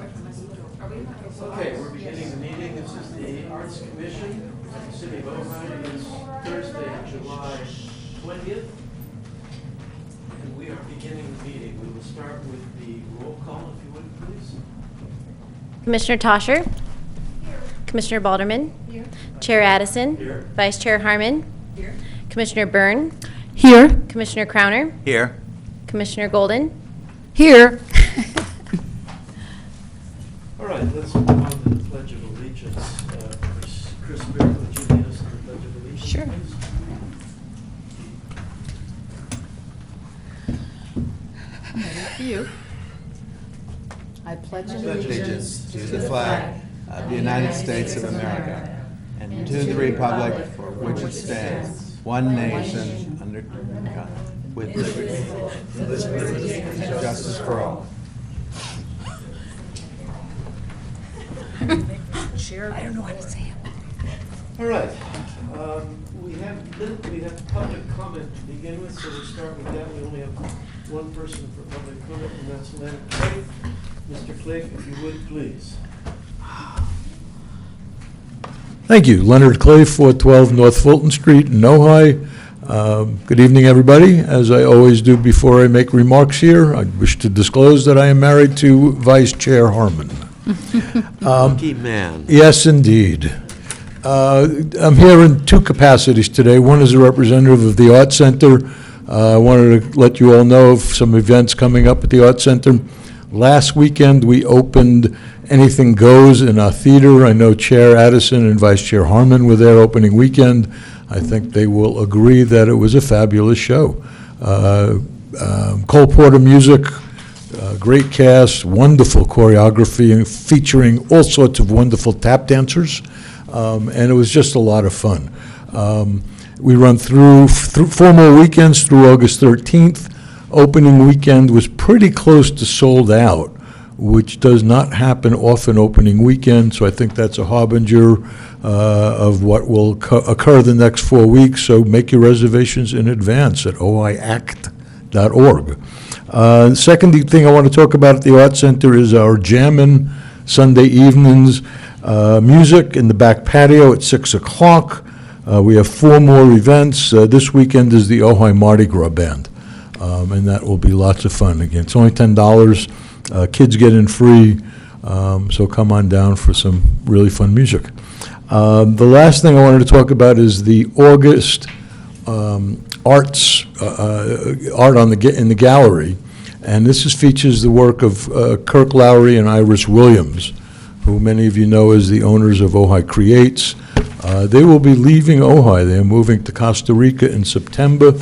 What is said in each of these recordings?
Okay, we're beginning the meeting. This is the Arts Commission at the City of Ojai. It's Thursday, July 20th. And we are beginning the meeting. We will start with the roll call, if you would, please. Commissioner Tosher. Here. Commissioner Balderman. Here. Chair Addison. Here. Vice Chair Harmon. Here. Commissioner Byrne. Here. Commissioner Crowner. Here. Commissioner Golden. Here. All right, let's move on to the Pledge of Allegiance. Chris Beard, would you lead us in the Pledge of Allegiance, Sure. please? You. I pledge Allegiance to the flag of the United States of America and to the republic for which it stands, one nation, under God, with liberty and justice for all. I don't know how to say it. All right. We have public comment to begin with, so we'll start with that. We only have one person for public comment, and that's Leonard Clay. Mr. Clay, if you would, please. Thank you. Leonard Clay, 412 North Fulton Street in Ojai. Good evening, everybody. As I always do before I make remarks here, I wish to disclose that I am married to Vice Chair Harmon. Lucky man. Yes, indeed. I'm here in two capacities today. One is a representative of the Art Center. I wanted to let you all know of some events coming up at the Art Center. Last weekend, we opened Anything Goes in our theater. I know Chair Addison and Vice Chair Harmon were there opening weekend. I think they will agree that it was a fabulous show. Cole Porter music, great cast, wonderful choreography, featuring all sorts of wonderful tap dancers, and it was just a lot of fun. We run through 4 more weekends through August 13th. Opening weekend was pretty close to sold out, which does not happen often opening weekend, so I think that's a harbinger of what will occur the next 4 weeks, so make your reservations in advance at oiact.org. The second thing I want to talk about at the Art Center is our Jammin' Sunday evenings, music in the back patio at 6 o'clock. We have 4 more events. This weekend is the Ojai Mardi Gras Band, and that will be lots of fun. Again, it's only $10. Kids get in free, so come on down for some really fun music. The last thing I wanted to talk about is the August art in the gallery, and this features the work of Kirk Lowry and Iris Williams, who many of you know as the owners of Ojai Creates. They will be leaving Ojai. They are moving to Costa Rica in September,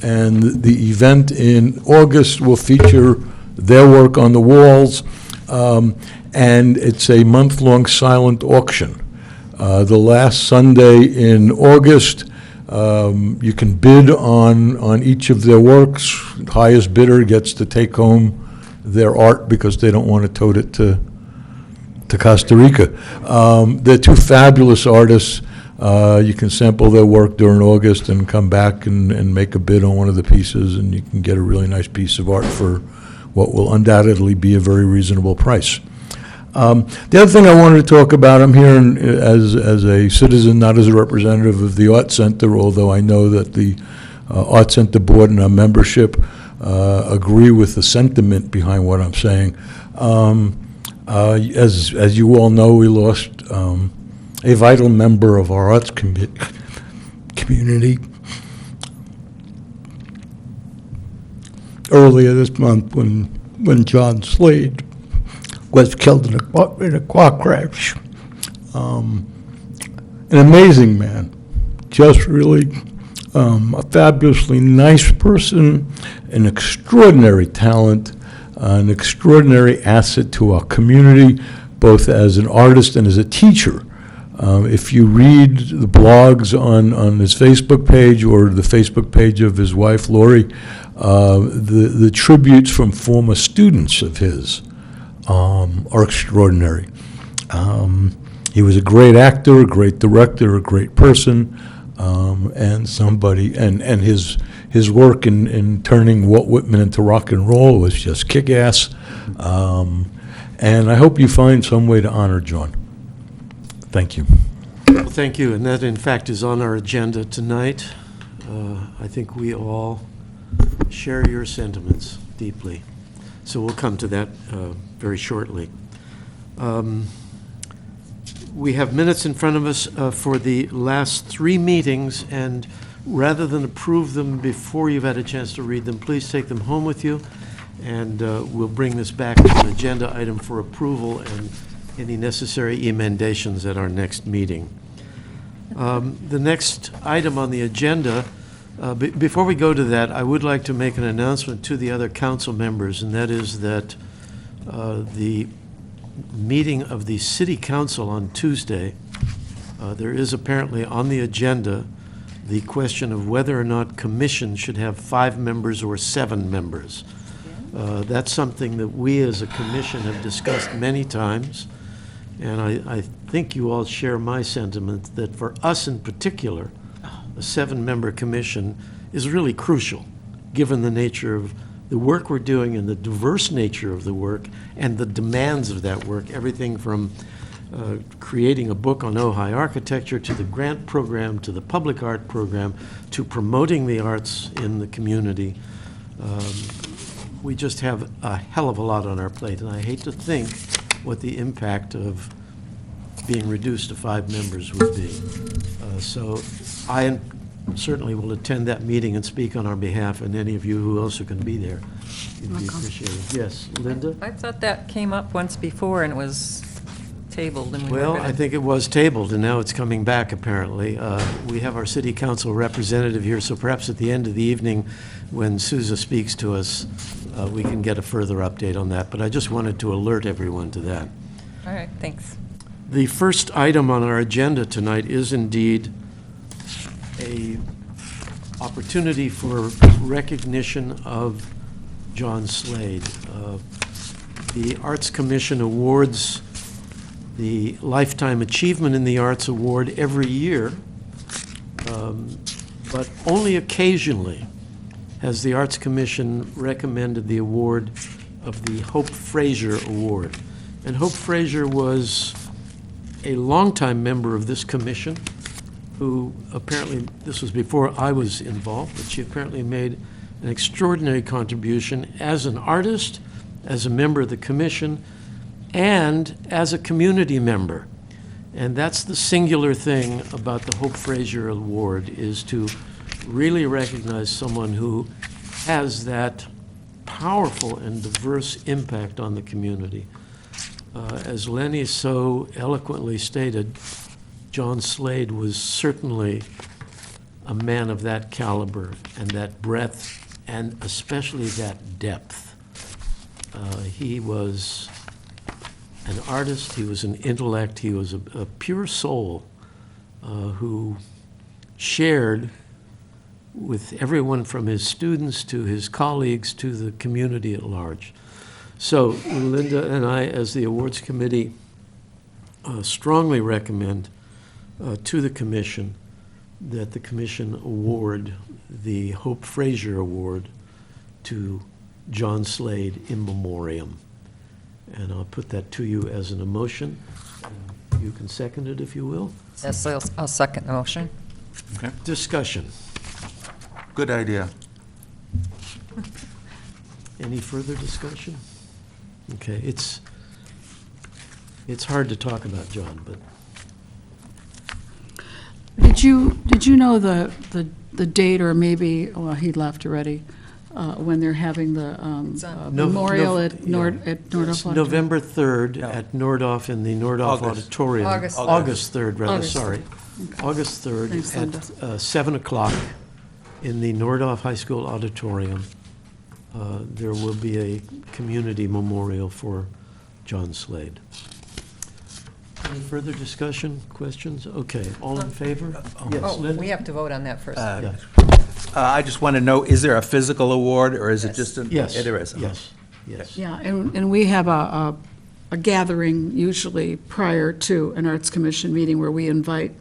and the event in August will feature their work on the walls, and it's a month-long silent auction. The last Sunday in August, you can bid on each of their works. Highest bidder gets to take home their art because they don't want to tote it to Costa Rica. They're two fabulous artists. You can sample their work during August and come back and make a bid on one of the pieces, and you can get a really nice piece of art for what will undoubtedly be a very reasonable price. The other thing I wanted to talk about, I'm here as a citizen, not as a representative of the Art Center, although I know that the Art Center Board and our membership agree with the sentiment behind what I'm saying. As you all know, we lost a vital member of our arts community earlier this month when John Slade was killed in a car crash. An amazing man, just really a fabulously nice person, an extraordinary talent, an extraordinary asset to our community, both as an artist and as a teacher. If you read the blogs on his Facebook page or the Facebook page of his wife, Lori, the tributes from former students of his are extraordinary. He was a great actor, a great director, a great person, and somebody, and his work in turning Walt Whitman into rock and roll was just kick-ass. And I hope you find some way to honor John. Thank you. Well, thank you, and that in fact is on our agenda tonight. I think we all share your sentiments deeply, so we'll come to that very shortly. We have minutes in front of us for the last 3 meetings, and rather than approve them before you've had a chance to read them, please take them home with you, and we'll bring this back to an agenda item for approval and any necessary emendations at our next meeting. The next item on the agenda, before we go to that, I would like to make an announcement to the other council members, and that is that the meeting of the City Council on Tuesday, there is apparently on the agenda the question of whether or not commission should have 5 members or 7 members. That's something that we as a commission have discussed many times, and I think you all share my sentiment that for us in particular, a 7-member commission is really crucial, given the nature of the work we're doing and the diverse nature of the work and the demands of that work, everything from creating a book on Ojai architecture to the grant program to the public art program to promoting the arts in the community. We just have a hell of a lot on our plate, and I hate to think what the impact of being reduced to 5 members would be. So I certainly will attend that meeting and speak on our behalf, and any of you who also can be there, you'd be appreciated. Yes, Linda? I thought that came up once before and was tabled. And Well, I think it was tabled, and now it's coming back, apparently. We have our city council representative here, so perhaps at the end of the evening, when Sousa speaks to us, we can get a further update on that. But I just wanted to alert everyone to that. All right, thanks. The first item on our agenda tonight is indeed a opportunity for recognition of John Slade. The Arts Commission awards the Lifetime Achievement in the Arts Award every year, but only occasionally has the Arts Commission recommended the award of the Hope Fraser Award. And Hope Fraser was a longtime member of this commission who apparently, this was before I was involved, but she apparently made an extraordinary contribution as an artist, as a member of the commission, and as a community member. And that's the singular thing about the Hope Fraser Award, is to really recognize someone who has that powerful and diverse impact on the community. As Lenny so eloquently stated, John Slade was certainly a man of that caliber and that breadth and especially that depth. He was an artist, he was an intellect, he was a pure soul who shared with everyone from his students to his colleagues to the community at large. So Linda and I, as the awards committee, strongly recommend to the commission that the commission award the Hope Fraser Award to John Slade in memoriam. And I'll put that to you as an emotion. You can second it if you will. Yes, I'll second the motion. Okay. Discussion. Good idea. Any further discussion? Okay, it's hard to talk about John, but Did you know the date, or maybe, well, he left already, when they're having the memorial at Nordhoff it's Auditorium? November 3rd at Nordhoff in the Nordhoff August. Auditorium. August 3rd, rather, August. sorry. August 3rd Thanks, Linda. at 7 o'clock in the Nordhoff High School Auditorium. There will be a community memorial for John Slade. Any further discussion, questions? Okay, all in favor? Yes, Oh, Linda? we have to vote on that first. Yeah. I just want to know, is there a physical award, or is it just an? Yes. There is. Yes, yes. Yeah, and we have a gathering usually prior to an Arts Commission meeting where we invite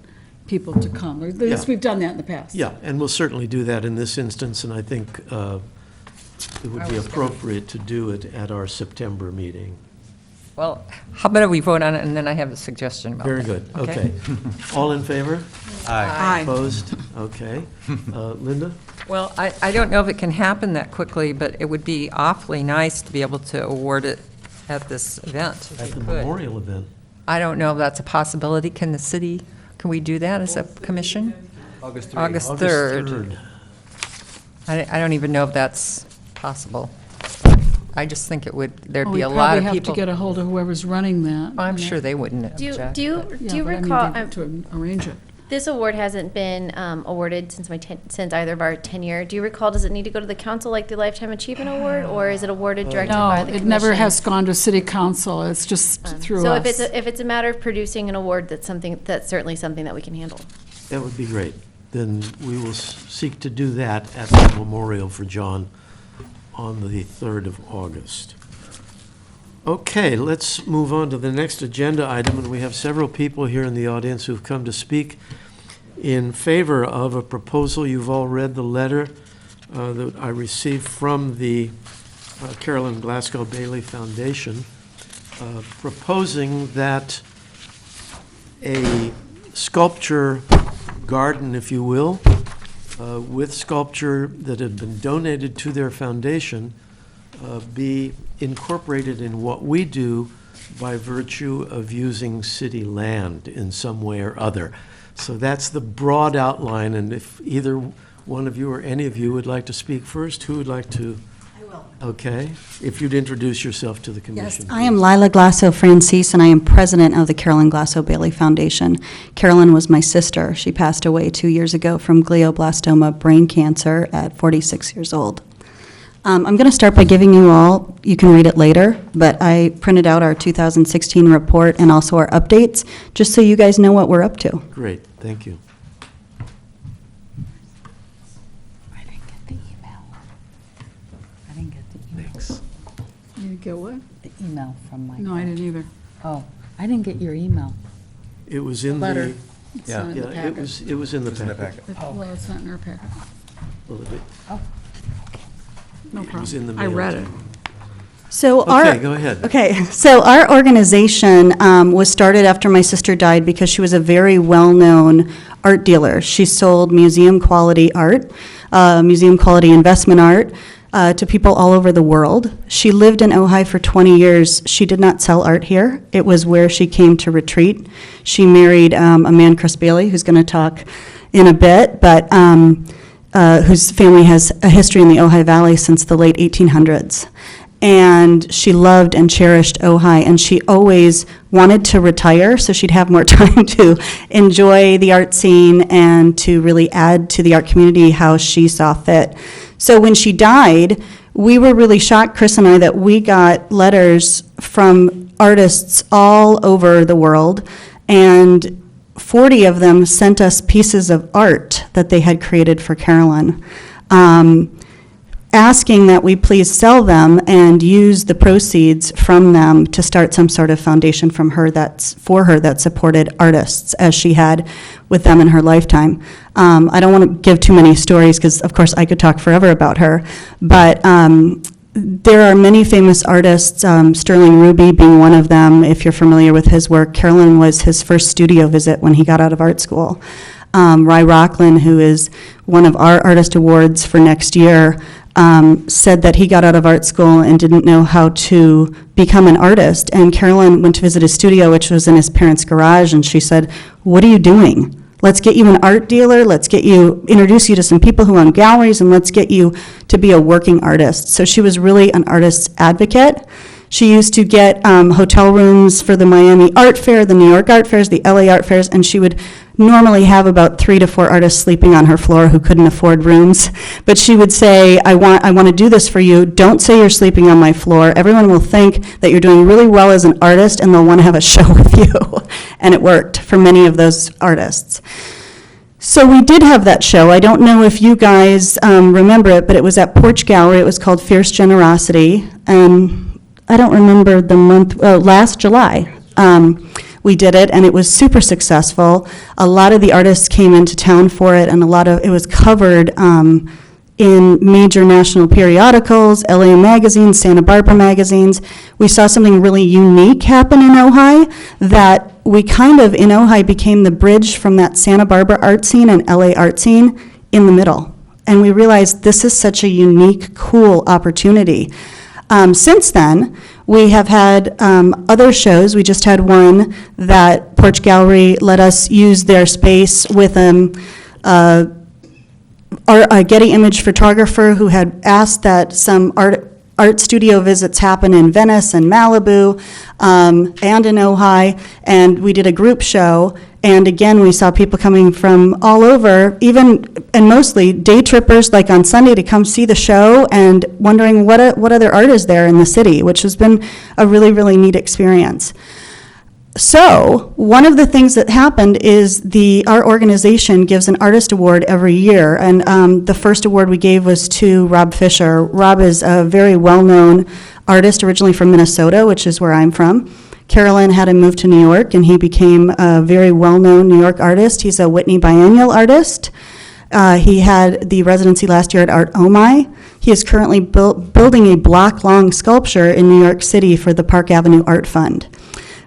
people to come. Or this- Yeah. We've done that in the past. Yeah, and we'll certainly do that in this instance, and I think it would be appropriate to do it at our September meeting. Well, how about we vote on it, and then I have a suggestion about Very that. good, okay. All in favor? Aye. Opposed? Okay. Linda? Well, I don't know if it can happen that quickly, but it would be awfully nice to be able to award it at this event, if At we the could. memorial event. I don't know if that's a possibility. Can we do that as a commission? August August August 3rd. I don't even know if that's possible. I just think there'd be a lot of We probably have to people. get a hold of whoever's running that. I'm sure they wouldn't Do object. do you Yeah, do you but I mean, recall? to arrange it. This award hasn't been awarded since since either of our tenure. Do you recall? Does it need to go to the council like the Lifetime Achievement Award, or is it awarded directly by No, the it commission? never has gone to city council. It's just through So us. if it's a matter of producing an award, that's certainly something that we can handle. That would be great. Then we will seek to do that at the memorial for John on the 3rd of August. Okay, let's move on to the next agenda item, and we have several people here in the audience who've come to speak in favor of a proposal. You've all read the letter that I received from the Carolyn Glasgow Bailey Foundation proposing that a sculpture garden, if you will, with sculpture that had been donated to their foundation be incorporated in what we do by virtue of using city land in some way or other. So that's the broad outline, and if either one of you or any of you would like to speak first, who would like to? I will. Okay, if you'd introduce yourself to the Yes, commission. I am Lila Glasso Francis, and I am president of the Carolyn Glasso Bailey Foundation. Carolyn was my sister. She passed away 2 years ago from glioblastoma brain cancer at 46 years old. I'm going to start by giving you all, you can read it later, but I printed out our 2016 report and also our updates, just so you guys know what we're up to. Great, thank you. I didn't get the email. I didn't get the email. Thanks. You didn't get what? The email from my. No, I didn't either. Oh, I didn't get your email. It was in Letter. the, It's Yeah. not in the yeah, it packet. was in the It's in the packet. packet. Well, it's not in our packet. Well, No It was problem. in the I mail, read too. it. So our Okay, go ahead. Okay, so our organization was started after my sister died because she was a very well-known art dealer. She sold museum-quality art, museum-quality investment art to people all over the world. She lived in Ojai for 20 years. She did not sell art here. It was where she came to retreat. She married a man, Chris Bailey, who's going to talk in a bit, but whose family has a history in the Ojai Valley since the late 1800s. And she loved and cherished Ojai, and she always wanted to retire so she'd have more time to enjoy the art scene and to really add to the art community how she saw fit. So when she died, we were really shocked, Chris and I, that we got letters from artists all over the world, and 40 of them sent us pieces of art that they had created for Carolyn, asking that we please sell them and use the proceeds from them to start some sort of foundation for her that supported artists, as she had with them in her lifetime. I don't want to give too many stories because, of course, I could talk forever about her, but there are many famous artists, Sterling Ruby being one of them, if you're familiar with his work. Carolyn was his first studio visit when he got out of art school. Ry Rocklin, who is one of our artist awards for next year, said that he got out of art school and didn't know how to become an artist. And Carolyn went to visit his studio, which was in his parents' garage, and she said, "What are you doing? Let's get you an art dealer, let's introduce you to some people who own galleries, and let's get you to be a working artist." So she was really an artist's advocate. She used to get hotel rooms for the Miami Art Fair, the New York Art Fairs, the LA Art Fairs, and she would normally have about 3 to 4 artists sleeping on her floor who couldn't afford rooms. But she would say, I want to do this for you. Don't say you're sleeping on my floor. Everyone will think that you're doing really well as an artist, and they'll want to have a show with you. And it worked for many of those artists. So we did have that show. I don't know if you guys remember it, but it was at Porch Gallery. It was called Fierce Generosity. And I don't remember the month, last July. We did it, and it was super successful. A lot of the artists came into town for it, and it was covered in major national periodicals, LA magazines, Santa Barbara magazines. We saw something really unique happen in Ojai, that we kind of, in Ojai, became the bridge from that Santa Barbara art scene and LA art scene in the middle. And we realized this is such a unique, cool opportunity. Since then, we have had other shows. We just had one that Porch Gallery let us use their space with a Getty Image photographer who had asked that some art studio visits happen in Venice and Malibu and in Ojai, and we did a group show. And again, we saw people coming from all over, even, and mostly day trippers, like on Sunday, to come see the show and wondering what other art is there in the city, which has been a really, really neat experience. So one of the things that happened is our organization gives an artist award every year, and the first award we gave was to Rob Fisher. Rob is a very well-known artist, originally from Minnesota, which is where I'm from. Carolyn had him move to New York, and he became a very well-known New York artist. He's a Whitney Biennial artist. He had the residency last year at Art Ojai. He is currently building a block-long sculpture in New York City for the Park Avenue Art Fund.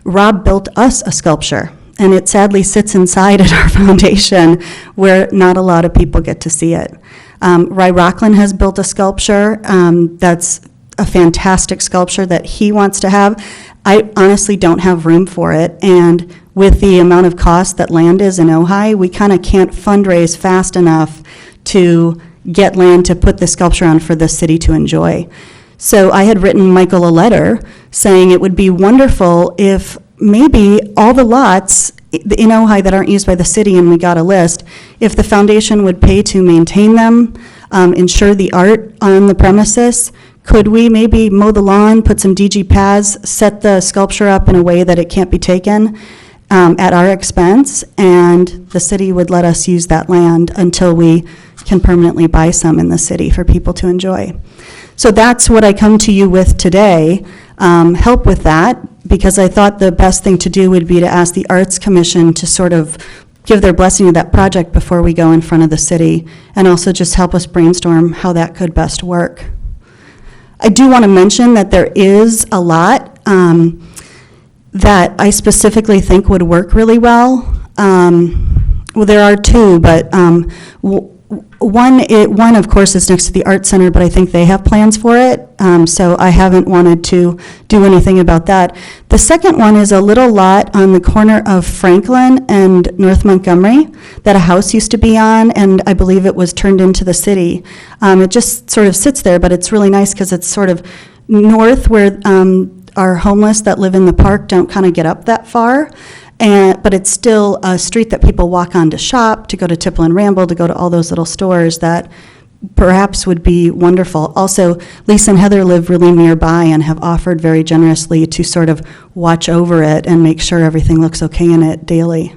Rob built us a sculpture, and it sadly sits inside at our foundation where not a lot of people get to see it. Ry Rockland has built a sculpture that's a fantastic sculpture that he wants to have. I honestly don't have room for it, and with the amount of cost that land is in Ojai, we kind of can't fundraise fast enough to get land to put the sculpture on for the city to enjoy. So I had written Michael a letter saying it would be wonderful if maybe all the lots in Ojai that aren't used by the city, and we got a list, if the foundation would pay to maintain them, ensure the art on the premises. Could we maybe mow the lawn, put some DG paths, set the sculpture up in a way that it can't be taken at our expense, and the city would let us use that land until we can permanently buy some in the city for people to enjoy. So that's what I come to you with today, help with that, because I thought the best thing to do would be to ask the Arts Commission to sort of give their blessing to that project before we go in front of the city, and also just help us brainstorm how that could best work. I do want to mention that there is a lot that I specifically think would work really well. Well, there are two, but one, of course, is next to the Art Center, but I think they have plans for it, so I haven't wanted to do anything about that. The second one is a little lot on the corner of Franklin and North Montgomery that a house used to be on, and I believe it was turned into the city. It just sort of sits there, but it's really nice because it's sort of north where our homeless that live in the park don't kind of get up that far. But it's still a street that people walk on to shop, to go to Tipple and Ramble, to go to all those little stores that perhaps would be wonderful. Also, Lisa and Heather live really nearby and have offered very generously to sort of watch over it and make sure everything looks okay in it daily.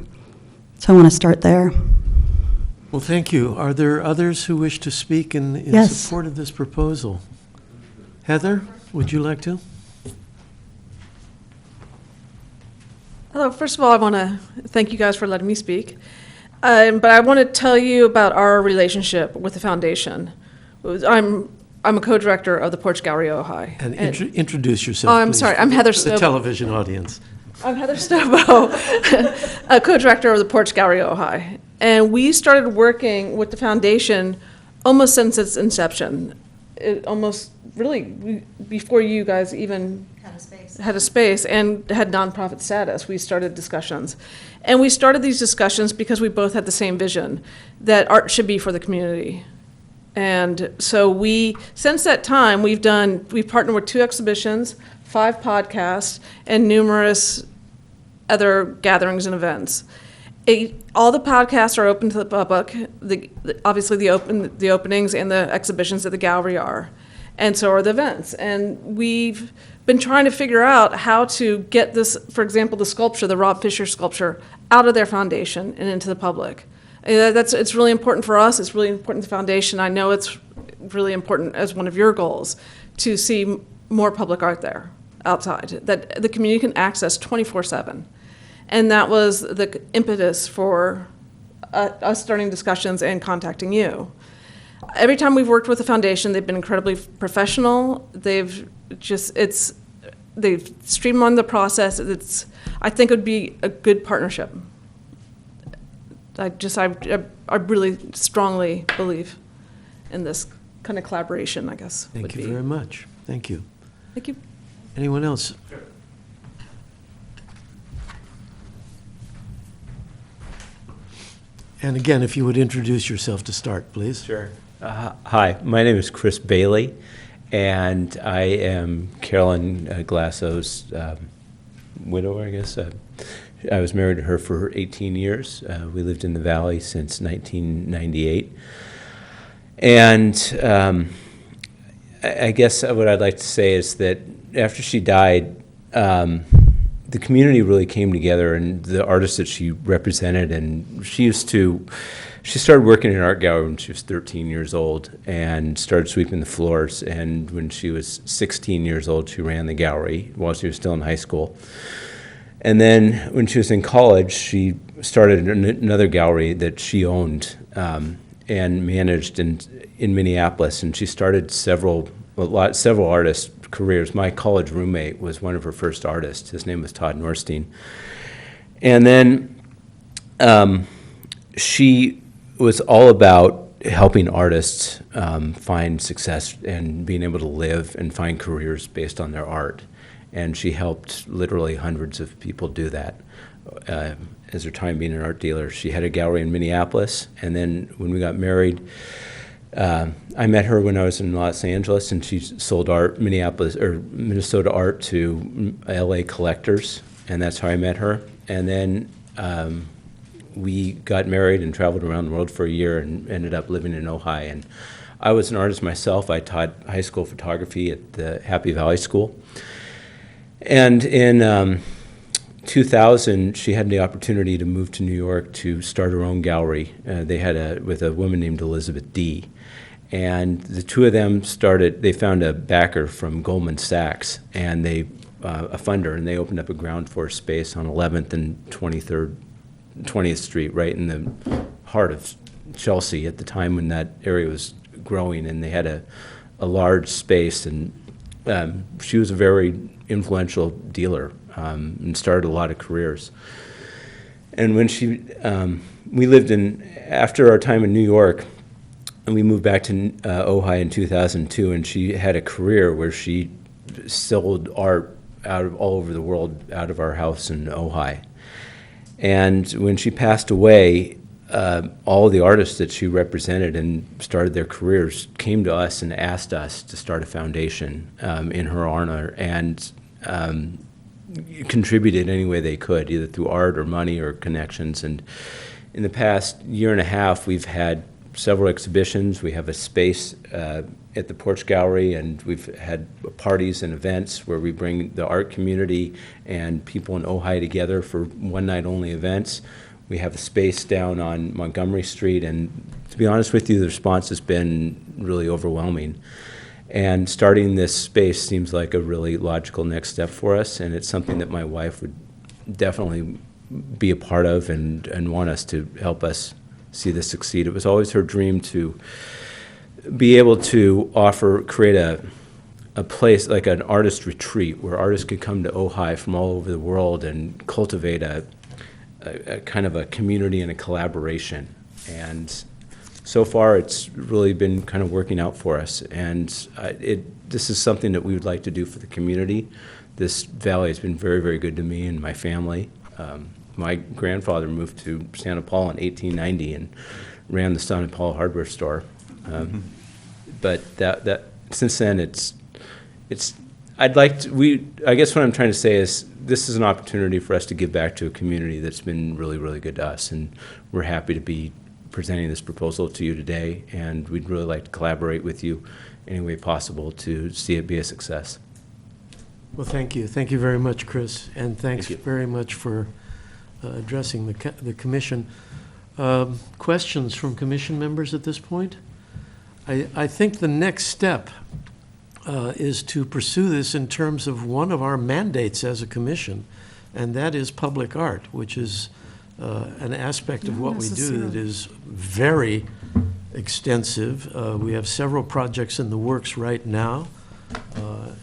So I want to start there. Well, thank you. Are there others who wish to speak in Yes. support of this proposal? Heather, would you like to? Hello, first of all, I want to thank you guys for letting me speak. But I want to tell you about our relationship with the foundation. I'm a co-director of the Porch Gallery Ojai. And introduce yourself, Oh, I'm please, sorry, I'm Heather for the Stobo. television audience. I'm Heather Stobo, a co-director of the Porch Gallery Ojai. And we started working with the foundation almost since its inception. Almost really before you guys even had a space and had nonprofit status. We started discussions. And we started these discussions because we both had the same vision, that art should be for the community. And so since that time, we've partnered with 2 exhibitions, 5 podcasts, and numerous other gatherings and events. All the podcasts are open to the public. Obviously, the openings and the exhibitions at the gallery are, and so are the events. And we've been trying to figure out how to get this, for example, the sculpture, the Rob Fisher sculpture, out of their foundation and into the public. It's really important for us. It's really important to the foundation. I know it's really important as one of your goals to see more public art there outside that the community can access 24/7. And that was the impetus for us starting discussions and contacting you. every time we've worked with the foundation, they've been incredibly professional. They've streamlined the process. I think it would be a good partnership. I really strongly believe in this kind of collaboration, I guess. Thank you very much. Thank you. Thank you. Anyone else? And again, if you would introduce yourself to start, please. Sure. Hi, my name is Chris Bailey, and I am Carolyn Glasso's widower, I guess. I was married to her for 18 years. We lived in the Valley since 1998. And I guess what I'd like to say is that after she died, the community really came together, and the artists that she represented, and she started working in an art gallery when she was 13 years old and started sweeping the floors. And when she was 16 years old, she ran the gallery while she was still in high school. And then when she was in college, she started another gallery that she owned and managed in Minneapolis. And she started several artists' careers. My college roommate was one of her first artists. His name was Todd Norstein. And then she was all about helping artists find success and being able to live and find careers based on their art. And she helped literally hundreds of people do that as her time being an art dealer. She had a gallery in Minneapolis, and then when we got married, I met her when I was in Los Angeles, and she sold Minnesota art to LA collectors, and that's how I met her. And then we got married and traveled around the world for a year and ended up living in Ojai. And I was an artist myself. I taught high school photography at the Happy Valley School. And in 2000, she had the opportunity to move to New York to start her own gallery. They had with a woman named Elizabeth D. And the two of them they found a backer from Goldman Sachs, and a funder, and they opened up a ground floor space on 11th and 20th Street, right in the heart of Chelsea at the time when that area was growing, and they had a large space, and she was a very influential dealer and started a lot of careers. And when we lived after our time in New York, and we moved back to Ojai in 2002, and she had a career where she sold art all over the world out of our house in Ojai. And when she passed away, all the artists that she represented and started their careers came to us and asked us to start a foundation in her honor, and contributed any way they could, either through art or money or connections. And in the past year and a half, we've had several exhibitions. We have a space at the Porch Gallery, and we've had parties and events where we bring the art community and people in Ojai together for one-night-only events. We have a space down on Montgomery Street, and to be honest with you, the response has been really overwhelming. And starting this space seems like a really logical next step for us, and it's something that my wife would definitely be a part of and want us to help us see this succeed. It was always her dream to be able to create a place like an artist retreat where artists could come to Ojai from all over the world and cultivate a kind of a community and a collaboration. And so far, it's really been kind of working out for us. And this is something that we would like to do for the community. This valley has been very, very good to me and my family. My grandfather moved to Santa Paula in 1890 and ran the Santa Paula hardware store. But that since then, I guess what I'm trying to say is this is an opportunity for us to give back to a community that's been really, really good to us, and we're happy to be presenting this proposal to you today, and we'd really like to collaborate with you any way possible to see it be a success. Well, thank you. Thank you very much, Chris, and thanks very much for addressing the commission. Questions from commission members at this point? I think the next step is to pursue this in terms of one of our mandates as a commission, and that is public art, which is an aspect of what we do that is very extensive. We have several projects in the works right now,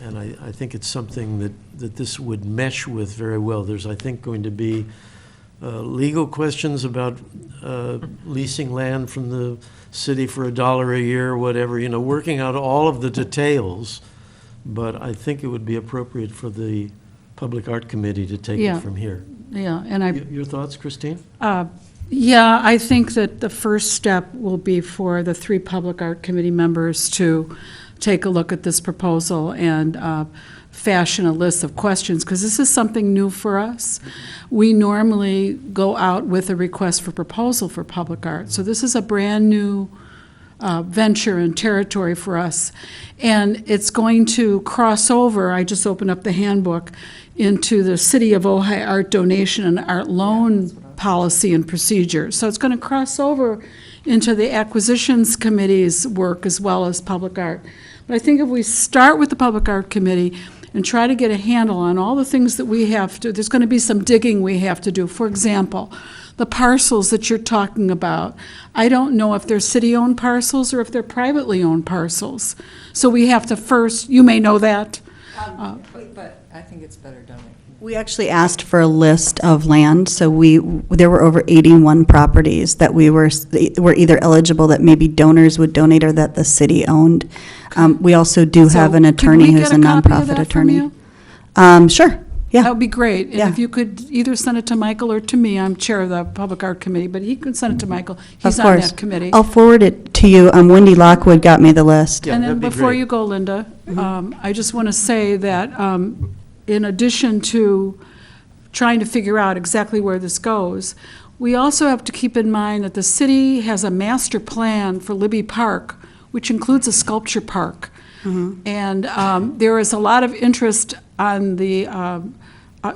and I think it's something that this would mesh with very well. There's, I think, going to be legal questions about leasing land from the city for $1 a year, or whatever, working out all of the details. But I think it would be appropriate for the Public Art Committee to take Yeah. it from here. Yeah, and Your thoughts, Christine? Yeah, I think that the first step will be for the 3 Public Art Committee members to take a look at this proposal and fashion a list of questions, because this is something new for us. We normally go out with a request for proposal for public art, so this is a brand-new venture and territory for us. And it's going to cross over, I just opened up the handbook, into the City of Ojai art donation and art loan policy and procedure. So it's going to cross over into the acquisitions committee's work as well as public art. But I think if we start with the Public Art Committee and try to get a handle on all the things that we have to, there's going to be some digging we have to do. For example, the parcels that you're talking about, I don't know if they're city-owned parcels or if they're privately owned parcels. So we have to first, you may know that. But I think it's better done. We actually asked for a list of land, so there were over 81 properties that were either eligible that maybe donors would donate or that the city owned. We also do have an attorney who's a nonprofit attorney. Sure, yeah. That would be great. And Yeah. if you could either send it to Michael or to me, I'm chair of the Public Art Committee, but he could send it to Michael. He's Of on course. that committee. I'll forward it to you. Wendy Lockwood got me the list. Yeah, And then that'd be before great. you go, Linda, I just want to say that in addition to trying to figure out exactly where this goes, we also have to keep in mind that the city has a master plan for Libby Park, which includes a sculpture park. And there is a lot of interest on the,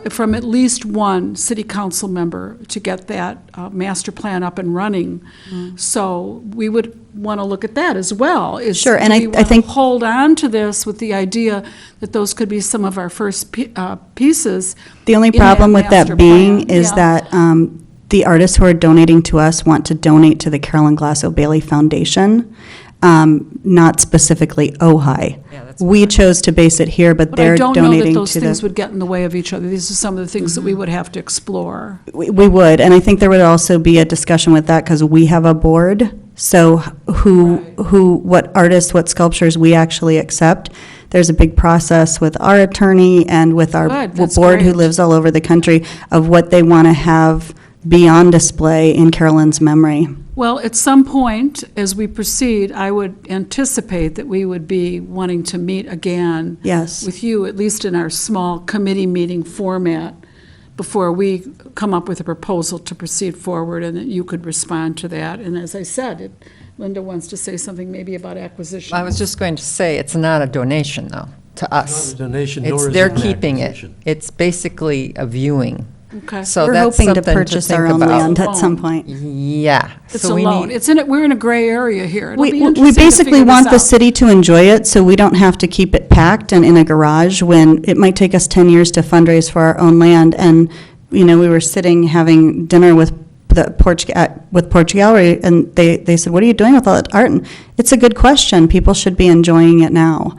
from at least one city council member to get that master plan up and running. So we would want to look at that as well. Sure, and do I we wanna think- hold on to this with the idea that those could be some of our first pieces. The only in that problem with master that being plan. is Yeah. that the artists who are donating to us want to donate to the Carolyn Glass O'Bailey Foundation, not specifically Ojai. Yeah, that's We chose to base it here, but But I they're don't know that donating those to things the. would get in the way of each other. These are some of the things that we would have to explore. We would, and I think there would also be a discussion with that because we have a board. So what artists, what sculptures we actually accept. There's a big process with our attorney and with our Good, that's board who great. lives all over the country of what they want to have be on display in Carolyn's memory. Well, at some point, as we proceed, I would anticipate that we would be wanting to meet again Yes. with you, at least in our small committee meeting format, before we come up with a proposal to proceed forward, and that you could respond to that. And as I said, Linda wants to say something maybe about acquisition. I was just going to say, it's not a donation, though, to us. Not a donation, nor It's, is they're it an keeping it. acquisition. It's basically a viewing. Okay. So We're that's hoping to something purchase think our own about. land at some Loan. point. Yeah. It's so a we loan. need- We're in a gray area here. It'll be We interesting to basically figure this want the out. city to enjoy it, so we don't have to keep it packed and in a garage when it might take us 10 years to fundraise for our own land. And, we were sitting having dinner with the Porch Gallery, and they said, "What are you doing with all that art?" And it's a good question. People should be enjoying it now.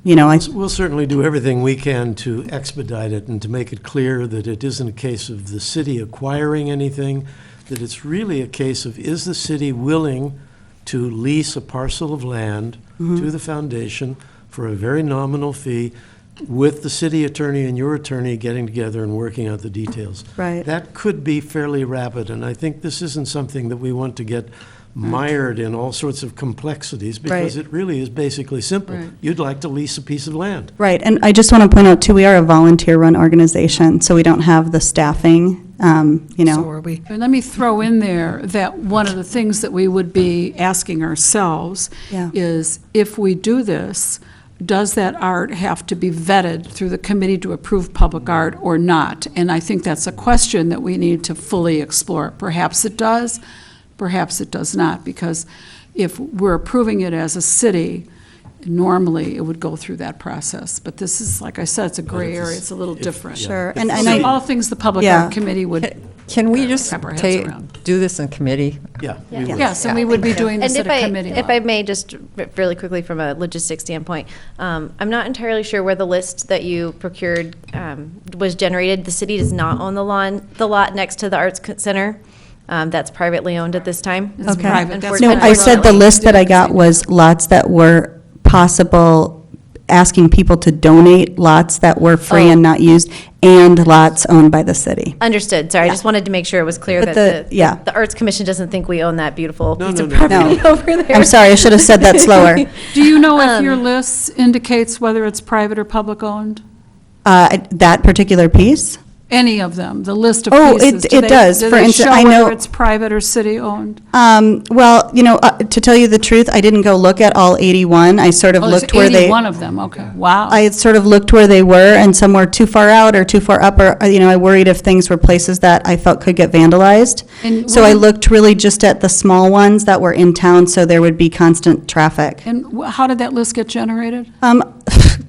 We'll certainly do everything we can to expedite it and to make it clear that it isn't a case of the city acquiring anything, that it's really a case of, is the city willing to lease a parcel of land to the foundation for a very nominal fee, with the city attorney and your attorney getting together and working out the details. Right. That could be fairly rapid, and I think this isn't something that we want to get mired in all sorts of complexities, because Right. it really is basically simple. Right. You'd like to lease a piece of land. Right, and I just want to point out, too, we are a volunteer-run organization, so we don't have the staffing, So are we. And let me throw in there that one of the things that we would be asking ourselves Yeah. is, if we do this, does that art have to be vetted through the committee to approve public art or not? And I think that's a question that we need to fully explore. Perhaps it does, perhaps it does not, because if we're approving it as a city, normally it would go through that process. But this is, like I said, it's a gray area, it's a little different. Sure, Yeah. and So I, all things the public Yeah. art committee would Can we just wrap our heads take, around. do this in committee? Yeah. we Yeah. will. Yes, and we would be doing this And at a committee. if I may, just really quickly from a logistics standpoint, I'm not entirely sure where the list that you procured was generated. The city does not own the lot next to the Arts Center. That's privately owned at this time. It's Okay. private. That's No, what I said the Unfortunately. list that I got was lots that were possible, asking people to donate lots that were free and not used, and lots owned by the city. Understood. Sorry, I just wanted to make sure it was clear But that yeah. the Arts Commission doesn't think we own that beautiful No, piece no, of no. property No. over there. I'm sorry, I should have said that slower. Do you know if your list indicates whether it's private or public owned? That particular piece? Any of them, the list of Oh, pieces? it does. Do For they instance, show I know- whether it's private or city-owned? Well, to tell you the truth, I didn't go look at all 81. I sort of Oh, there's looked where they, 81 of them, okay, wow. I had sort of looked where they were, and some were too far out or too far up, or, I worried if things were places that I felt could get vandalized. And So I what- looked really just at the small ones that were in town, so there would be constant traffic. And how did that list get generated?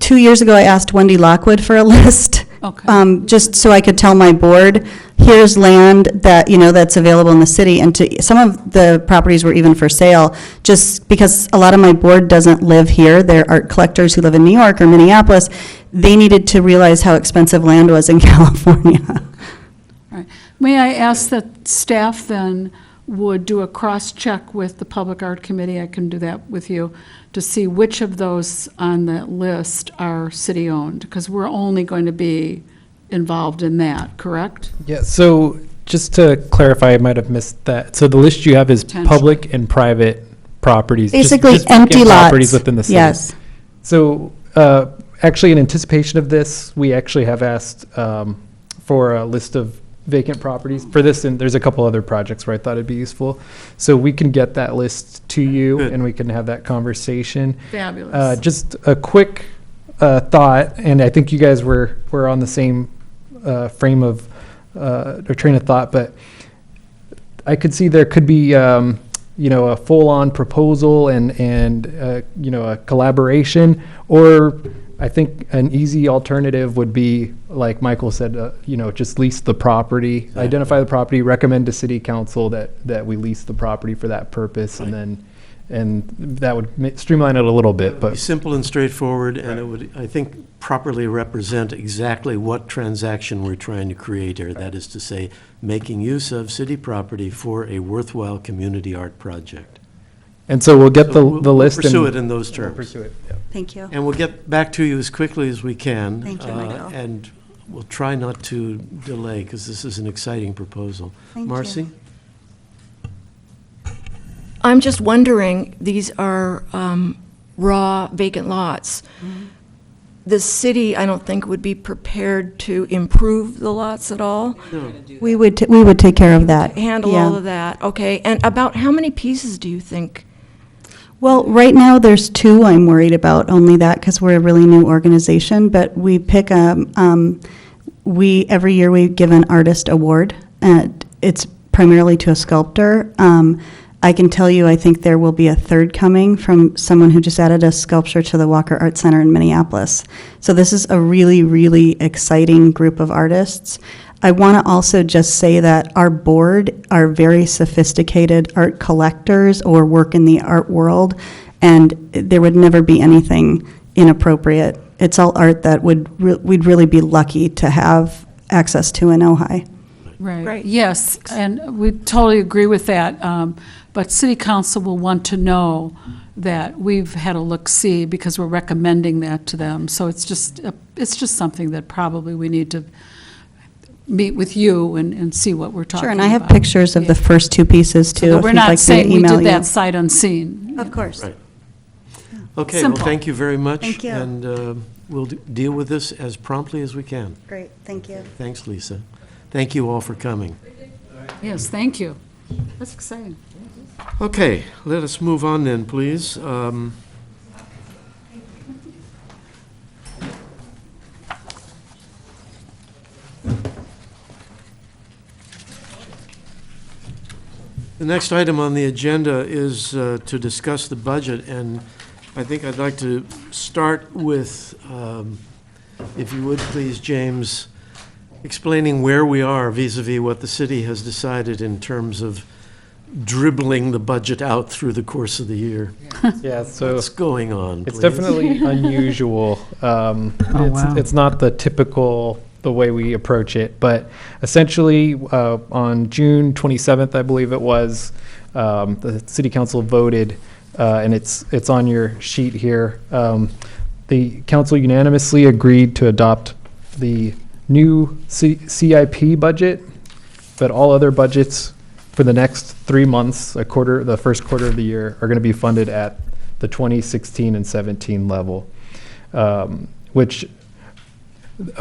2 years ago, I asked Wendy Lockwood for a list. Okay. Just so I could tell my board, here's land that, that's available in the city. And some of the properties were even for sale, just because a lot of my board doesn't live here. They're art collectors who live in New York or Minneapolis. They needed to realize how expensive land was in California. Right. May I ask that staff then would do a cross-check with the Public Art Committee, I can do that with you, to see which of those on that list are city-owned, because we're only going to be involved in that, correct? Yeah, so just to clarify, I might have missed that. So the list you have is Potentially. public and private properties. Basically, just vacant empty properties lots. within the city. Yes. So actually, in anticipation of this, we actually have asked for a list of vacant properties for this, and there's a couple other projects where I thought it'd be useful. So we can get that list to you, Good. and we can have that conversation. Fabulous. Just a quick thought, and I think you guys were on the same frame of or train of thought, but I could see there could be a full-on proposal and a collaboration, or I think an easy alternative would be, like Michael said, just lease the property, identify the property, recommend to city council that we lease the property for that purpose, and that would streamline it a little bit, Be but simple and straightforward, and it would, I think, properly represent exactly what transaction we're trying to create here. That is to say, making use of city property for a worthwhile community art project. and so we'll get So the list. We'll pursue and it in those we'll terms. pursue it, yeah. Thank you. And we'll get back to you as quickly as we can. Thank you, Michael. And we'll try not to delay, because this is an exciting proposal. Thank you. Marcy? I'm just wondering, these are raw vacant lots. The city, I don't think, would be prepared to improve the lots at all, We would take care of that. handle Yeah. all of that, okay? And about how many pieces do you think? Well, right now, there's 2 I'm worried about, only that, because we're a really new organization, but we pick every year we give an artist award, and it's primarily to a sculptor. I can tell you, I think there will be a third coming from someone who just added a sculpture to the Walker Art Center in Minneapolis. So this is a really, really exciting group of artists. I want to also just say that our board are very sophisticated art collectors or work in the art world, and there would never be anything inappropriate. It's all art that we'd really be lucky to have access to in Ojai. Right, Right. yes, and we totally agree with that. But city council will want to know that we've had a look-see because we're recommending that to them. So it's just something that probably we need to meet with you and see what we're talking about. Sure, and I have pictures of the first 2 pieces, So too, that if we're you'd not like me to saying we email did you. that sight unseen. Of course. Right. Okay, well, Simple. thank you very much. Thank you. And we'll deal with this as promptly as we can. Great, thank you. Thanks, Lisa. Thank you all for coming. Yes, thank you. That's exciting. Okay, let us move on then, please. The next item on the agenda is to discuss the budget, and I think I'd like to start with, if you would please, James, explaining where we are vis-à-vis what the city has decided in terms of dribbling the budget out through the course of the year. Yeah, so What's going on, it's please? definitely unusual. wow. It's not the typical, the way we approach it, but essentially, on June 27th, I believe it was, the city council voted, and it's on your sheet here. The council unanimously agreed to adopt the new CIP budget, but all other budgets for the next 3 months, the first quarter of the year, are going to be funded at the 2016 and 17 level, which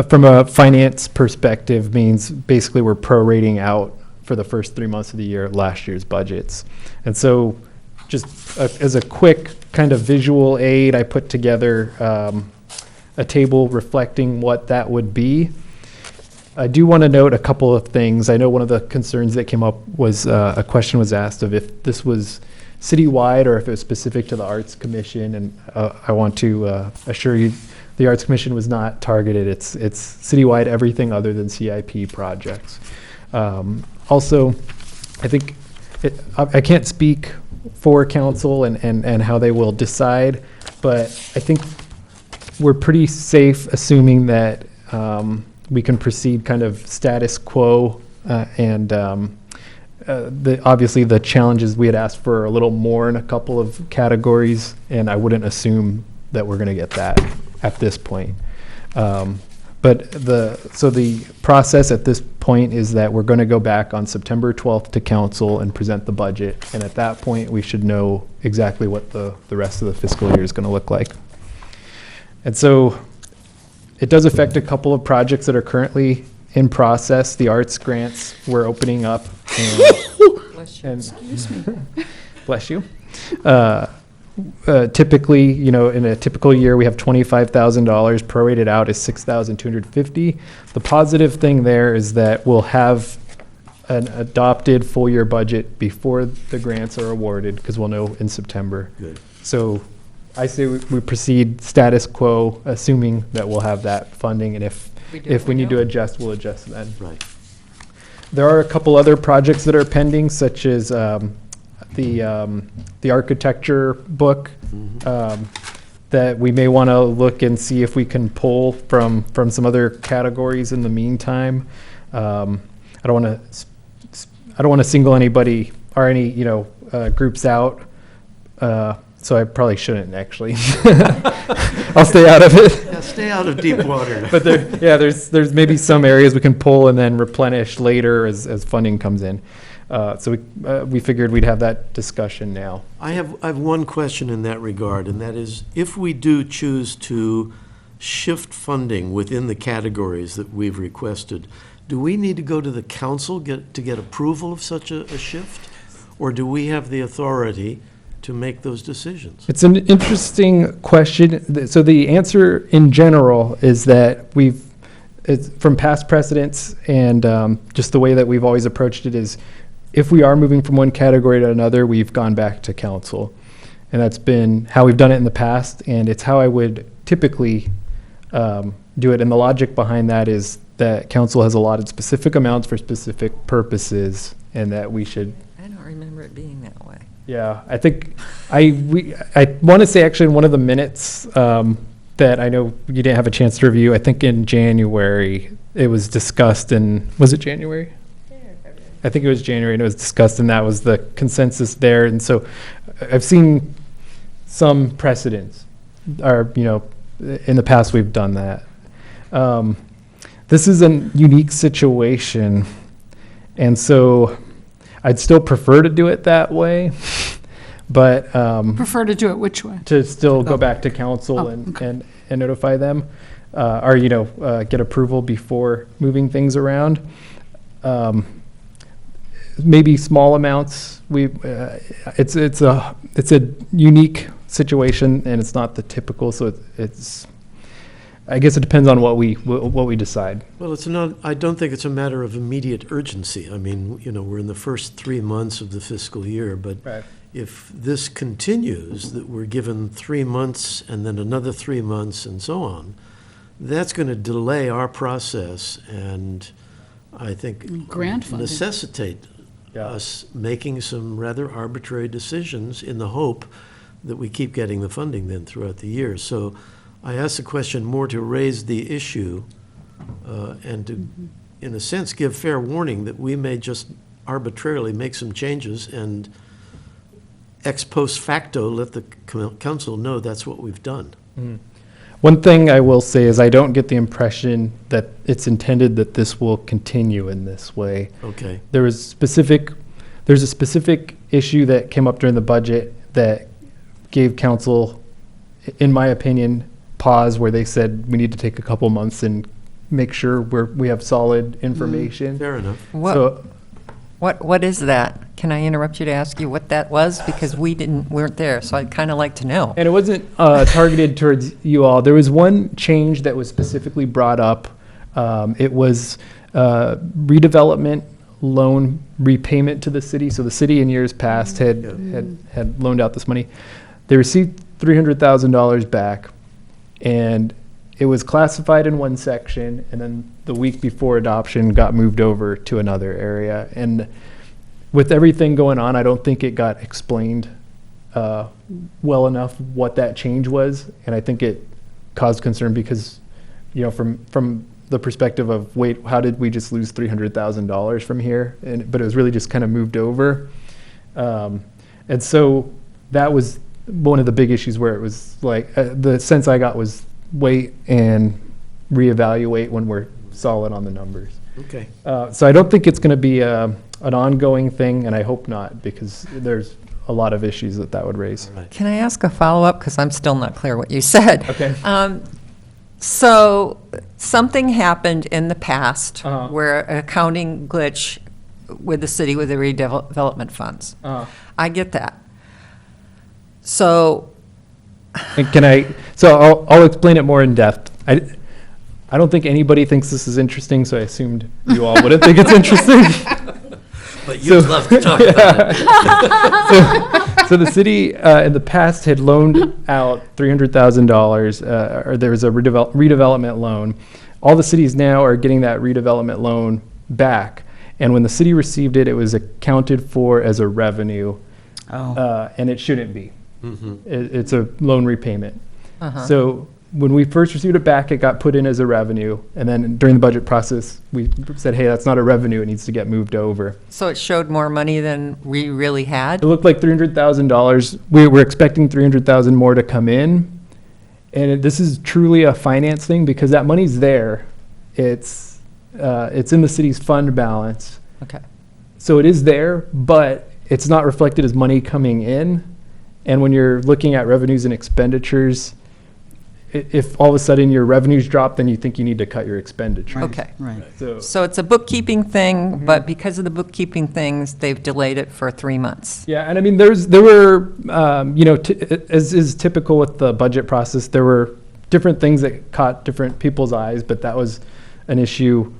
from a finance perspective means basically we're prorating out for the first 3 months of the year last year's budgets. And so just as a quick kind of visual aid, I put together a table reflecting what that would be. I do want to note a couple of things. I know one of the concerns that came up was a question was asked of if this was citywide or if it was specific to the Arts Commission, and I want to assure you the Arts Commission was not targeted. It's citywide, everything other than CIP projects. Also, I think I can't speak for council and how they will decide, but I think we're pretty safe assuming that we can proceed kind of status quo, and obviously the challenges we had asked for a little more in a couple of categories, and I wouldn't assume that we're going to get that at this point. But the process at this point is that we're going to go back on September 12th to council and present the budget, and at that point we should know exactly what the rest of the fiscal year is going to look like. And so it does affect a couple of projects that are currently in process. The arts grants we're opening up. Excuse me. Bless you. Typically, in a typical year, we have $25,000. Prorated out is $6,250. The positive thing there is that we'll have an adopted full year budget before the grants are awarded, because we'll know in September. Good. So I say we proceed status quo, assuming that we'll have that funding, and if we need to adjust, we'll adjust then. Right. There are a couple other projects that are pending, such as the architecture book, that we may want to look and see if we can pull from some other categories in the meantime. I don't want to single anybody or any groups out. So I probably shouldn't actually. I'll stay out of it. Yeah, stay out of deep water. But there's maybe some areas we can pull and then replenish later as funding comes in. So we figured we'd have that discussion now. I have one question in that regard, and that is, if we do choose to shift funding within the categories that we've requested, do we need to go to the council to get approval of such a shift? Or do we have the authority to make those decisions? It's an interesting question. So the answer in general is that it's from past precedents and just the way that we've always approached it is, if we are moving from one category to another, we've gone back to council. And that's been how we've done it in the past, and it's how I would typically do it. And the logic behind that is that council has allotted specific amounts for specific purposes, and that we should. I don't remember it being that way. Yeah, I think I want to say actually in one of the minutes that I know you didn't have a chance to review, I think in January it was discussed, and was it January? I think it was January, and it was discussed, and that was the consensus there. And so I've seen some precedents, or in the past we've done that. This is a unique situation, and so I'd still prefer to do it that way, but Prefer to do it which way? to still go back to council and notify them, or get approval before moving things around. Maybe small amounts. It's a unique situation, and it's not the typical. So it's I guess it depends on what we decide. Well, I don't think it's a matter of immediate urgency. I mean, we're in the first 3 months of the fiscal year, but Right. if this continues, that we're given 3 months and then another 3 months and so on, that's going to delay our process and I think Grant funding. necessitate us making some rather arbitrary decisions in the hope that we keep getting the funding then throughout the year. So I asked the question more to raise the issue and to, in a sense, give fair warning that we may just arbitrarily make some changes and ex post facto let the council know that's what we've done. One thing I will say is I don't get the impression that it's intended that this will continue in this way. Okay. There's a specific issue that came up during the budget that gave council, in my opinion, pause, where they said we need to take a couple months and make sure we have solid information. Fair enough. So, What is that? Can I interrupt you to ask you what that was? Because we weren't there, so I'd kind of like to know. and it wasn't targeted towards you all. There was one change that was specifically brought up. It was redevelopment loan repayment to the city. So the city in years past had loaned out this money. They received $300,000 back, and it was classified in one section, and then the week before adoption got moved over to another area. And with everything going on, I don't think it got explained well enough what that change was, and I think it caused concern because, you know, from the perspective of, wait, how did we just lose $300,000 from here? But it was really just kind of moved over, and so that was one of the big issues where it was like the sense I got was wait and reevaluate when we're solid on the numbers. Okay. So I don't think it's going to be an ongoing thing, and I hope not, because there's a lot of issues that would raise. All right. Can I ask a follow-up? Because I'm still not clear what you said. Okay. So something happened in the past Uh-huh. where an accounting glitch with the city with the redevelopment funds. I get that. So And so I'll explain it more in depth. I don't think anybody thinks this is interesting, so I assumed you all wouldn't think it's interesting. But you'd love to talk about it. So the city in the past had loaned out $300,000, or there was a redevelopment loan. All the cities now are getting that redevelopment loan back. And when the city received it, it was accounted for as a revenue, and it shouldn't be. It's a loan repayment. So when we first received it back, it got put in as a revenue, and then during the budget process, we said, hey, that's not a revenue, it needs to get moved over. So it showed more money than we really had? It looked like $300,000. We were expecting $300,000 more to come in, and this is truly a finance thing because that money's there. It's in the city's fund balance. Okay. So it is there, but it's not reflected as money coming in. And when you're looking at revenues and expenditures, if all of a sudden your revenues drop, then you think you need to cut your expenditure. Okay. Right. So it's a bookkeeping thing, but because of the bookkeeping things, they've delayed it for 3 months. Yeah, and I mean, there were, as is typical with the budget process, there were different things that caught different people's eyes, but that was an issue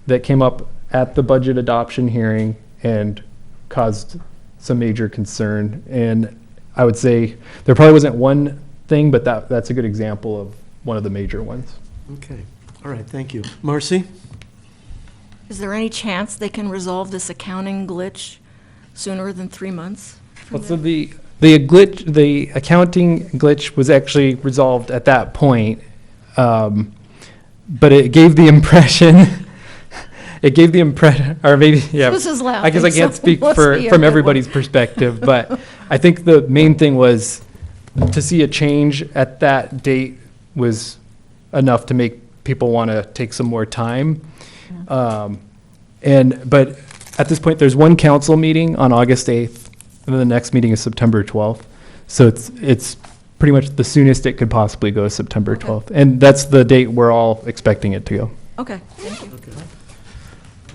that came up at the budget adoption hearing and caused some major concern. And I would say there probably wasn't one thing, but that's a good example of one of the major ones. Okay. All right. Thank you. Marcy? Is there any chance they can resolve this accounting glitch sooner than 3 months? Well, so the accounting glitch was actually resolved at that point, but it gave the impression, or maybe, yeah. This is I guess I laughing, can't so speak let's from hear it. everybody's perspective, but I think the main thing was to see a change at that date was enough to make people want to take some more time. But at this point, there's one council meeting on August 8th, and then the next meeting is September 12th. So it's pretty much the soonest it could possibly go is September 12th. And that's the date we're all expecting it to go. Okay, thank you.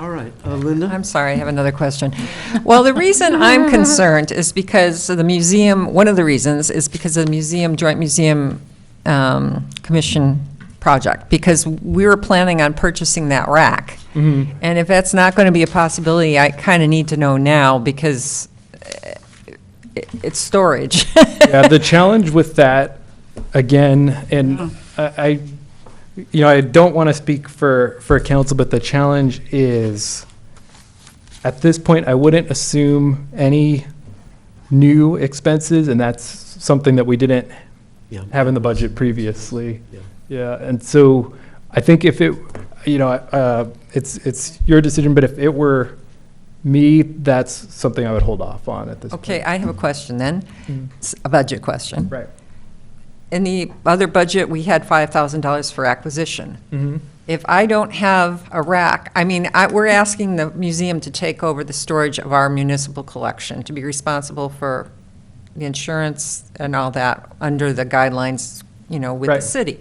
All right. Linda? I'm sorry, I have another question. Well, the reason I'm concerned is because of the museum, one of the reasons is because of the museum, Joint Museum Commission project, because we were planning on purchasing that rack. And if that's not going to be a possibility, I kind of need to know now because it's storage. Yeah, the challenge with that, again, and I don't want to speak for council, but the challenge is, at this point, I wouldn't assume any new expenses, and that's something that we didn't Yeah. have in the budget previously. Yeah. Yeah, and so I think if it, it's your decision, but if it were me, that's something I would hold off on at this point. Okay, I have a question then, a budget question. Right. In the other budget, we had $5,000 for acquisition. Mm-hmm. If I don't have a rack, we're asking the museum to take over the storage of our municipal collection, to be responsible for the insurance and all that under the guidelines, with the Right. city.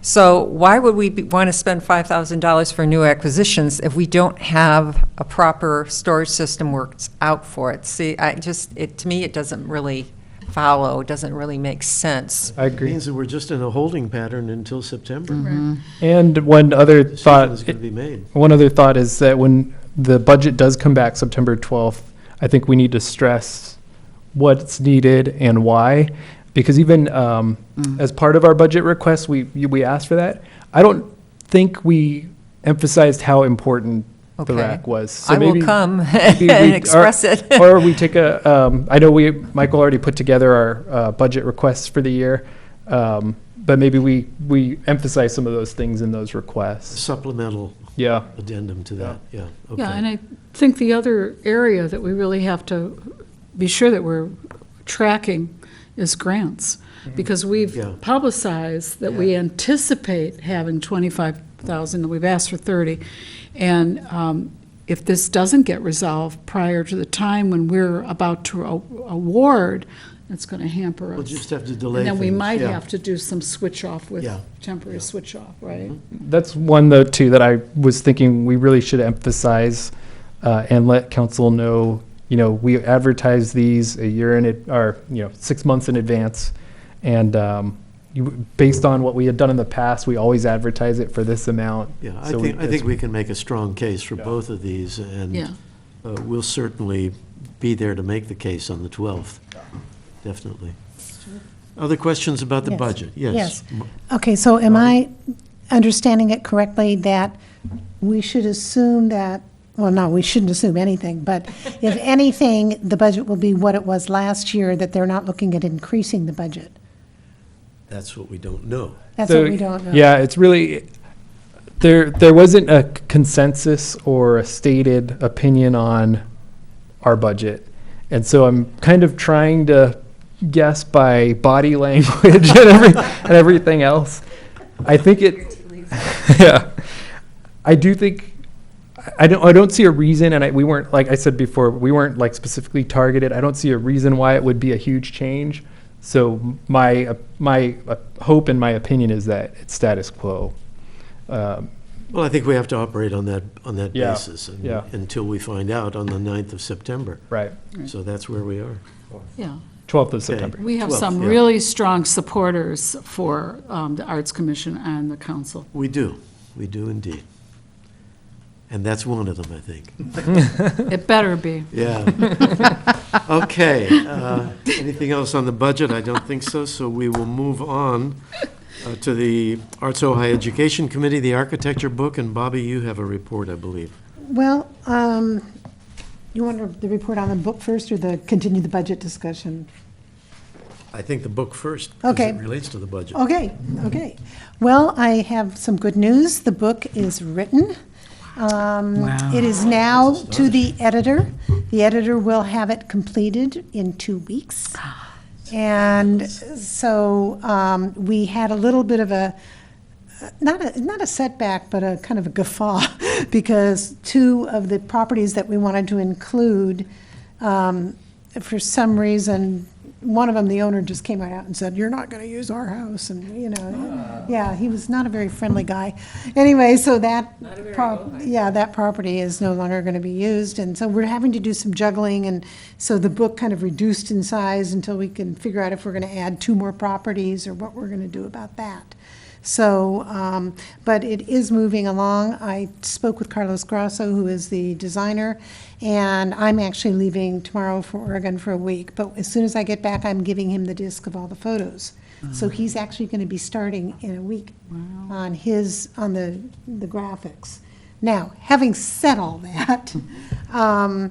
So why would we want to spend $5,000 for new acquisitions if we don't have a proper storage system worked out for it? See, to me, it doesn't really follow, doesn't really make sense. I agree. Means that we're just in a holding pattern until September. And one other Decision thought, is going to be made. one other thought is that when the budget does come back September 12th, I think we need to stress what's needed and why. Because even as part of our budget request, we asked for that. I don't think we emphasized how important the Okay. rack was. So I will maybe- come maybe and we- express it. Or we take I know Michael already put together our budget requests for the year, but maybe we emphasize some of those things in those requests. Supplemental Yeah. addendum to that, yeah, okay. Yeah, and I think the other area that we really have to be sure that we're tracking is grants, because we've Yeah. publicized that we anticipate having 25,000, we've asked for 30. And if this doesn't get resolved prior to the time when we're about to award, it's going to hamper us. We'll just have to delay And then we things, might yeah. have to do some switch off with, Yeah. temporary switch off, right? That's one, though, too, that I was thinking we really should emphasize and let council know, we advertise these a year in it, or, 6 months in advance. And based on what we had done in the past, we always advertise it for this amount. Yeah, I So think we can make a strong case for both of these, and Yeah. we'll certainly be there to make the case on the 12th, definitely. Other questions about the Yes. budget? Yes. Okay, so am I understanding it correctly that we should assume that, well, no, we shouldn't assume anything, but if anything, the budget will be what it was last year, that they're not looking at increasing the budget? That's what we don't know. That's So, what we don't know. Yeah, it's really, there wasn't a consensus or a stated opinion on our budget. And so I'm kind of trying to guess by body language and everything else. I think yeah. I do think, I don't see a reason, and we weren't, like I said before, we weren't like specifically targeted. I don't see a reason why it would be a huge change. So my hope and my opinion is that it's status quo. Well, I think we have to operate on that Yeah, basis yeah. until we find out on the 9th of September. Right. So that's where we are. Yeah. 12th of Okay. September. We have 12th, some yeah. really strong supporters for the Arts Commission and the council. We do indeed. And that's one of them, I think. It better be. Yeah. Okay. Anything else on the budget? I don't think so. So we will move on to the Arts Ojai Education Committee, the architecture book. And Bobby, you have a report, I believe. Well, you want the report on the book first, or continue the budget discussion? I think the book first, because Okay. it relates to the budget. Okay. Well, I have some good news. The book is written. It is now to the editor. The editor will have it completed in 2 weeks. And so we had a little bit of a, not a setback, but a kind of a guffaw, because 2 of the properties that we wanted to include, for some reason, one of them, the owner just came right out and said, "You're not going to use our house," and, yeah, he was not a very friendly guy. Anyway, so that, that property is no longer going to be used, and so we're having to do some juggling, and so the book kind of reduced in size until we can figure out if we're going to add 2 more properties or what we're going to do about that. So, but it is moving along. I spoke with Carlos Grasso, who is the designer, and I'm actually leaving tomorrow for Oregon for a week. But as soon as I get back, I'm giving him the disc of all the photos. So he's actually going to be starting in a week on the graphics. Now, having said all that, I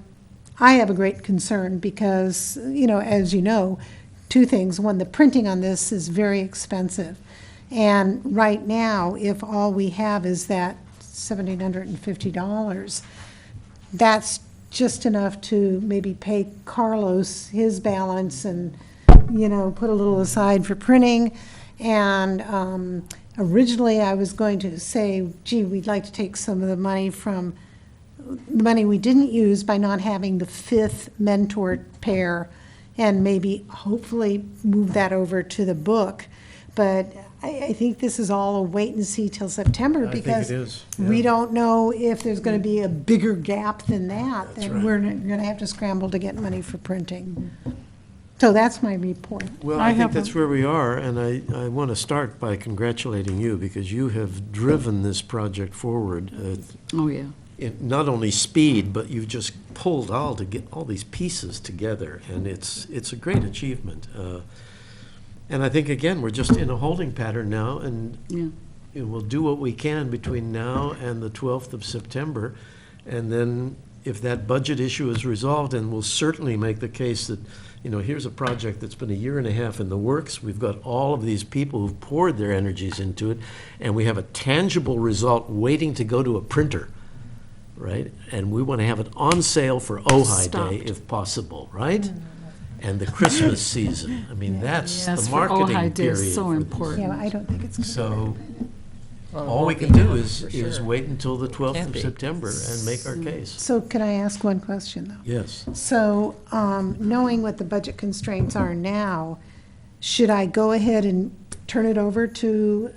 have a great concern because, as you know, two things. One, the printing on this is very expensive. And right now, if all we have is that $1,750, that's just enough to maybe pay Carlos his balance and, put a little aside for printing. And originally I was going to say, gee, we'd like to take some of the money from the money we didn't use by not having the fifth mentor pair and maybe hopefully move that over to the book. But I think this is all a wait and see till September I think because it is, we yeah. don't know if there's going to be a bigger gap than that. That's Then right. we're going to have to scramble to get money for printing. So that's my report. Well, I I think have that's where we are, and I want to start by congratulating you because you have driven this project forward. Oh, yeah. In not only speed, but you've just pulled to get all these pieces together, and it's a great achievement. And I think, again, we're just in a holding pattern now, and Yeah. we'll do what we can between now and the 12th of September. And then if that budget issue is resolved, then we'll certainly make the case that, here's a project that's been a year and a half in the works. We've got all of these people who've poured their energies into it, and we have a tangible result waiting to go to a printer, right? And we want to have it on sale for Ojai Day if possible, right? And the Christmas season. I mean, that's Yes, the for marketing Ojai Day period. is so for these. important. Yeah, I don't think it's going to So Well, it all we won't can be do now, is for sure. wait until the 12th Can't of be. September and make our case. So can I ask one question, though? Yes. So, knowing what the budget constraints are now, should I go ahead and turn it over to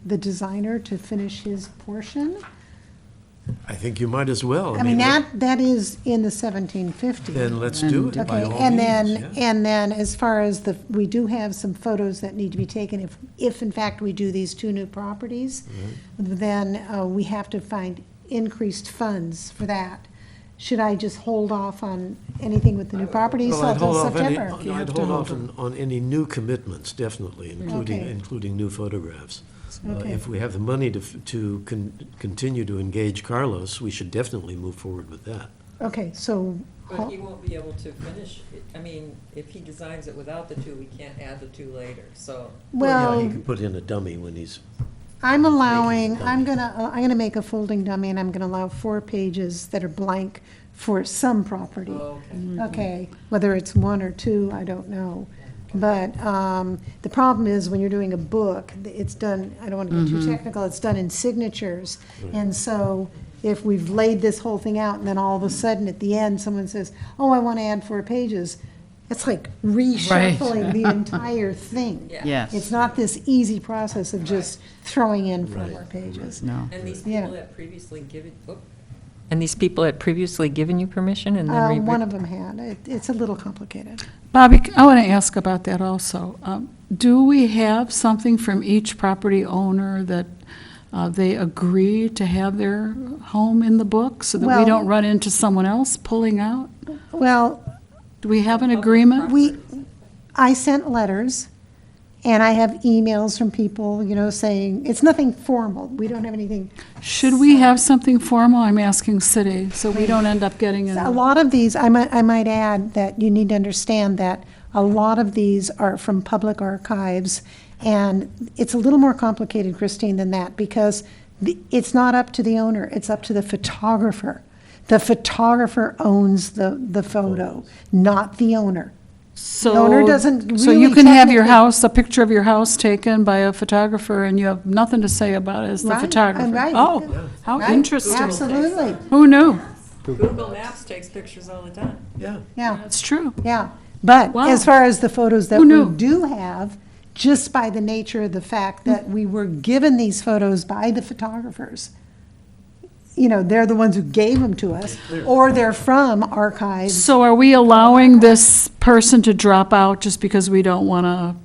the designer to finish his portion? I think you might as well. I mean, that is in the 1750. Then let's do it by Okay, all and means. then, yeah. and then as far as we do have some photos that need to be taken, if in fact we do these two new properties, then we have to find increased funds for that. Should I just hold off on anything with the new properties Well, I'd until hold off any, September? I'd hold off on any new commitments, definitely, Okay. including new photographs. Okay. If we have the money to continue to engage Carlos, we should definitely move forward with that. Okay, so, But he won't be able to finish, I mean, if he designs it without the two, we can't add the two later, so. Yeah, well, he can put in a dummy when he's, I'm allowing, Making a I'm dummy. gonna make a folding dummy, and I'm gonna allow 4 pages that are blank for some property. Okay. Okay, whether it's 1 or 2, I don't know. But the problem is, when you're doing a book, it's done, I don't want to get too technical, it's done in signatures. And so if we've laid this whole thing out, and then all of a sudden, at the end, someone says, oh, I want to add 4 pages, it's like reshuffling the entire thing. Yeah. Yes. It's not this easy process of just throwing in 4 more pages. No. And these Yeah. people had previously given, and these people had previously given you permission and then rewritten? One of them had. It's a little complicated. Bobby, I want to ask about that also. Do we have something from each property owner that they agree to have their home in the book so that we Well- don't run into someone else pulling out? Well, Do we have an agreement? I sent letters, and I have emails from people, saying, it's nothing formal. We don't have anything. Should we have something formal? I'm asking city, so we don't end up getting in. A lot of these, I might add that you need to understand that a lot of these are from public archives, and it's a little more complicated, Christine, than that, because it's not up to the owner, it's up to the photographer. The photographer owns the photo, not the owner. So, The owner doesn't so you really can have your technically- house, a picture of your house taken by a photographer, and you have nothing to say about it as the Right, photographer. right. Oh, how Right? interesting. Absolutely, Who knew? Google Maps takes pictures all the time. yeah. yeah. That's true. Yeah, but Wow. as far as the photos that Who we knew? do have, just by the nature of the fact that we were given these photos by the photographers, they're the ones who gave them to us, or they're from archives. So are we allowing this person to drop out just because we don't want to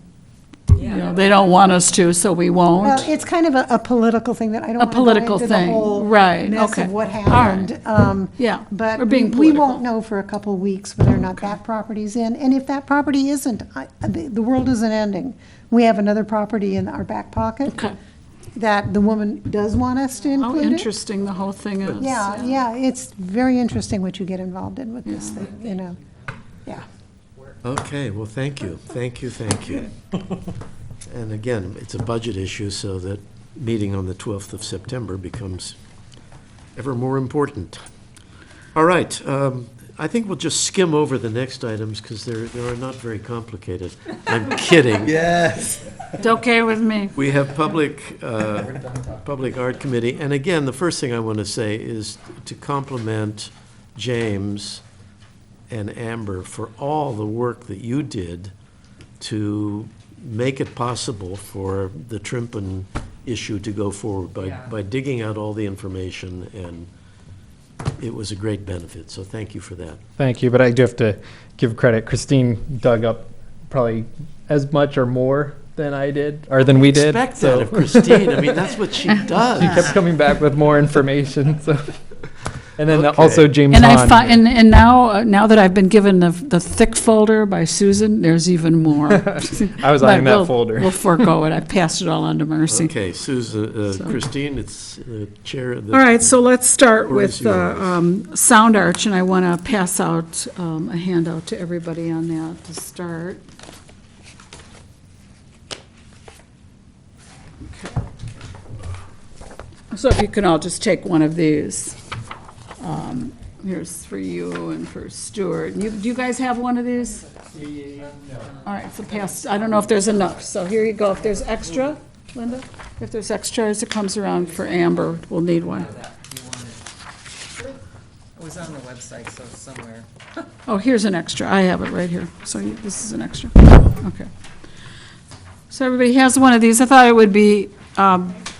they don't want us to, so we Well, won't. it's kind of a political thing that I don't A want to go political into the thing, whole right, mess okay. of what All right. happened. Yeah, But we're being we won't political. know for a couple of weeks whether or not that property's in. And if that property isn't, the world isn't ending. We have another property in our back pocket Okay. that the woman does want us to How include it. interesting the whole thing is. Yeah, it's very interesting what you get involved in with this thing, you know. Yeah. Okay, well, thank you, thank you, thank you. And again, it's a budget issue, so that meeting on the 12th of September becomes ever more important. All right, I think we'll just skim over the next items because they are not very complicated. I'm kidding. Yes. It's okay with me. We have Public Art Committee, and again, the first thing I want to say is to compliment James and Amber for all the work that you did to make it possible for the Trimpen issue to go forward by digging out all the information, and it was a great benefit, so thank you for that. Thank you, but I do have to give credit. Christine dug up probably as much or more than I did, or than we did. Expect that of Christine, I mean, that's what she does. She kept coming back with more information, so. And then Okay. also James And Hahn. and now that I've been given the thick folder by Susan, there's even more. I was eyeing that folder. We'll forego it. I passed it all on to Mercy. Okay, Susan, Christine, it's chair of the. All right, so let's start Floor is with Sound Arch, and I want to pass out a handout to everybody on that to start. Okay. So if you can all just take one of these. Here's for you and for Stuart. Do you guys have one of these? All right, so pass, I don't know if there's enough, so here you go. If there's extra, Linda, if there's extra as it comes around for Amber, we'll need one. It was on the website, so it's somewhere. Oh, here's an extra. I have it right here. So this is an extra. Okay. So everybody has one of these. I thought it would be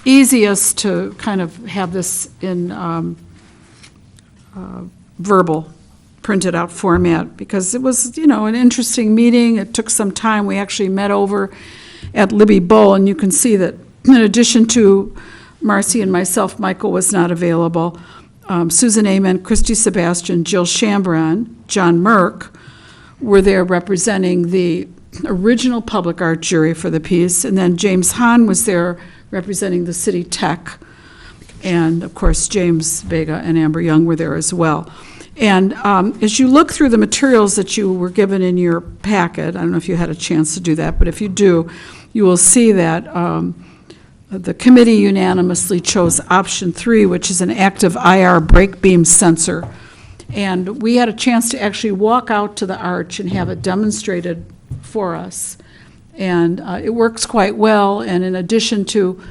easiest to kind of have this in verbal, printed out format, because it was, an interesting meeting. It took some time. We actually met over at Libby Bowl, and you can see that in addition to Marcy and myself, Michael was not available. Susan Amen, Christy Sebastian, Jill Chambron, John Merck were there representing the original public art jury for the piece, and then James Hahn was there representing the city tech. And, of course, James Vega and Amber Young were there as well. And as you look through the materials that you were given in your packet, I don't know if you had a chance to do that, but if you do, you will see that the committee unanimously chose option 3, which is an active IR brake beam sensor. And we had a chance to actually walk out to the arch and have it demonstrated for us. And it works quite well, and in addition to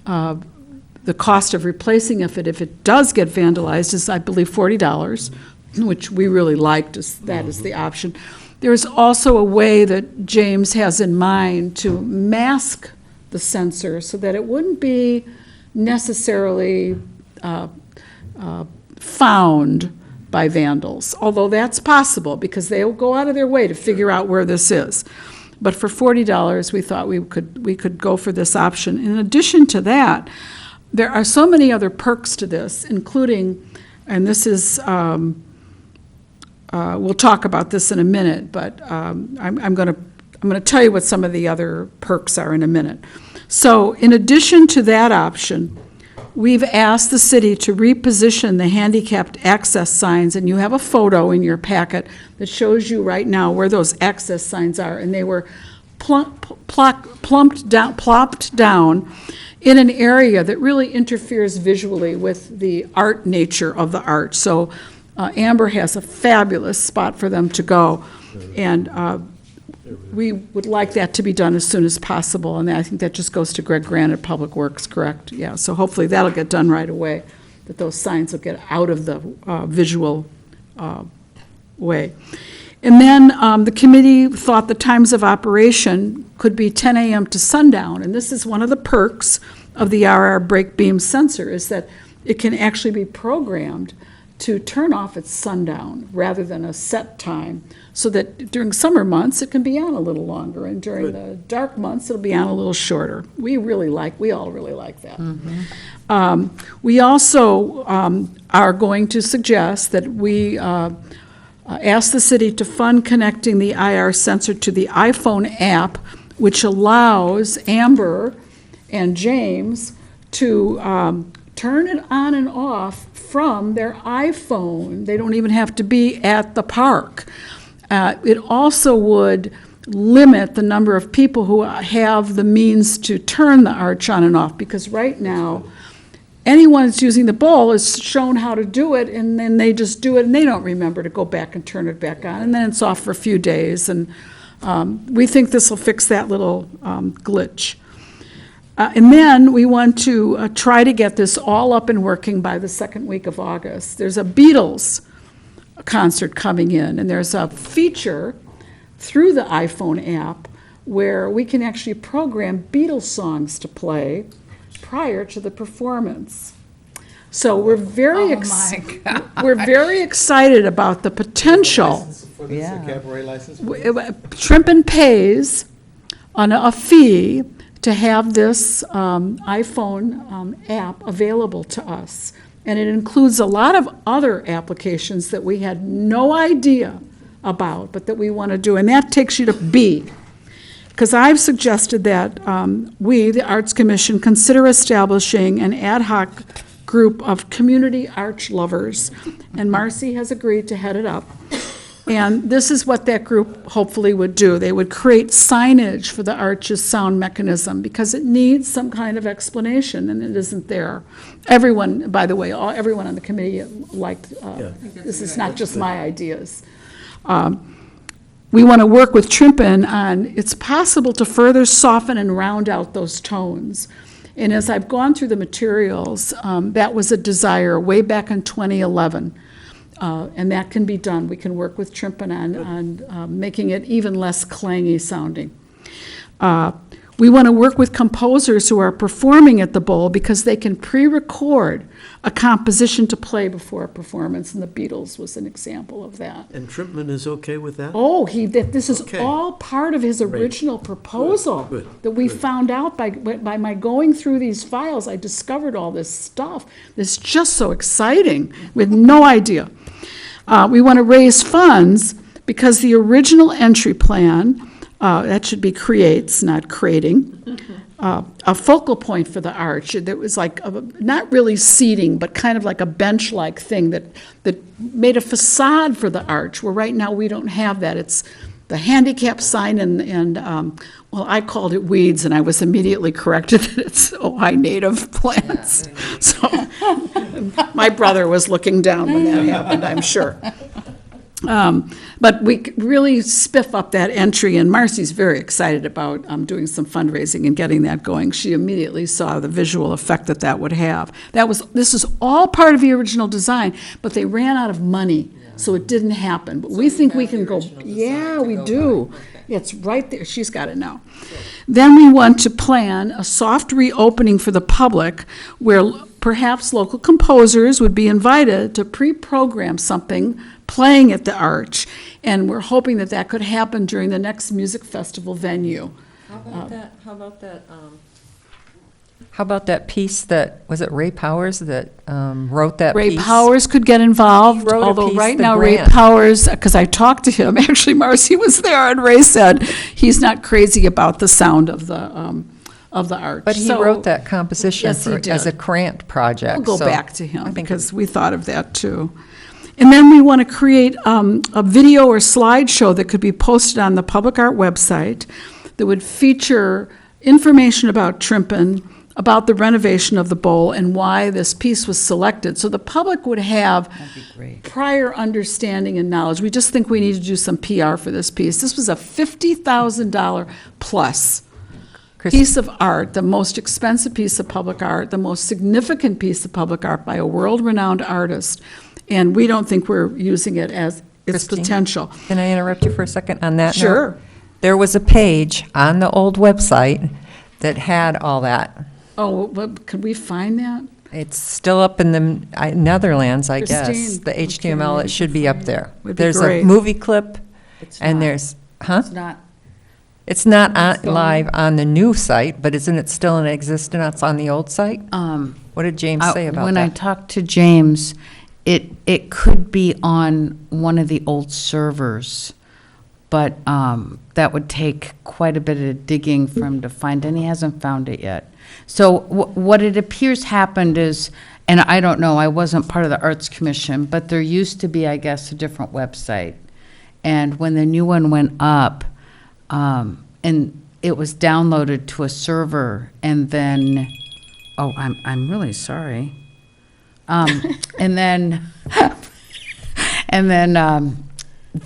the cost of replacing if it does get vandalized is, I believe, $40, which we really liked, that is the option. There's also a way that James has in mind to mask the sensor so that it wouldn't be necessarily found by vandals, although that's possible because they will go out of their way to figure out where this is. But for $40, we thought we could go for this option. In addition to that, there are so many other perks to this, including, and this is, we'll talk about this in a minute, but I'm going to tell you what some of the other perks are in a minute. So in addition to that option, we've asked the city to reposition the handicapped access signs, and you have a photo in your packet that shows you right now where those access signs are, and they were plopped down in an area that really interferes visually with the art nature of the arch. So Amber has a fabulous spot for them to go, and we would like that to be done as soon as possible, and I think that just goes to Greg Grant at Public Works, correct? Yeah, so hopefully that'll get done right away, that those signs will get out of the visual way. And then the committee thought the times of operation could be 10 a.m. to sundown, and this is one of the perks of the RR brake beam sensor, is that it can actually be programmed to turn off at sundown rather than a set time, so that during summer months, it can be on a little longer, and during the dark months, it'll be on a little shorter. We all really like that. We also are going to suggest that we ask the city to fund connecting the IR sensor to the iPhone app, which allows Amber and James to turn it on and off from their iPhone. They don't even have to be at the park. It also would limit the number of people who have the means to turn the arch on and off, because right now, anyone that's using the bowl is shown how to do it, and then they just do it, and they don't remember to go back and turn it back on, and then it's off for a few days. And we think this will fix that little glitch. And then we want to try to get this all up and working by the second week of August. There's a Beatles concert coming in, and there's a feature through the iPhone app where we can actually program Beatles songs to play prior to the performance. So we're very excited about the potential. For this, a cabaret license? Trimpen pays on a fee to have this iPhone app available to us. And it includes a lot of other applications that we had no idea about, but that we want to do. And that takes you to B. Because I've suggested that we, the Arts Commission, consider establishing an ad hoc group of community arch lovers. And Marcy has agreed to head it up. And this is what that group hopefully would do. They would create signage for the arch's sound mechanism, because it needs some kind of explanation, and it isn't there. Everyone, by the way, everyone on the committee liked, this is not just my ideas. We want to work with Trimpen on, it's possible to further soften and round out those tones. And as I've gone through the materials, that was a desire way back in 2011. And that can be done. We can work with Trimpen on making it even less clangy sounding. We want to work with composers who are performing at the Bowl, because they can pre-record a composition to play before a performance, and the Beatles was an example of that. And Trimpman is okay with that? Oh, this is Okay. all part of his original proposal. Good, That we good. found out by my going through these files. I discovered all this stuff. It's just so exciting. We had no idea. We want to raise funds because the original entry plan, that should be creates, not creating, a focal point for the arch. There was like, not really seating, but kind of like a bench-like thing that made a facade for the arch, where right now we don't have that. It's the handicap sign and well, I called it weeds, and I was immediately corrected that it's Ojai native plants. So my brother was looking down when that happened, I'm sure. But we really spiff up that entry, and Marcy's very excited about doing some fundraising and getting that going. She immediately saw the visual effect that would have. This is all part of the original design, but they ran out of money, so it didn't happen. But we think we can go, yeah, we do. It's right there. She's got it now. Then we want to plan a soft reopening for the public, where perhaps local composers would be invited to pre-program something playing at the Arch, and we're hoping that could happen during the next music festival venue. How about that piece that, was it Ray Powers that wrote that Ray piece? Powers could get involved, Wrote a although piece, right The now Ray Grant. Powers, because I talked to him, actually Marcy was there, and Ray said he's not crazy about the sound of the Arch. But he So wrote that composition Yes, he as a did. grant project. We'll go so back to I him, think because we thought of that too. And then we want to create a video or slideshow that could be posted on the Public Art website that would feature information about Trimpen, about the renovation of the bowl, and why this piece was selected. So the public would have prior understanding and knowledge. We just think we need to do some PR for this piece. This was a $50,000 plus piece of art, the most expensive piece of public art, the most significant piece of public art by a world-renowned artist, and we don't think we're using it as its Christine, potential. Can I interrupt you for a second on that note? Sure. There was a page on the old website that had all that. Oh, could we find that? It's still up in the Netherlands, I guess. Christine, The HTML, it should be up there. Would be There's a great. movie clip, It's and not. there's, huh? It's not. It's not live on the new site, but isn't it still in existence on the old site? What did James say about When I that? talked to James, it could be on one of the old servers, but that would take quite a bit of digging for him to find, and he hasn't found it yet. So what it appears happened is, and I don't know, I wasn't part of the Arts Commission, but there used to be, I guess, a different website. And when the new one went up, and it was downloaded to a server, and then, oh, I'm really sorry. And then,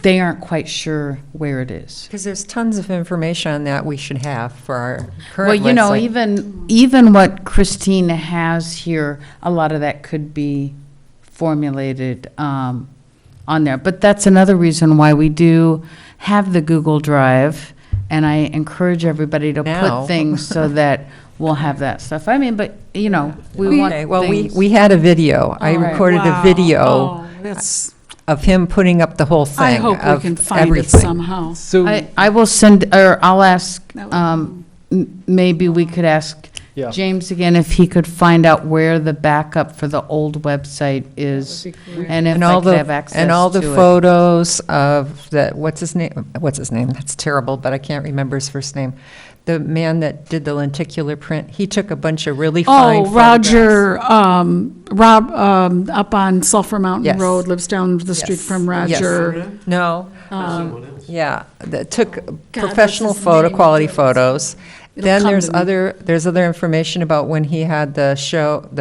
they aren't quite sure where it is. Because there's tons of information on that we should have for our Well, current you know, website. even what Christine has here, a lot of that could be formulated on there. But that's another reason why we do have the Google Drive, and I encourage everybody to Now. put things so that we'll have that stuff. I mean, but, you know, we want Okay, well, things. we had a video. I All right. recorded a Wow. video Oh, that's, of him putting up the whole thing. I hope we of can find it everything. somehow. So, I will send, or I'll ask, That would maybe we could ask Yeah. James again if he could find out where the backup for the old website is, and if And I all could the, have access and all the to it. photos of that, what's his name? That's terrible, but I can't remember his first name. The man that did the lenticular print, he took a bunch of really fine Oh, photographs. Roger, Rob, up on Sulphur Mountain Yes. Road, lives down the street Yes. from Yes. Roger. No, Someone else. yeah, that took God, professional what's his name? quality photos. It'll Then come there's to me. other information about when he had the show at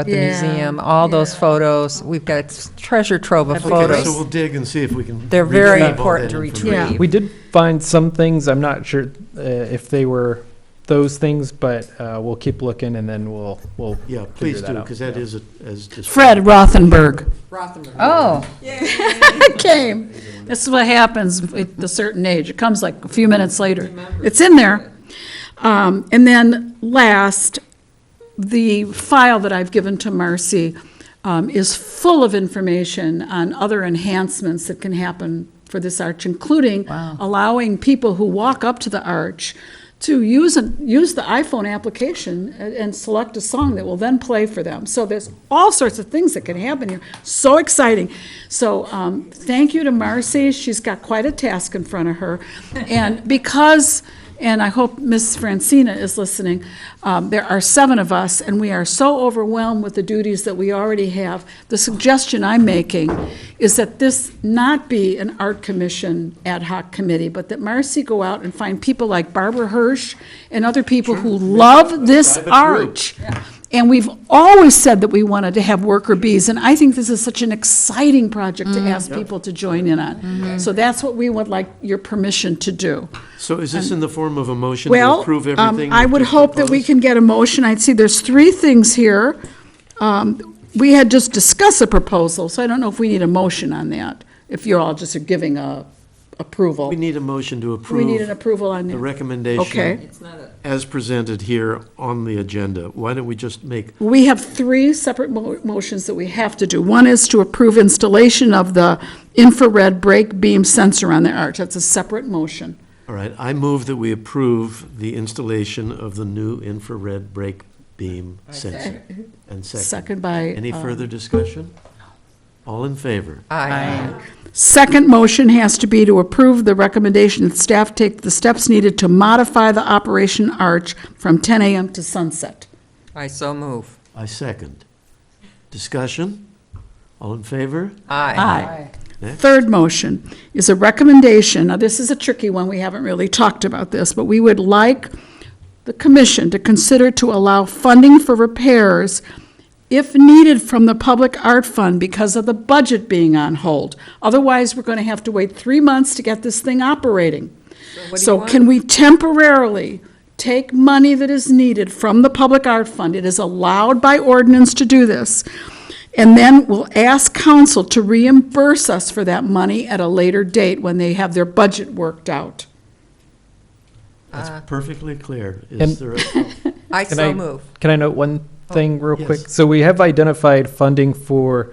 the Yeah, museum, all those photos. We've got a treasure trove of Okay, so photos. we'll dig and see if we can. They're very retrieve all important that to information. retrieve. we did find some things. I'm not sure if they were those things, but we'll keep looking, and then we'll Yeah, figure please that do, out. because that Yeah. is, as described. Fred Rothenberg Oh, came. This is what happens at a certain age. It comes like a few minutes later. It's in there. And then last, the file that I've given to Marcy is full of information on other enhancements that can happen for this arch, including allowing people who walk up to the arch to use the iPhone application and select a song that will then play for them. So there's all sorts of things that can happen here. So exciting. So thank you to Marcy. She's got quite a task in front of her. And because, and I hope Ms. Francina is listening, there are 7 of us, and we are so overwhelmed with the duties that we already have. The suggestion I'm making is that this not be an art commission ad hoc committee, but that Marcy go out and find people like Barbara Hirsch and other people who love this Private group. arch. And we've always said that we wanted to have worker bees, and I think this is such an exciting project to ask people to join in on. So that's what we would like your permission to do. So is this in the form of a motion to Well, approve everything? I you would just hope that we proposed? can get a motion. I'd see there's 3 things here. We had just discussed a proposal, so I don't know if we need a motion on that, if you're all just giving a approval. We need a motion to We need an approve approval on the that. recommendation Okay. as presented here on the agenda. Why don't we just make, We have 3 separate motions that we have to do. One is to approve installation of the infrared brake beam sensor on the arch. That's a separate motion. all right, I move that we approve the installation of the new infrared brake beam sensor. And second. Second by. Any further discussion? All in favor? Aye. Second motion has to be to approve the recommendation that staff take the steps needed to modify the operation arch from 10 a.m. to sunset. I so move. I second. Discussion? All in favor? Aye. Next. Third motion is a recommendation, now this is a tricky one, we haven't really talked about this, but we would like the commission to consider to allow funding for repairs if needed from the Public Art Fund because of the budget being on hold. Otherwise, we're going to have to wait 3 months to get this thing operating. So can we temporarily take money that is needed from the Public Art Fund? It is allowed by ordinance to do this. And then we'll ask council to reimburse us for that money at a later date when they have their budget worked out. That's perfectly clear. And- Is there a, I Can so I- move. Can I note one thing real Yes. quick? So we have identified funding for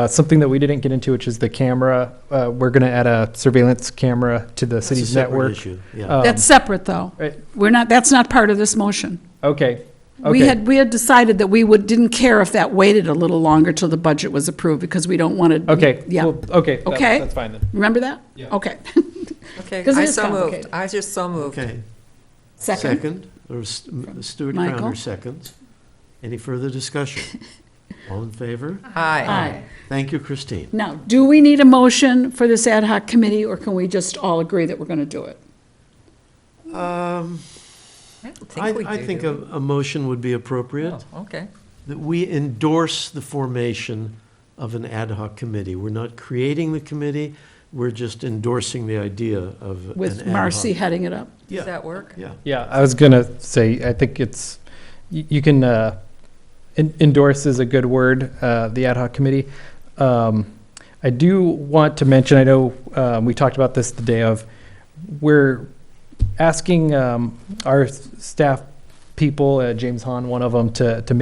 something that we didn't get into, which is the camera. We're going to add a surveillance camera to the That's a city's separate network. issue, yeah. That's separate, though. Right. That's not part of this motion. Okay. We Okay. had decided that didn't care if that waited a little longer till the budget was approved, because we don't want to. Okay. Yeah. Well, okay. Okay. That's fine then. Remember that? Yeah. Okay. Okay, 'Cause it I is so moved. complicated. I just so moved. Okay. Second. Or Stuart Michael? Crowner seconds. Any further discussion? All in favor? Aye. Aye. Thank you, Christine. Now, do we need a motion for this ad hoc committee, or can we just all agree that we're going to do it? I don't think we I do, think do a motion would be appropriate, Oh, okay. that we endorse the formation of an ad hoc committee. We're not creating the committee, we're just endorsing the idea of an With ad hoc. Marcy heading it up? Yeah, Does that work? yeah. Yeah, I was going to say, I think it's, you can, endorse is a good word, the ad hoc committee. I do want to mention, I know we talked about this the day of, we're asking our staff people, James Hahn, one of them, to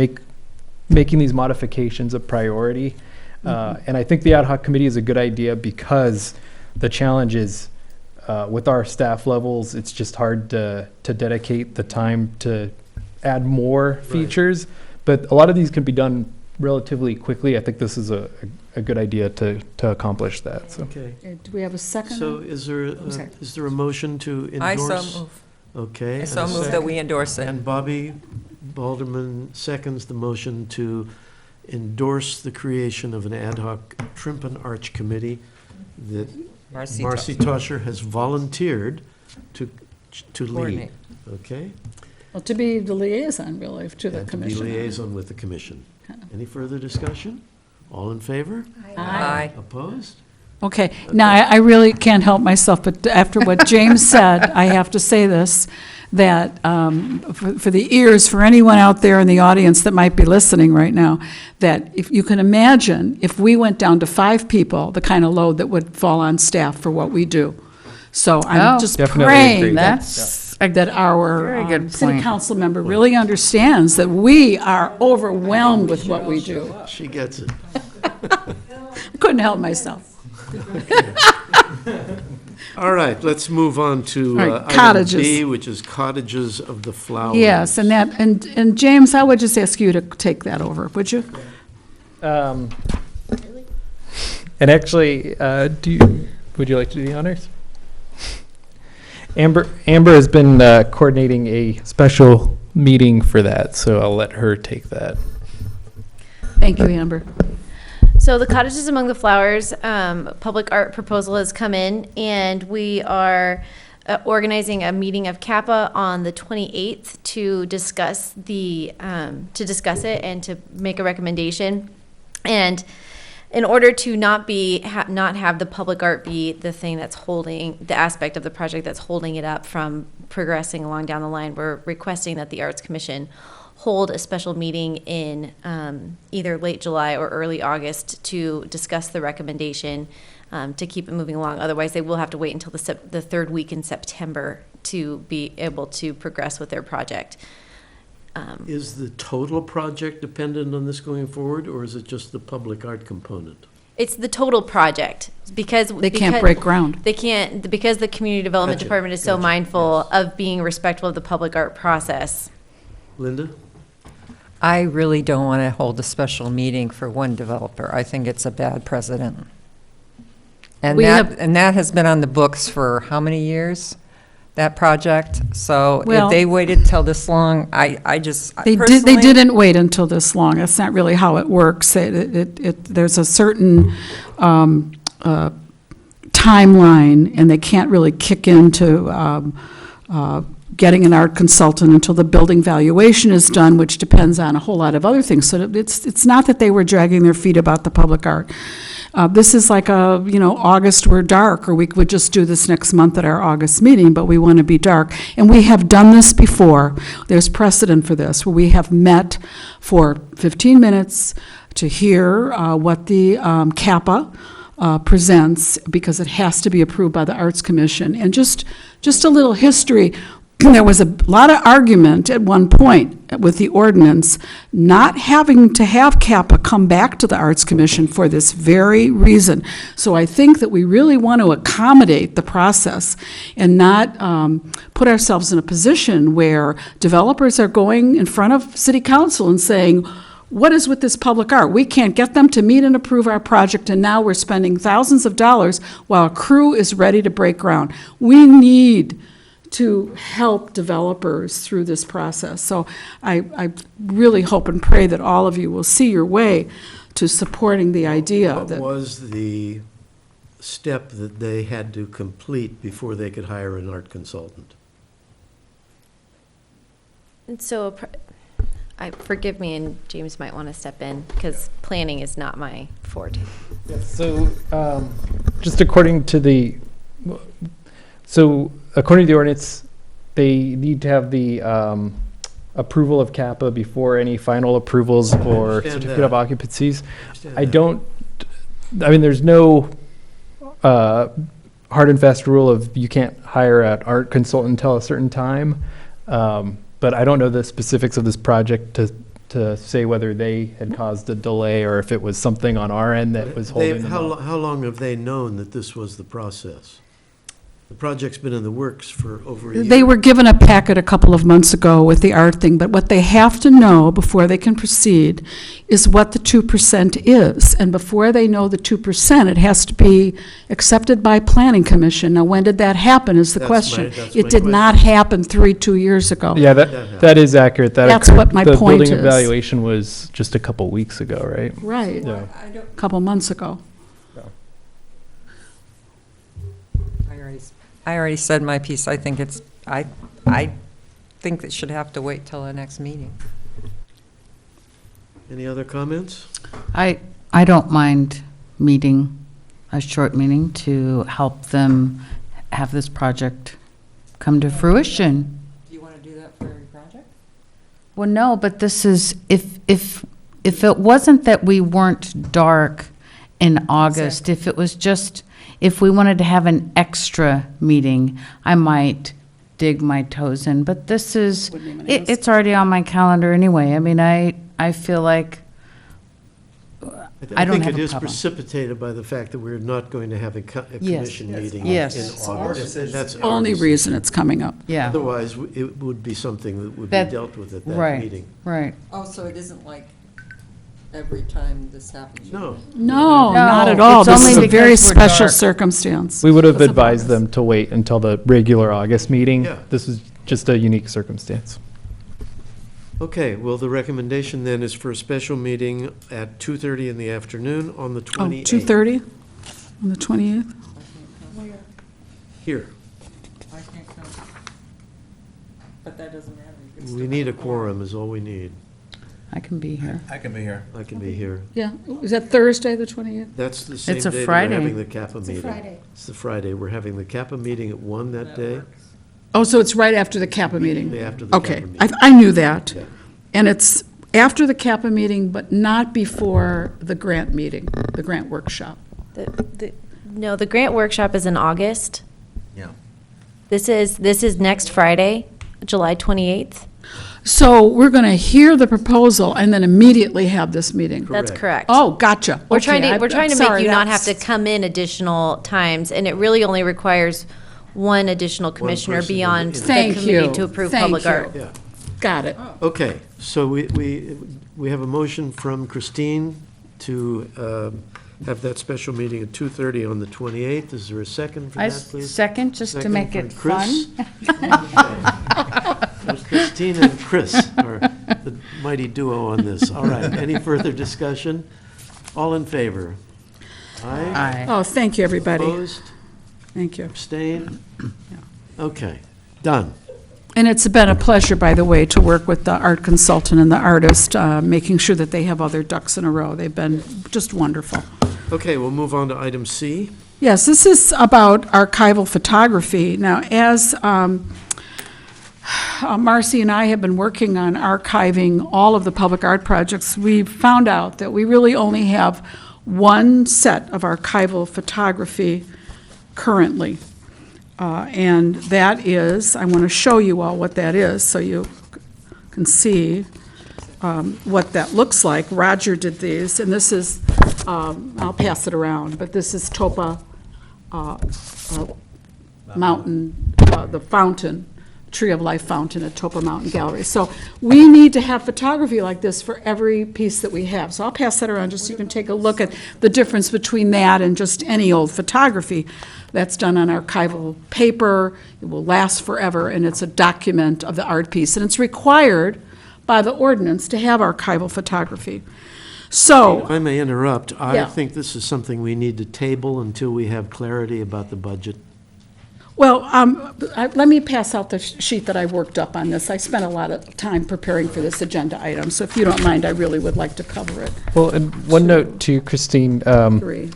making these modifications a priority. And I think the ad hoc committee is a good idea because the challenge is with our staff levels, it's just hard to dedicate the time to add more features. But a lot of these can be done relatively quickly. I think this is a good idea to accomplish that. So. Okay. Do we have a second? So is there a motion to I endorse? so move. Okay. I and so a move that second? we endorse it. And Bobby Balderman seconds the motion to endorse the creation of an ad hoc Trimp and Arch Committee that Marcy Tosher has volunteered to lead. Coordinate. Okay? Well, to be the liaison, really, to the And to be commission. liaison with the commission. Any further discussion? All in favor? Aye. Opposed? Okay, now, I really can't help myself, but after what James said, I have to say this, that for the ears, for anyone out there in the audience that might be listening right now, that if you can imagine, if we went down to 5 people, the kind of load that would fall on staff for what we do. So I'm Oh, just definitely praying agree. that our Very good city point. council member really understands that we are overwhelmed with what we do. She gets it. Couldn't help myself. All right, let's move on to All right, item cottages. B, which is cottages of the flowers. Yes, and James, I would just ask you to take that over, would you? And actually, would you like to do the honors? Amber has been coordinating a special meeting for that, so I'll let her take that. Thank you, Amber. So the Cottages Among the Flowers public art proposal has come in, and we are organizing a meeting of CAPA on the 28th to discuss it and to make a recommendation. And in order to not have the public art be the thing that's holding, the aspect of the project that's holding it up from progressing along down the line, we're requesting that the Arts Commission hold a special meeting in either late July or early August to discuss the recommendation to keep it moving along. Otherwise, they will have to wait until the third week in September to be able to progress with their project. Is the total project dependent on this going forward, or is it just the public art component? It's the total project because They can't break ground. They can't, because the community development Gotcha, department is so gotcha, mindful of being respectful of the public art process. Linda? I really don't want to hold a special meeting for one developer. I think it's a bad precedent. And that has been on the books for how many years? That project? So Well- if they waited till this long, I just They personally. didn't wait until this long. That's not really how it works. There's a certain timeline, and they can't really kick into getting an art consultant until the building valuation is done, which depends on a whole lot of other things. So it's not that they were dragging their feet about the public art. This is like August, we're dark, or we would just do this next month at our August meeting, but we want to be dark. And we have done this before. There's precedent for this, where we have met for 15 minutes to hear what the CAPA presents, because it has to be approved by the Arts Commission. And just a little history, there was a lot of argument at one point with the ordinance, not having to have CAPA come back to the Arts Commission for this very reason. So I think that we really want to accommodate the process and not put ourselves in a position where developers are going in front of city council and saying, what is with this public art? We can't get them to meet and approve our project, and now we're spending thousands of dollars while a crew is ready to break ground. We need to help developers through this process. So I really hope and pray that all of you will see your way to supporting the idea What that. was the step that they had to complete before they could hire an art consultant? And so, forgive me, and James might want to step in, because planning is not my forte. So, just according to the ordinance, they need to have the approval of CAPA before any final approvals or Understand certificate that. of occupancies. Understand that. There's no hard and fast rule of you can't hire an art consultant until a certain time. But I don't know the specifics of this project to say whether they had caused a delay or if it was something on our end that was holding them up. How long have they known that this was the process? The project's been in the works for over a year. They were given a packet a couple of months ago with the art thing, but what they have to know before they can proceed is what the 2% is. And before they know the 2%, it has to be accepted by Planning Commission. Now, when did that happen is the That's question. that's It my did not happen 2 years ago. Yeah, That that is accurate. That That's occurred- what my point The building is. evaluation was just a couple weeks ago, right? Right, Yeah. a couple months ago. I already said my piece. I think I think it should have to wait till the next meeting. Any other comments? I don't mind meeting, a short meeting, to help them have this project come to fruition. Do you want to do that for every project? Well, no, but this is, if it wasn't that we weren't dark in August, if it was just, if we wanted to have an extra meeting, I might dig my toes in, but this is, it's already on my calendar anyway. I mean, I feel like I don't have think it a is problem. precipitated by the fact that we're not going to have a commission meeting in Yes. August. And that's our Only decision. reason it's coming up. Yeah, Otherwise, it would be something that would be That- dealt with at that right, meeting. right. Oh, so it isn't like every time this happens? No. No, No, not at all. it's This only is a very because we're special dark. circumstance. We would have That's a advised bonus. them to wait until the regular August meeting. Yeah. This is just a unique circumstance. Okay, well, the recommendation then is for a special meeting at 2:30 in the afternoon on the Oh, 28th. 2:30 on the 28th? Here. I can't come. But that doesn't matter. We need a quorum is all we need. I can be here. I can be here. I can be here. Yeah, is that Thursday, the 28th? That's the same It's a day that we're Friday. having the CAPA meeting. Friday. It's the Friday. We're having the CAPA meeting at 1 that day, Oh, so it's right after the CAPA meeting? day after the Okay, CAPA meeting. I knew that. Yeah. And it's after the CAPA meeting, but not before the grant meeting, the grant workshop. No, the grant workshop is in August. Yeah. This is next Friday, July 28th. So we're going to hear the proposal and then immediately have this meeting? That's Correct. correct. Oh, gotcha. We're Okay, trying to, I- we're trying to I'm make sorry, you not have to that's- come in additional times, and it really only requires one additional commissioner person in the- beyond in the the- Thank committee you. to approve Thank public you. art. Yeah. Got it. Okay, so we have a motion from Christine to have that special meeting at 2:30 on the 28th. Is there a second for I that, please? second, just to Second make from it fun. Chris. So Christine and Chris are the mighty duo on this. All right, any further discussion? All in favor? Aye? Aye. Oh, thank you, everybody. Opposed? Thank you. Abstain? Okay, done. And it's been a pleasure, by the way, to work with the art consultant and the artist, making sure that they have all their ducks in a row. They've been just wonderful. Okay, we'll move on to item C. Yes, this is about archival photography. Now, as Marcy and I have been working on archiving all of the public art projects, we found out that we really only have one set of archival photography currently. And that is, I want to show you all what that is so you can see what that looks like. Roger did these, and this is, I'll pass it around, but this is Topa Mountain, the fountain, Tree of Life fountain at Topa Mountain Gallery. So we need to have photography like this for every piece that we have. So I'll pass that around just so you can take a look at the difference between that and just any old photography. That's done on archival paper. It will last forever, and it's a document of the art piece. And it's required by the ordinance to have archival photography. So, If I may interrupt, I Yeah. think this is something we need to table until we have clarity about the budget. well, let me pass out the sheet that I worked up on this. I spent a lot of time preparing for this agenda item, so if you don't mind, I really would like to cover it. Well, and one note to Christine. Three.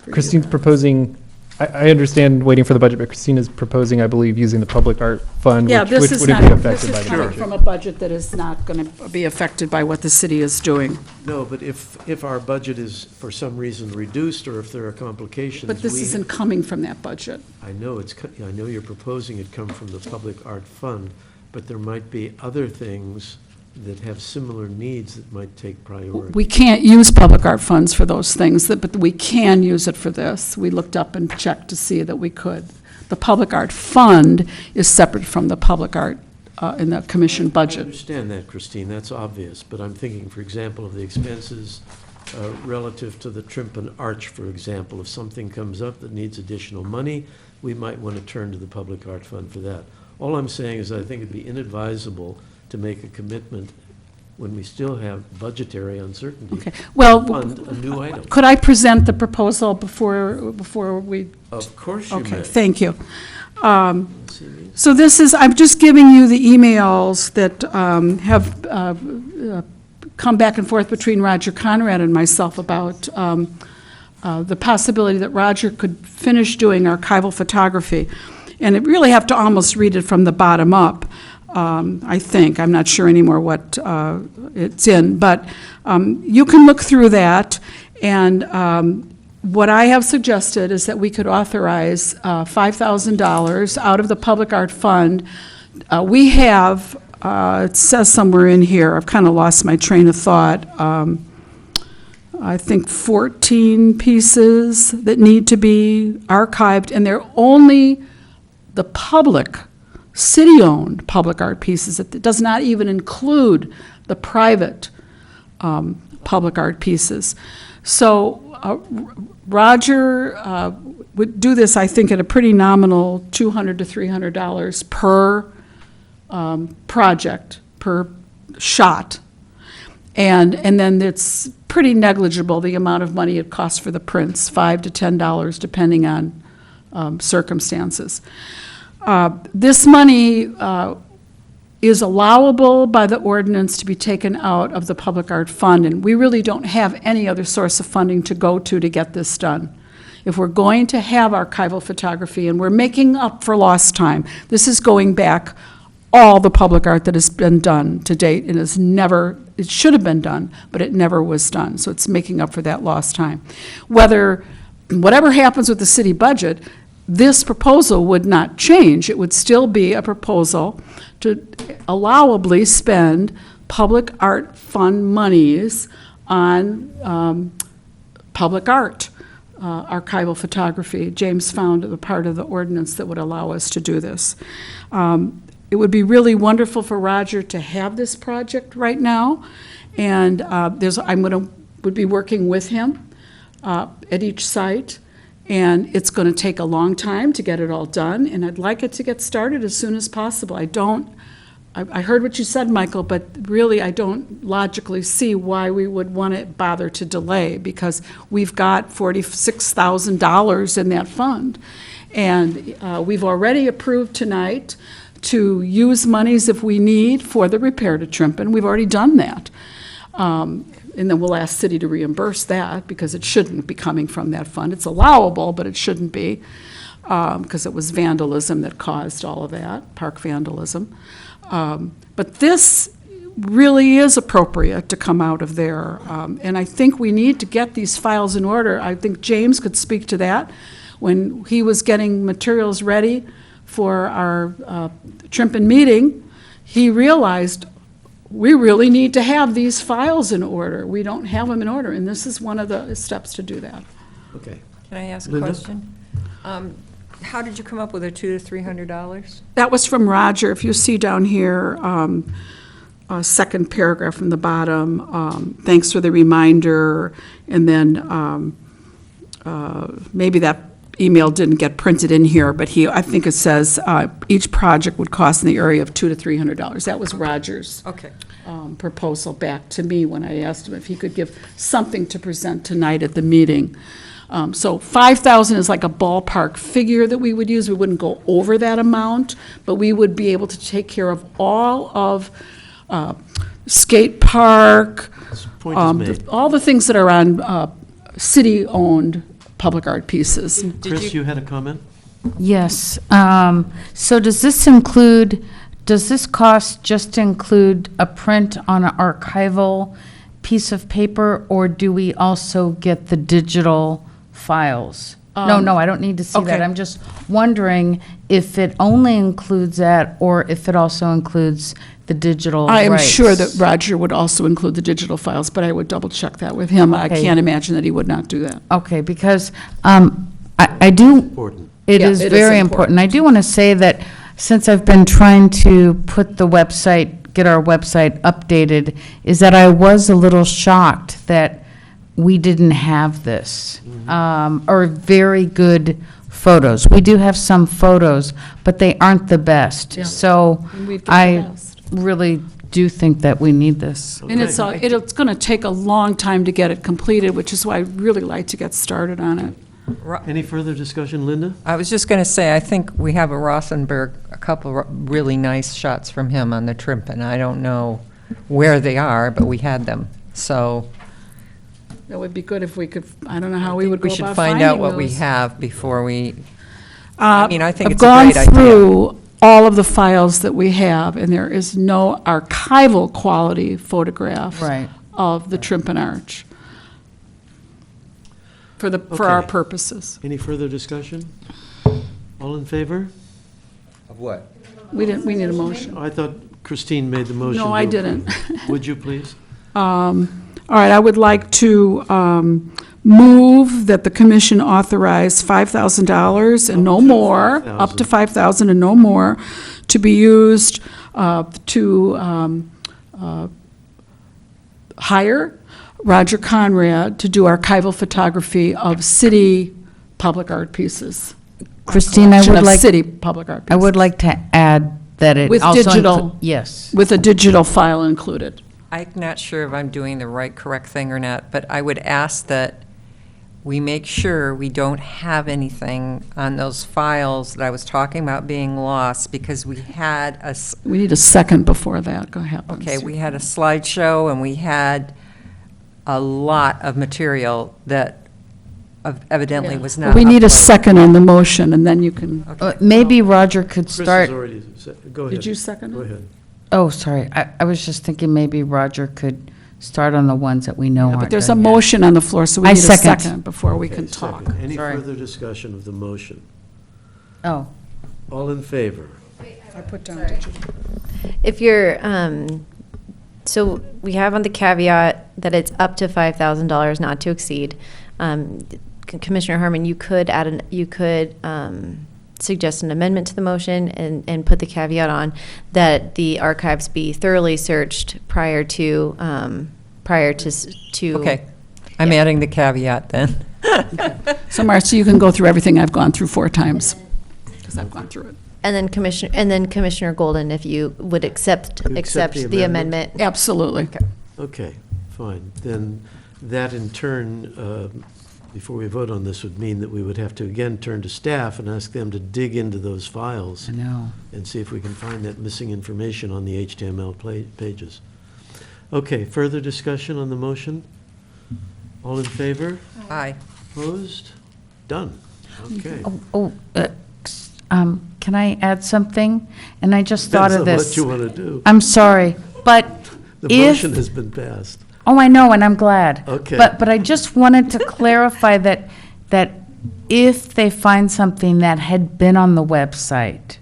Christine's proposing, I understand waiting for the budget, but Christine is proposing, I believe, using the public art fund, Yeah, which this is wouldn't not, be this affected by is the coming budget. from a budget that is not going to be affected by what the city is doing. No, but if our budget is for some reason reduced, or if there are complications. But this isn't coming from that budget. I know I know you're proposing it come from the Public Art Fund, but there might be other things that have similar needs that might take priority. We can't use public art funds for those things, but we can use it for this. We looked up and checked to see that we could. The public art fund is separate from the public art in the commission I budget. understand that, Christine, that's obvious, but I'm thinking, for example, of the expenses relative to the Trimpan Arch, for example. If something comes up that needs additional money, we might want to turn to the Public Art Fund for that. All I'm saying is I think it'd be inadvisable to make a commitment when we still have budgetary uncertainty. Okay. Well, Fund a new item. could I present the proposal before we? Of course you may. Okay, thank you. So this is, I'm just giving you the emails that have come back and forth between Roger Conrad and myself about the possibility that Roger could finish doing archival photography. And I really have to almost read it from the bottom up, I think. I'm not sure anymore what it's in. But you can look through that, and what I have suggested is that we could authorize $5,000 out of the Public Art Fund. We have, it says somewhere in here, I've kind of lost my train of thought, I think 14 pieces that need to be archived, and they're only the public, city-owned public art pieces. It does not even include the private public art pieces. So Roger would do this, I think, at a pretty nominal $200 to $300 per project, per shot. And then it's pretty negligible, the amount of money it costs for the prints, $5 to $10, depending on circumstances. This money is allowable by the ordinance to be taken out of the Public Art Fund, and we really don't have any other source of funding to go to get this done. If we're going to have archival photography, and we're making up for lost time, this is going back all the public art that has been done to date, and is never, it should have been done, but it never was done, so it's making up for that lost time. Whatever happens with the city budget, this proposal would not change. It would still be a proposal to allowably spend public art fund monies on public art, archival photography. James found a part of the ordinance that would allow us to do this. It would be really wonderful for Roger to have this project right now, and would be working with him at each site. And it's going to take a long time to get it all done, and I'd like it to get started as soon as possible. I heard what you said, Michael, but really I don't logically see why we would want to bother to delay, because we've got $46,000 in that fund. And we've already approved tonight to use monies if we need for the repair to Trimpan. We've already done that. And then we'll ask city to reimburse that, because it shouldn't be coming from that fund. It's allowable, but it shouldn't be, because it was vandalism that caused all of that, park vandalism. But this really is appropriate to come out of there. And I think we need to get these files in order. I think James could speak to that. when he was getting materials ready for our Trimpen meeting, he realized, we really need to have these files in order. We don't have them in order, and this is one of the steps to do that. Okay. Can I ask a Linda? question? How did you come up with the $200 to $300? That was from Roger. If you see down here, second paragraph from the bottom, thanks for the reminder, and then maybe that email didn't get printed in here, but I think it says each project would cost in the area of $200 to $300. That was Roger's Okay. proposal back to me when I asked him if he could give something to present tonight at the meeting. So 5,000 is like a ballpark figure that we would use. We wouldn't go over that amount, but we would be able to take care of all of skate park, Point is made. all the things that are on city-owned public art pieces. Chris, you had a comment? Yes. So does this cost just include a print on an archival piece of paper, or do we also get the digital files? No, I don't need to see that. okay. I'm just wondering if it only includes that, or if it also includes the digital I am rights. sure that Roger would also include the digital files, but I would double-check that with him. I Okay. can't imagine that he would not do that. Okay, because I do. Important. It Yeah, is it is very important. important. I do want to say that since I've been trying to put the website, get our website updated, is that I was a little shocked that we didn't have this, or very good photos. We do have some photos, but they aren't the best. Yeah. So And we've got the I best. really do think that we need this. And it's going to take a long time to get it completed, which is why I'd really like to get started on it. Any further discussion, Linda? I was just going to say, I think we have a Rossenberg, a couple really nice shots from him on the Trimpen. I don't know where they are, but we had them. So That would be good if we could, I don't know how we I would think go we about should find finding out what we those. have before we, I mean, I think I've it's a great gone idea. through all of the files that we have, and there is no archival quality photograph Right. of the Trimpen Arch for our Okay. purposes. Any further discussion? All in favor? Of what? We need a motion. I thought Christine made the motion. No, I didn't. Would you please? All right, I would like to move that the commission authorize $5,000 and no more, up to $5,000 and no more, to be used to hire Roger Conrad to do archival photography of city public art pieces. Christine, I Collection would of like, city public art I pieces. would like to add that it With also. digital. Yes. With a digital file included. I'm not sure if I'm doing the right, correct thing or not, but I would ask that we make sure we don't have anything on those files that I was talking about being lost, because we had We need a second before that happens. okay, we had a slideshow and we had a lot of material that evidently was not. We need a uploaded. second on the motion, and then you can, Maybe Roger could Chris has start. already said, go ahead. did you second Go it? ahead. Oh, sorry. I was just thinking maybe Roger could start on the ones that we know aren't But there's a done yet. motion on the floor, so we I need a second. second before we Okay, can talk. second. Any Sorry. further discussion of the motion? Oh, All in favor? I put down digital. If you're, so we have on the caveat that it's up to $5,000, not to exceed. Commissioner Harmon, you could suggest an amendment to the motion and put the caveat on that the archives be thoroughly searched prior to. Okay, I'm adding the caveat then. So Marcia, you can go through everything I've gone through 4 times, because I've gone through it. And then Commissioner Golden, if you would accept You accept the the amendment? amendment. Absolutely. Okay, fine. Then that in turn, before we vote on this, would mean that we would have to again turn to staff and ask them to dig into those files I know. and see if we can find that missing information on the HTML pages. Okay, further discussion on the motion? All in favor? Aye. Opposed? Done. Okay. Can I add something? And I just thought of Depends this. on what you want to do. I'm sorry, but The if. motion has been passed. Oh, I know, and I'm glad. Okay. But I just wanted to clarify that if they find something that had been on the website,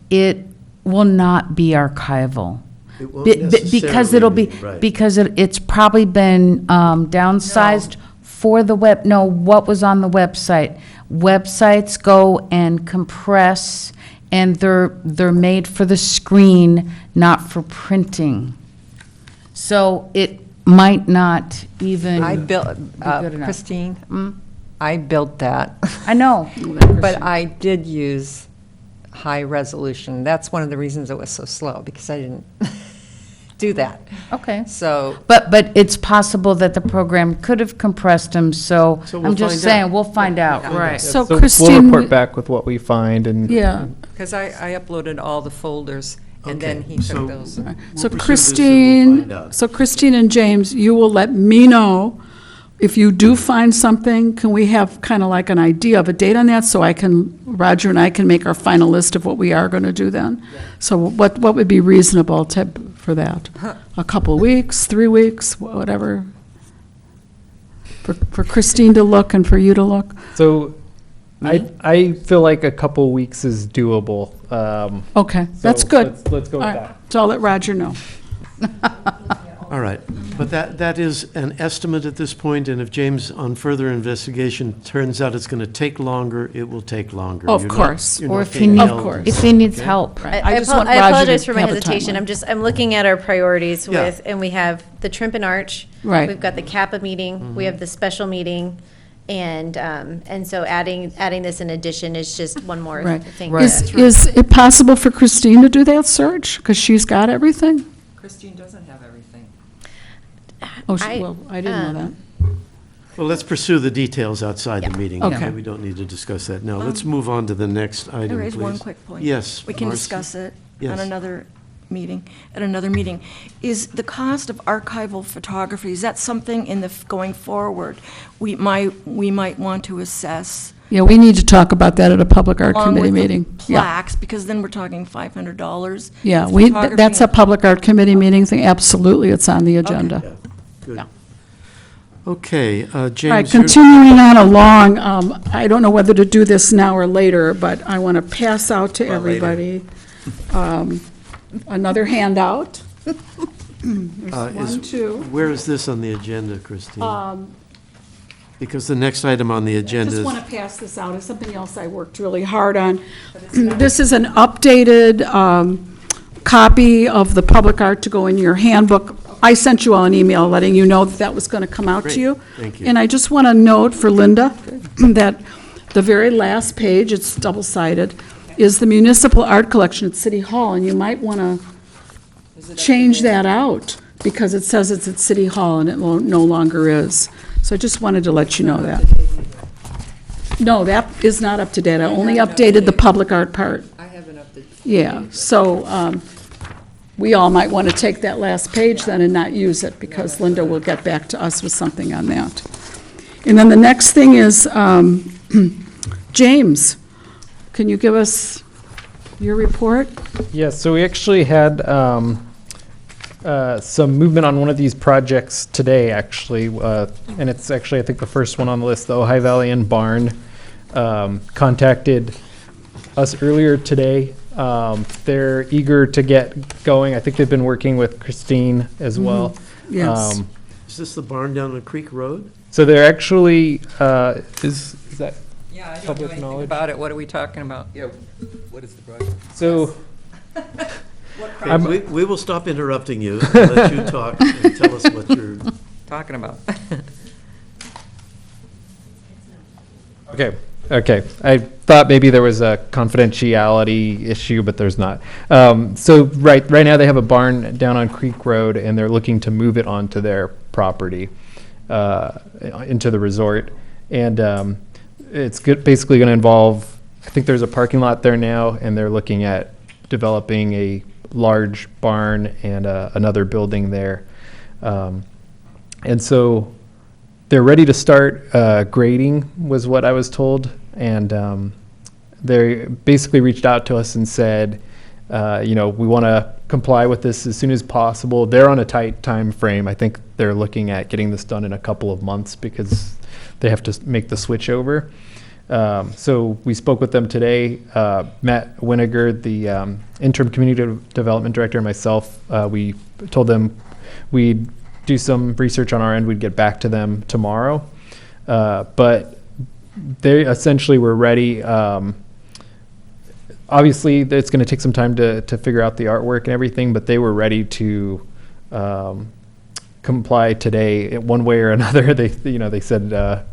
it will not be archival. It won't Because it'll be, necessarily right. because it's probably been downsized for the web, no, what was on the website. Websites go and compress, and they're made for the screen, not for printing. So it might not even I be built, good enough. Christine, I built that. I know. But I did use high resolution. That's one of the reasons it was so slow, because I didn't do that. Okay. So, But it's possible that the program could have compressed them, so So we'll I'm just find saying, out. we'll find out, right. So We'll Christine, report back with what we find and. yeah. because I uploaded all the folders, and then Okay, he so- took those. So We'll pursue this and we'll Christine, find out. so Christine and James, you will let me know if you do find something. Can we have kind of like an idea of a date on that, so Roger and I can make our final list of what we are going to do then? So what would be reasonable for that? A couple of weeks, 3 weeks, whatever? For Christine to look and for you to look? So I feel like a couple weeks is doable. Okay, that's So good. let's go with All right, that. So I'll let Roger know. All right, but that is an estimate at this point, and if James, on further investigation, turns out it's going to take longer, it will take longer. Of You're not- course. you're Or not if he being needs, held. course. if he needs help. I just want I Roger to apologize for my have a hesitation. timeline. I'm looking at our priorities Yeah. with, and we have the Trimp and Arch. Right. We've got the Kappa meeting, we have the special meeting, and so adding this in addition is just one more Right. thing. Right. Is it possible for Christine to do that search? Because she's got everything? Christine doesn't have everything. Oh, I- well, I didn't know that. Well, let's pursue the details outside the meeting. Okay. We don't need to discuss that now. Let's move on to the next item, Can I please. raise one quick point? Yes. We can Marcy? discuss it Yes. on another meeting, at another meeting. Is the cost of archival photography, is that something in the, going forward, we might want to assess? Yeah, we need to talk about that at a public art Along committee with the meeting. Yeah, plaques, because then we're talking $500. yeah, With that's a photography. public art committee meeting thing, absolutely, it's on the agenda. Good. Yeah. Okay, All right, James, you're- continuing on along, I don't know whether to do this now or later, but I want to pass out to Well, later. everybody another handout. is- One, two. where is this on the agenda, Christine? Because the next item on the I agenda just is... want to pass this out. It's something else I worked really hard on. This is an updated copy of the public art to go in your handbook. I sent you all an email letting you know that that was going to come out Great. to you. Thank you. And I just want to note for Linda that the very last page, it's double-sided, is the municipal art collection at City Hall, and you might want to change that out, because it says it's at City Hall, and it no longer is. So I just wanted to let you know that. No, that is not up to date. I only updated the public art part. I haven't updated. Yeah, so we all might want to take that last page then and not use it, because Linda will get back to us with something on that. And then the next thing is, James, can you give us your report? Yes, so we actually had some movement on one of these projects today, actually, and it's actually, I think, the first one on the list. The Ojai Valley Inn Barn contacted us earlier today. They're eager to get going. I think they've been working with Christine as well. Yes. Is this the barn down on Creek Road? So they're actually, is that? Yeah, I don't know Public anything knowledge. about it. What are we talking about? Yeah, what is the project? So, Okay, we will stop interrupting you and let you talk and tell us what you're... Talking about. okay. I thought maybe there was a confidentiality issue, but there's not. So right now they have a barn down on Creek Road, and they're looking to move it onto their property, into the resort. And it's basically going to involve, I think there's a parking lot there now, and they're looking at developing a large barn and another building there. And so they're ready to start grading, was what I was told. And they basically reached out to us and said, we want to comply with this as soon as possible. They're on a tight time frame. I think they're looking at getting this done in a couple of months because they have to make the switch over. So we spoke with them today. Matt Winiger, the interim community development director, and myself, we told them we'd do some research on our end. We'd get back to them tomorrow. But they essentially were ready. Obviously, it's going to take some time to figure out the artwork and everything, but they were ready to comply today, one way or another. They said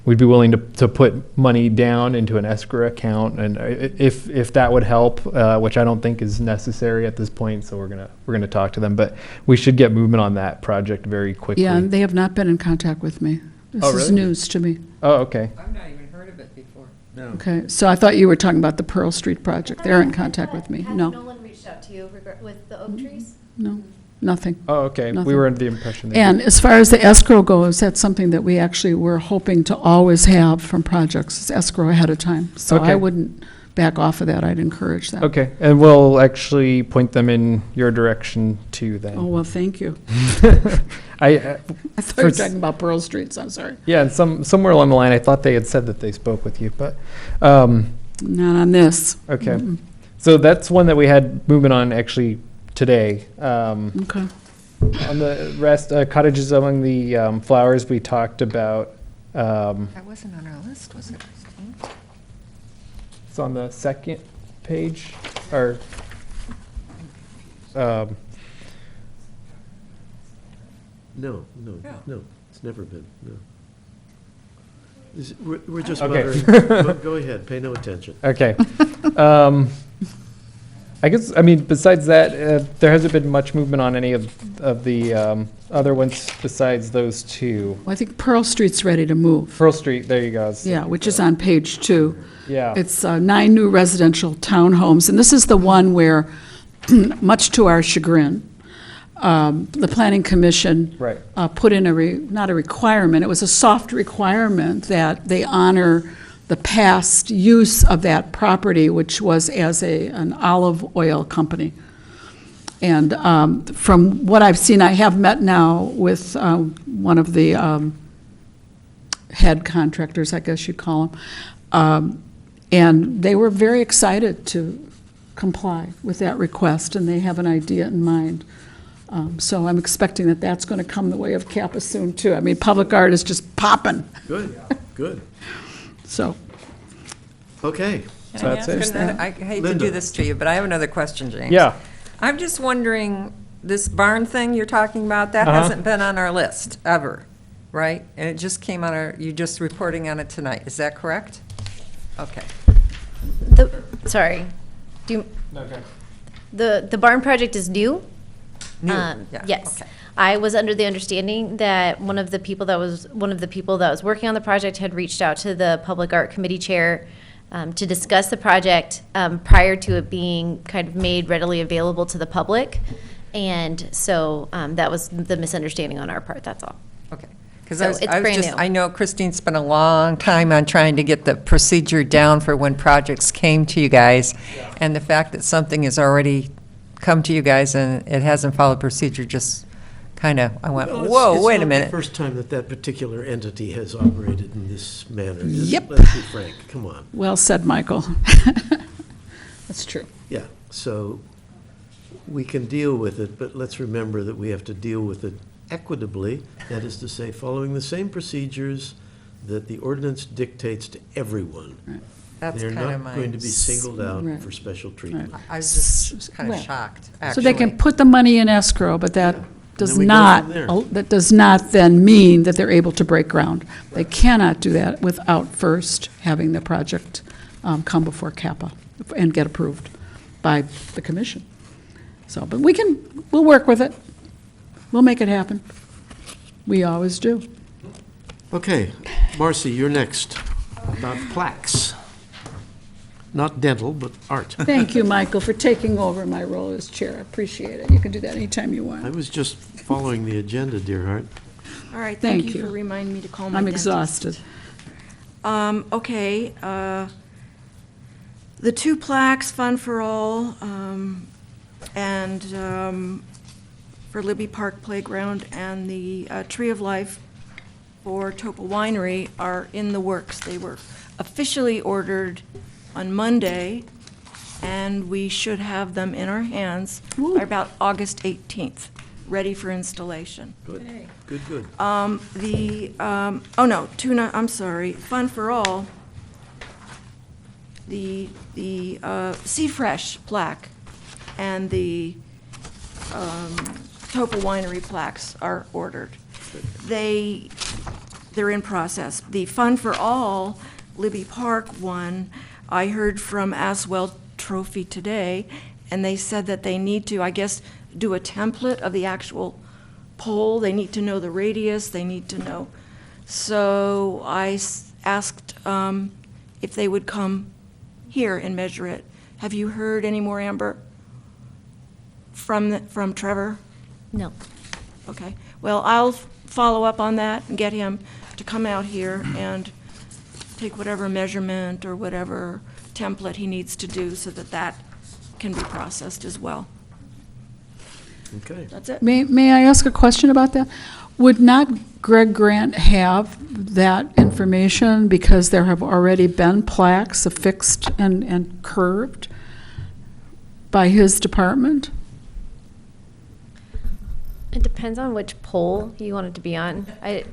we'd be willing to put money down into an escrow account, and if that would help, which I don't think is necessary at this point. So we're gonna talk to them, but we should get movement on that project very quickly. Yeah, and they have not been in contact with me. This is news to me. Oh, okay. I've not even heard of it before. No. Okay, so I thought you were talking about the Pearl Street project. They're in contact with me. Has No, Nolan reached out to you with the oak trees? no, nothing. Oh, okay. Nothing. We were under the impression that. And as far as the escrow goes, that's something that we actually were hoping to always have from projects, is escrow ahead of time. So Okay. I wouldn't back off of that. I'd encourage that. Okay, and we'll actually point them in your direction too then. Oh, well, thank you. I I thought you were talking about Pearl Streets, I'm sorry. yeah, and somewhere along the line, I thought they had said that they spoke with you, but Not on this. okay. So that's one that we had movement on actually today. Okay. On the rest, cottages among the flowers, we talked about. That wasn't on our list, was it, Christine? It's on the second page, or No, it's never been, no. We're just Okay. muttering. Go ahead, pay no attention. okay. I guess, besides that, there hasn't been much movement on any of the other ones besides those two. Well, I think Pearl Street's ready to move. Pearl Street, there you go. Yeah, which is on page 2. Yeah. It's 9 new residential townhomes, and this is the one where, much to our chagrin, the Planning Commission Right. put in not a requirement, it was a soft requirement that they honor the past use of that property, which was as an olive oil company. And from what I've seen, I have met now with one of the head contractors, I guess you'd call them, and they were very excited to comply with that request, and they have an idea in mind. So I'm expecting that that's going to come the way of Kappa soon, too. Public art is just popping, Good. so. Okay. So that's it. I hate to Linda. do this to you, but I have another question, James. Yeah. I'm just wondering, this barn thing you're talking about, that Uh-huh. hasn't been on our list, ever, right? And it just came on you're just reporting on it tonight, is that correct? Okay. Sorry. Okay. The barn project is new? New, yeah, Yes. okay. I was under the understanding that one of the people that was working on the project had reached out to the Public Art Committee Chair to discuss the project prior to it being kind of made readily available to the public. And so that was the misunderstanding on our part, that's all. Okay. Because So it's brand new. I know Christine spent a long time on trying to get the procedure down for when projects came to you guys. And the fact that something has already come to you guys and it hasn't followed procedure just kind of, I went, Well, whoa, wait a It's not minute. the first time that particular entity has operated in this manner. Yep. Let's be frank, come on. Well said, Michael. That's true. Yeah, so we can deal with it, but let's remember that we have to deal with it equitably, that is to say, following the same procedures that the ordinance dictates to everyone. That's They're kind of not going to be singled out Right. for special treatment. I was just kind of Well, shocked, So actually. they can put the money in escrow, but that does then we go not, from there. that does not then mean that they're able to break ground. They cannot do that without first having the project come before CAPA and get approved by the commission. So, but we'll work with it. We'll make it happen. We always do. Okay, Marcy, you're next, about plaques. Not dental, but art. Thank you, Michael, for taking over my role as chair. I appreciate it. You can do that anytime you I want. was just following the agenda, dear heart. All right, Thank thank you you. for reminding me to call my I'm dentist. exhausted. Okay, The two plaques, Fun for All, and for Libby Park Playground, and the Tree of Life for Topa Winery are in the works. They were officially ordered on Monday, and we should have them in our hands by about August 18th, ready for installation. Good, good, good. I'm sorry, Fun for All, the Sea Fresh plaque and the Topa Winery plaques are ordered. They're in process. The Fun for All Libby Park one, I heard from Aswell Trophy today, and they said that they need to, I guess, do a template of the actual pole. They need to know the radius, they need to know. So I asked if they would come here and measure it. Have you heard any more, Amber, from Trevor? No. Okay. Well, I'll follow up on that and get him to come out here and take whatever measurement or whatever template he needs to do so that that can be processed as well. Okay. That's it. May I ask a question about that? Would not Greg Grant have that information because there have already been plaques affixed and curved by his department? It depends on which pole you want it to be on. I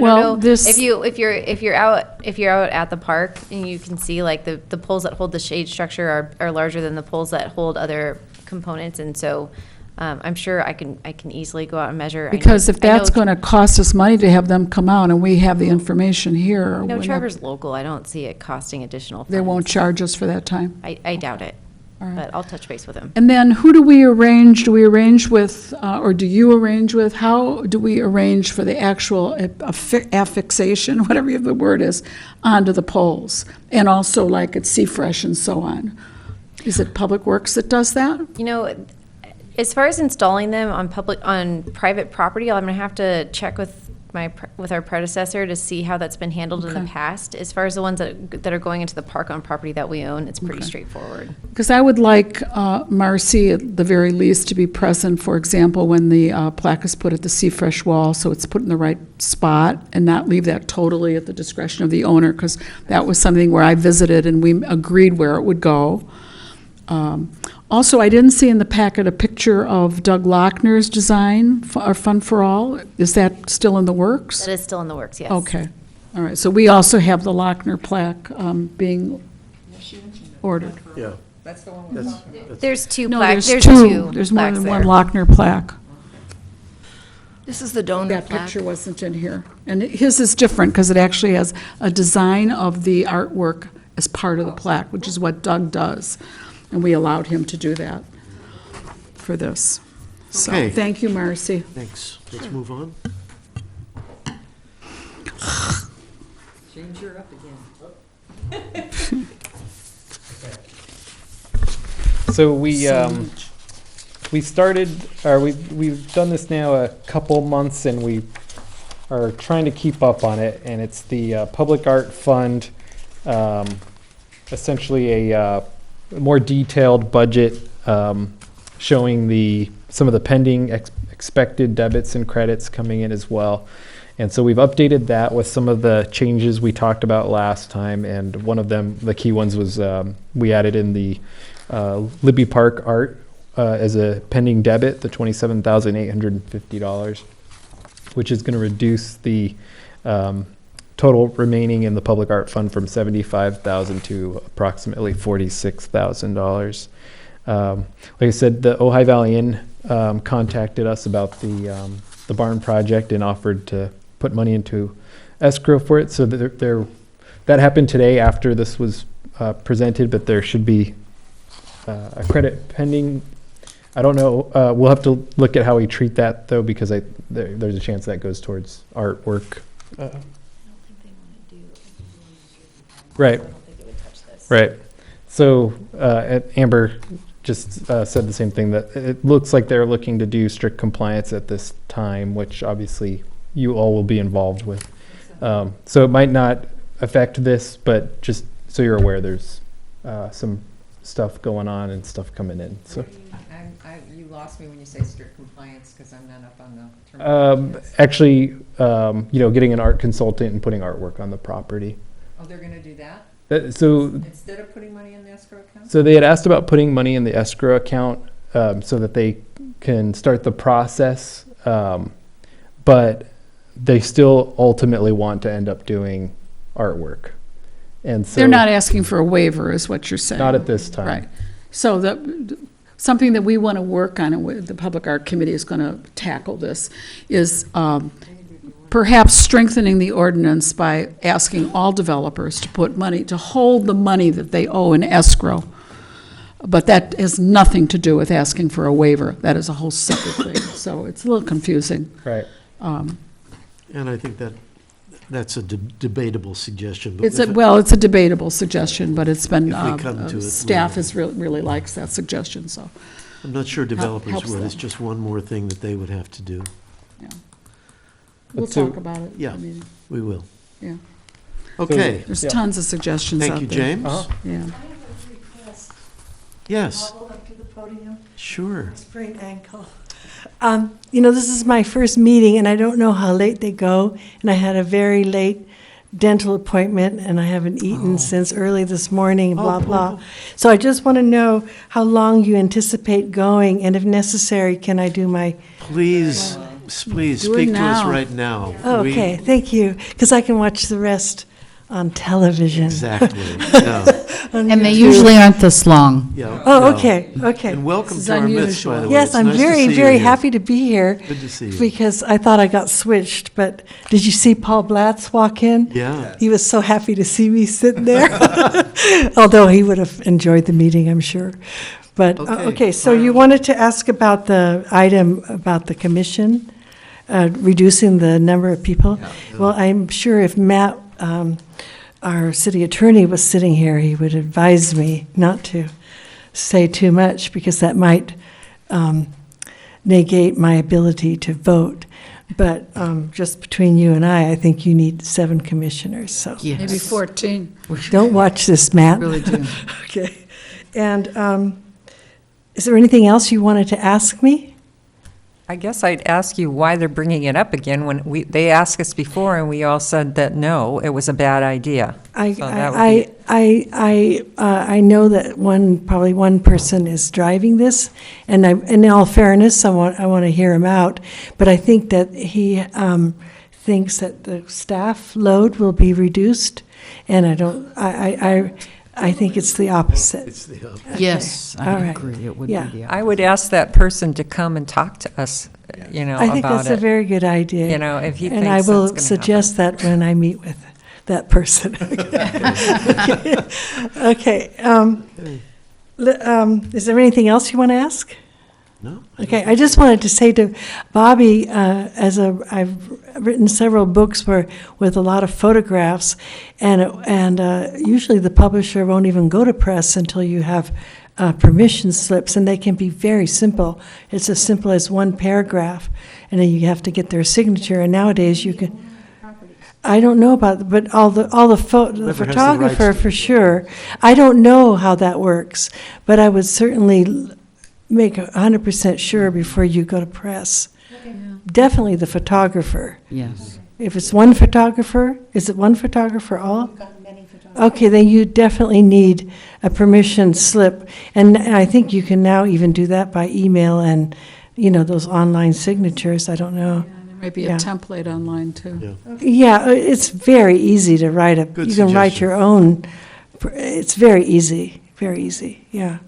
Well, don't know this- if you're out at the park and you can see like the poles that hold the shade structure are larger than the poles that hold other components, and so I'm sure I can easily go out and measure. Because if that's going to cost us money to have them come out and we have the information here. No, we're Trevor's local. I don't see it costing additional funds. They won't charge us for that time? I doubt it, All right. but I'll touch base with him. And then who do we arrange? Do we arrange with, or do you arrange with? How do we arrange for the actual affixation, whatever the word is, onto the poles? And also like at Seafresh and so on. Is it Public Works that does that? You know, as far as installing them on private property, I'm gonna have to check with our predecessor to see how that's been handled in the Okay. past. As far as the ones that are going into the park on property that we own, it's pretty straightforward. Because I would like Marcy, at the very least, to be present, for example, when the plaque is put at the Seafresh wall, so it's put in the right spot, and not leave that totally at the discretion of the owner, because that was something where I visited and we agreed where it would go. Also, I didn't see in the packet a picture of Doug Lochner's design, or Fun for All. Is that still in the works? That is still in the works, yes. Okay, all right, so we also have the Lochner plaque being ordered. Yeah. That's the one. There's two No, plaques. there's There's two. two There's more plaques than there. one Lochner plaque. This is the donor That plaque. picture wasn't in here. And his is different, because it actually has a design of the artwork as part of the plaque, which is what Doug does. And we allowed him to do that for this. So, Okay. thank you, Marcy. Thanks. Let's move on. James, you're up again. So we started, or we've done this now a couple months, and we are trying to keep up on it. And it's the Public Art Fund, essentially a more detailed budget showing some of the pending expected debits and credits coming in as well. And so we've updated that with some of the changes we talked about last time, and one of them, the key ones, was we added in the Libby Park art as a pending debit, the $27,850, which is going to reduce the total remaining in the Public Art Fund from $75,000 to approximately $46,000. Like I said, the Ojai Valley Inn contacted us about the barn project and offered to put money into escrow for it. So that happened today after this was presented, but there should be a credit pending. I don't know. We'll have to look at how we treat that, though, because there's a chance that goes towards artwork. Right. Right. So Amber just said the same thing, that it looks like they're looking to do strict compliance at this time, which obviously you all will be involved with. So it might not affect this, but just so you're aware, there's some stuff going on and stuff coming in, so. You lost me when you say strict compliance, because I'm not up on the terminology. Actually, getting an art consultant and putting artwork on the property. Oh, they're gonna do that? So, Instead of putting money in the escrow account? so they had asked about putting money in the escrow account so that they can start the process, but they still ultimately want to end up doing artwork. And so They're not asking for a waiver, is what you're saying. Not at this time. Right. So something that we want to work on, and the Public Art Committee is going to tackle this, is perhaps strengthening the ordinance by asking all developers to put money, to hold the money that they owe in escrow. But that has nothing to do with asking for a waiver. That is a whole separate thing. So it's a little confusing. Right. And I think that's a debatable suggestion. But It's a debatable suggestion, but it's been, If we come to it, staff we- is really likes that suggestion, so. I'm not sure developers helps would. them. It's just one more thing that they would have to do. We'll So- talk about it. Yeah. I mean, We will. Yeah. Okay. There's Yeah. tons of suggestions out there. Thank you, James. Yeah. Yes, Up to the podium, sure. sprained ankle. This is my first meeting, and I don't know how late they go, and I had a very late dental appointment, and I haven't eaten since early this morning, blah, blah. So I just want to know how long you anticipate going, and if necessary, can I do my... Please Do it speak to us now. right now. Oh, okay, thank you, because I can watch the rest on television. Exactly. No. On And they YouTube. usually aren't this long. Yeah, Oh, no. okay, okay. And welcome This is to our midst, unusual. by the way. Yes, It's I'm nice to very, see you very here. happy to be here. Good to see you. Because I thought I got switched, but did you see Paul Blatz walk in? Yeah. He was so happy to see me sitting there, although he would have enjoyed the meeting, I'm sure. But, okay, so you wanted to ask about the item about the commission, reducing the number of people? Well, I'm sure if Matt, our city attorney, was sitting here, he would advise me not to say too much, because that might negate my ability to vote. But just between you and I think you need 7 commissioners, so. Yes. Maybe 14. Don't watch this, Matt. Really do. Okay. And is there anything else you wanted to ask me? I guess I'd ask you why they're bringing it up again when they asked us before and we all said that no, it was a bad idea. So that would be- I know that probably one person is driving this, and in all fairness, I want to hear him out, but I think that he thinks that the staff load will be reduced, and I think it's the opposite. It's the opposite. Yes, All I right. agree. It would Yeah. be the I would ask that person to come and talk to us, I think about that's a it. very good idea. If he thinks And I that's will gonna happen. suggest that when I meet with that person. Okay. Is there anything else you want to ask? No? Okay, I just wanted to say to Bobby, I've written several books with a lot of photographs, and usually the publisher won't even go to press until you have permission slips, and they can be very simple. It's as simple as one paragraph, and then you have to get their signature. And nowadays you can. I don't know about, but the Whoever has the photographer rights to for it. sure. I don't know how that works, but I would certainly make 100% sure before you go to press. Definitely the photographer. Yes. If it's one photographer, is it one photographer all? Okay, then you definitely need a permission slip. And I think you can now even do that by email and, those online signatures, I don't know. There might be Yeah. a template online, too. Yeah. Yeah, it's very easy to write Good you can write suggestion. your own. It's very easy, yeah.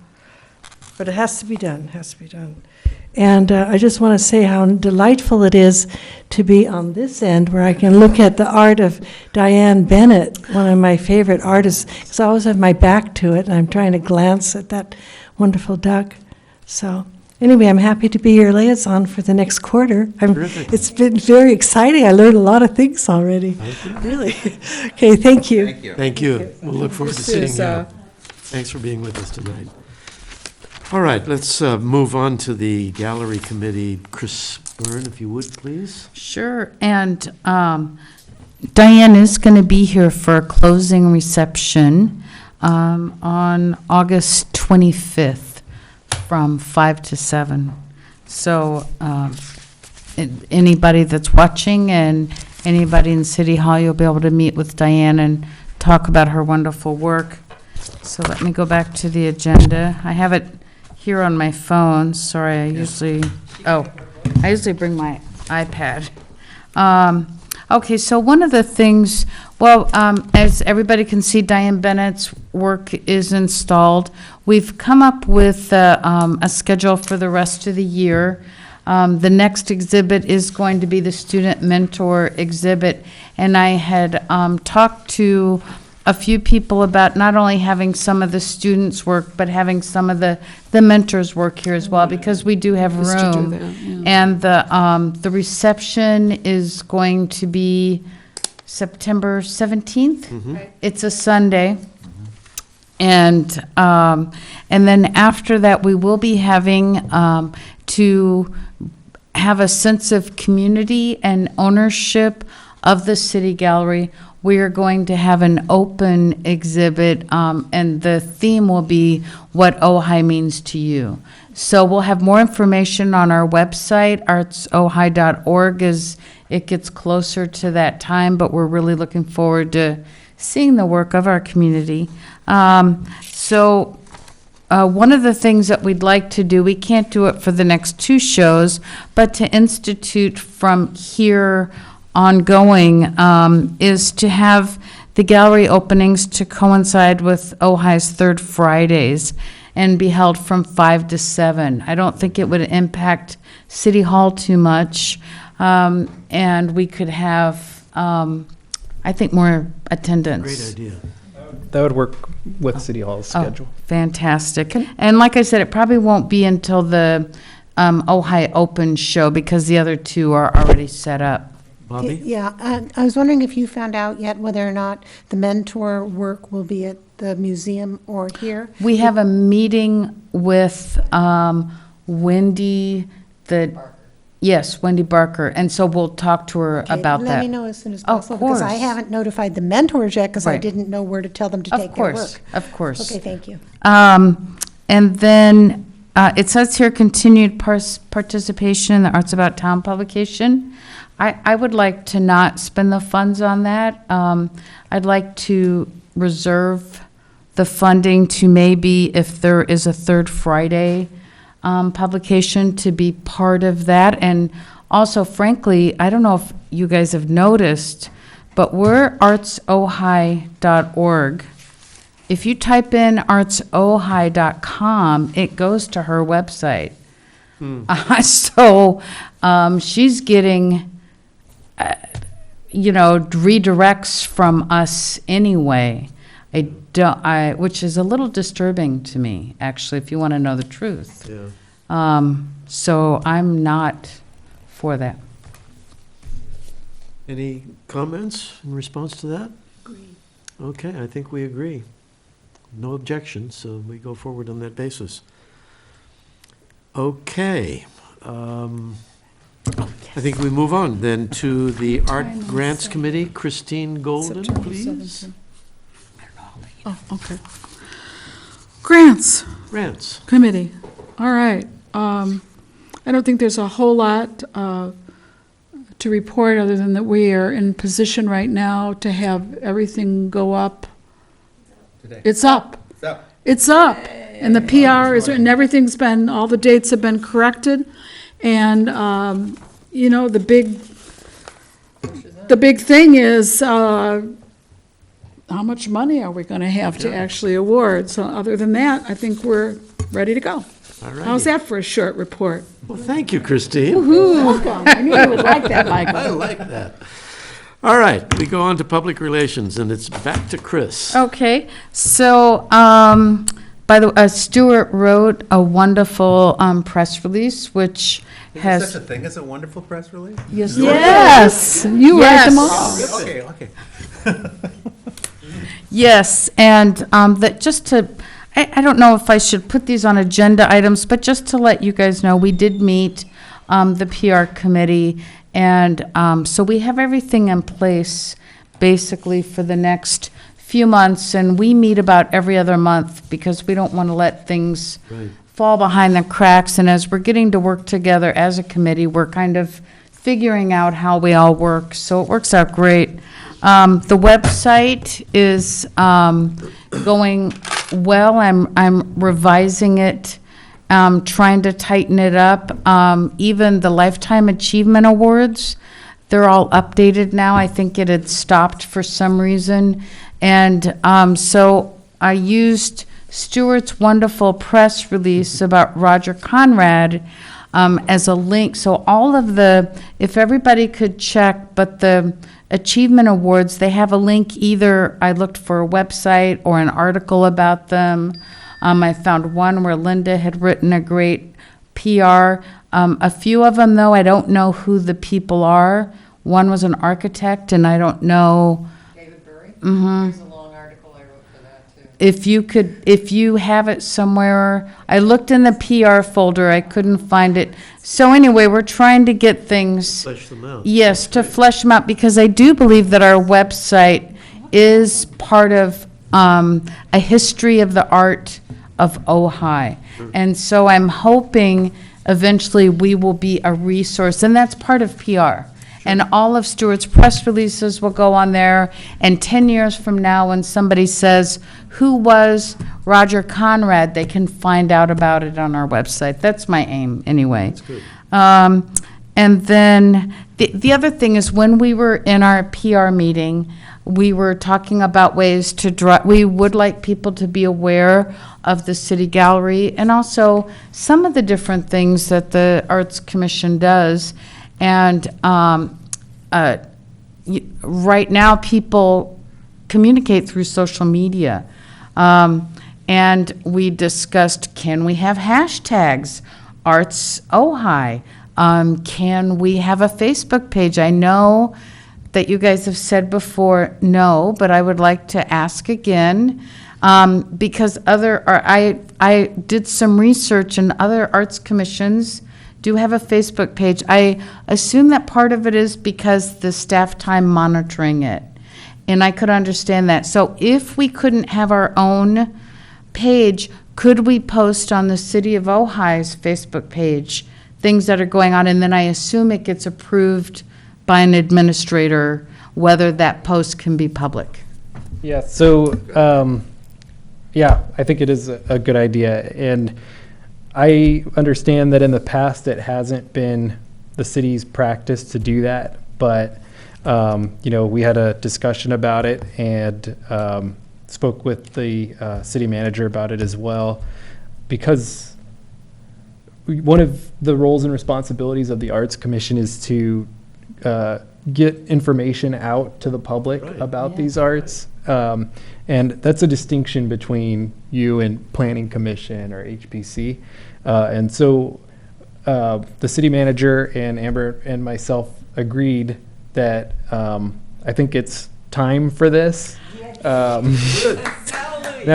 But it has to be done, And I just want to say how delightful it is to be on this end where I can look at the art of Diane Bennett, one of my favorite artists, because I always have my back to it, and I'm trying to glance at that wonderful duck. So, anyway, I'm happy to be your liaison for the next quarter. Terrific. It's been very exciting. I learned a lot of things already. Really. Okay, thank you. Thank you. We'll look forward to seeing you. Thanks for being with us tonight. All right, let's move on to the gallery committee. Chris Byrne, if you would, please. Sure, and Diane is going to be here for a closing reception. on August 25th from 5 to 7. So anybody that's watching and anybody in City Hall, you'll be able to meet with Diane and talk about her wonderful work. So let me go back to the agenda. I have it here on my phone. Sorry, I usually bring my iPad. Okay, so one of the things, as everybody can see, Diane Bennett's work is installed. We've come up with a schedule for the rest of the year. The next exhibit is going to be the Student Mentor exhibit, and I had talked to a few people about not only having some of the students' work, but having some of the mentors' work here as well, because we do have Used to do room. that, yeah. And the reception is going to be September 17th. It's a Sunday. And then after that, we will be having to have a sense of community and ownership of the City Gallery. We are going to have an open exhibit, and the theme will be what Ojai means to you. So we'll have more information on our website, artsojai.org, as it gets closer to that time, but we're really looking forward to seeing the work of our community. One of the things that we'd like to do, we can't do it for the next 2 shows, but to institute from here ongoing, is to have the gallery openings to coincide with Ojai's Third Fridays and be held from 5 to 7. I don't think it would impact City Hall too much, and we could have, I think, more attendance. Great idea. That would work with City Hall's schedule. Fantastic. And like I said, it probably won't be until the Ojai Open show, because the other 2 are already set up. Bobby? Yeah, I was wondering if you found out yet whether or not the mentor work will be at the museum or here? We have a meeting with Wendy, Wendy Barker, and so we'll talk to her Okay, about that. Let me know as soon as Of possible, because I course. haven't notified the mentors yet, because I Right. didn't know where to tell them to take Of their course, work. of course. Okay, thank you. And then it says here, continued participation in the Arts About Town publication. I would like to not spend the funds on that. I'd like to reserve the funding to maybe, if there is a Third Friday publication, to be part of that. And also, frankly, I don't know if you guys have noticed, but we're artsojai.org. If you type in artsojai.com, it goes to her website. So she's getting, redirects from us anyway. Which is a little disturbing to me, actually, if you want to know the truth. Yeah. So I'm not for that. Any comments in response to that? Agree. Okay, I think we agree. No objections, so we go forward on that basis. Okay. I think we move on then to the Art Grants Committee. Christine Golden, September please. 17th. Oh, okay. Grants Grants. Committee. All right. I don't think there's a whole lot to report, other than that we are in position right now to have everything go up. Today. It's up. It's up. It's up. And the PR is, and everything's been, all the dates have been corrected. And, the big thing is, how much money are we going to have to actually award? So other than that, I think we're ready to go. All right. How's that for a short report? Well, thank you, Christine. Welcome. I knew you would like that, Michael. I like that. All right, we go on to public relations, and it's back to Chris. Okay, so, by the way, Stuart wrote a wonderful press release, which Is there has. such a thing as a wonderful press release? Yes. Yes, you write them all. Okay. Yes, and that just to, I don't know if I should put these on agenda items, but just to let you guys know, we did meet the PR committee, and so we have everything in place basically for the next few months, and we meet about every other month because we don't want to let things fall behind the cracks. And as we're getting to work together as a committee, we're kind of figuring out how we all work, so it works out great. The website is going well. I'm revising it, trying to tighten it up. Even the Lifetime Achievement Awards, they're all updated now. I think it had stopped for some reason. And so I used Stuart's wonderful press release about Roger Conrad as a link. So all of if everybody could check, but the Achievement Awards, they have a link. Either I looked for a website or an article about them. I found one where Linda had written a great PR. A few of them, though, I don't know who the people are. One was an architect, and I don't know. David Burry? Mm-hmm. There's a long article I wrote for that, too. If you have it somewhere, I looked in the PR folder, I couldn't find it. So anyway, we're trying to get things. Flesh them out. Yes, to flesh them out, because I do believe that our website is part of a history of the art of Ojai. And so I'm hoping eventually we will be a resource, and that's part of PR. And all of Stuart's press releases will go on there, and 10 years from now, when somebody says, who was Roger Conrad, they can find out about it on our website. That's my aim, anyway. That's good. And then the other thing is, when we were in our PR meeting, we were talking about ways to we would like people to be aware of the City Gallery and also some of the different things that the Arts Commission does. And right now, people communicate through social media. And we discussed, can we have hashtags? Arts Ojai. Can we have a Facebook page? I know that you guys have said before no, but I would like to ask again, because I did some research, and other arts commissions do have a Facebook page. I assume that part of it is because the staff time monitoring it, and I could understand that. So if we couldn't have our own page, could we post on the City of Ojai's Facebook page things that are going on, and then I assume it gets approved by an administrator, whether that post can be public? Yeah, so, yeah, I think it is a good idea. And I understand that in the past, it hasn't been the city's practice to do that, but, we had a discussion about it and spoke with the city manager about it as well, because one of the roles and responsibilities of the Arts Commission is to get information out to the public about these arts. And that's a distinction between you and Planning Commission or HPC. And so the city manager and Amber and myself agreed that I think it's time for this. Now,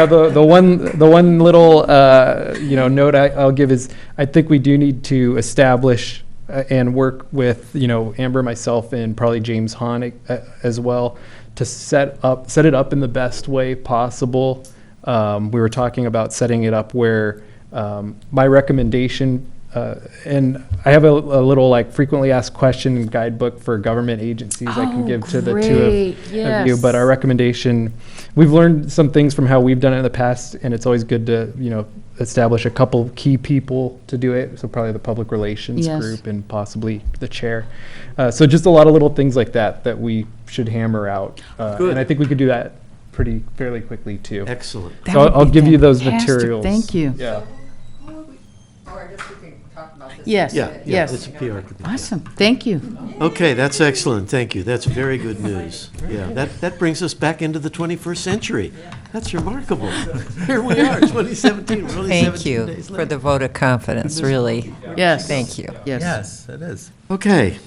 the one little note I'll give is, I think we do need to establish and work with Amber, myself, and probably James Hahn as well, to set it up in the best way possible. We were talking about setting it up where my recommendation, and I have a little frequently asked question guidebook for government agencies I can give to the two of you. But our recommendation, we've learned some things from how we've done it in the past, and it's always good to establish a couple key people to do it. So probably the public relations group and possibly the chair. So just a lot of little things like that we should hammer out. And I think we could do that fairly quickly too. Excellent. So I'll give you those materials. Thank you. Yeah. Yes. Yeah, it's a PR committee. Awesome. Thank you. Okay, that's excellent, thank you. That's very good news. Yeah, that brings us back into the 21st century. That's remarkable. Here we are, 2017, we're only Thank 17 you days for late. the vote of confidence, really. Yes. Thank you. Yes. Yes, it is. Okay,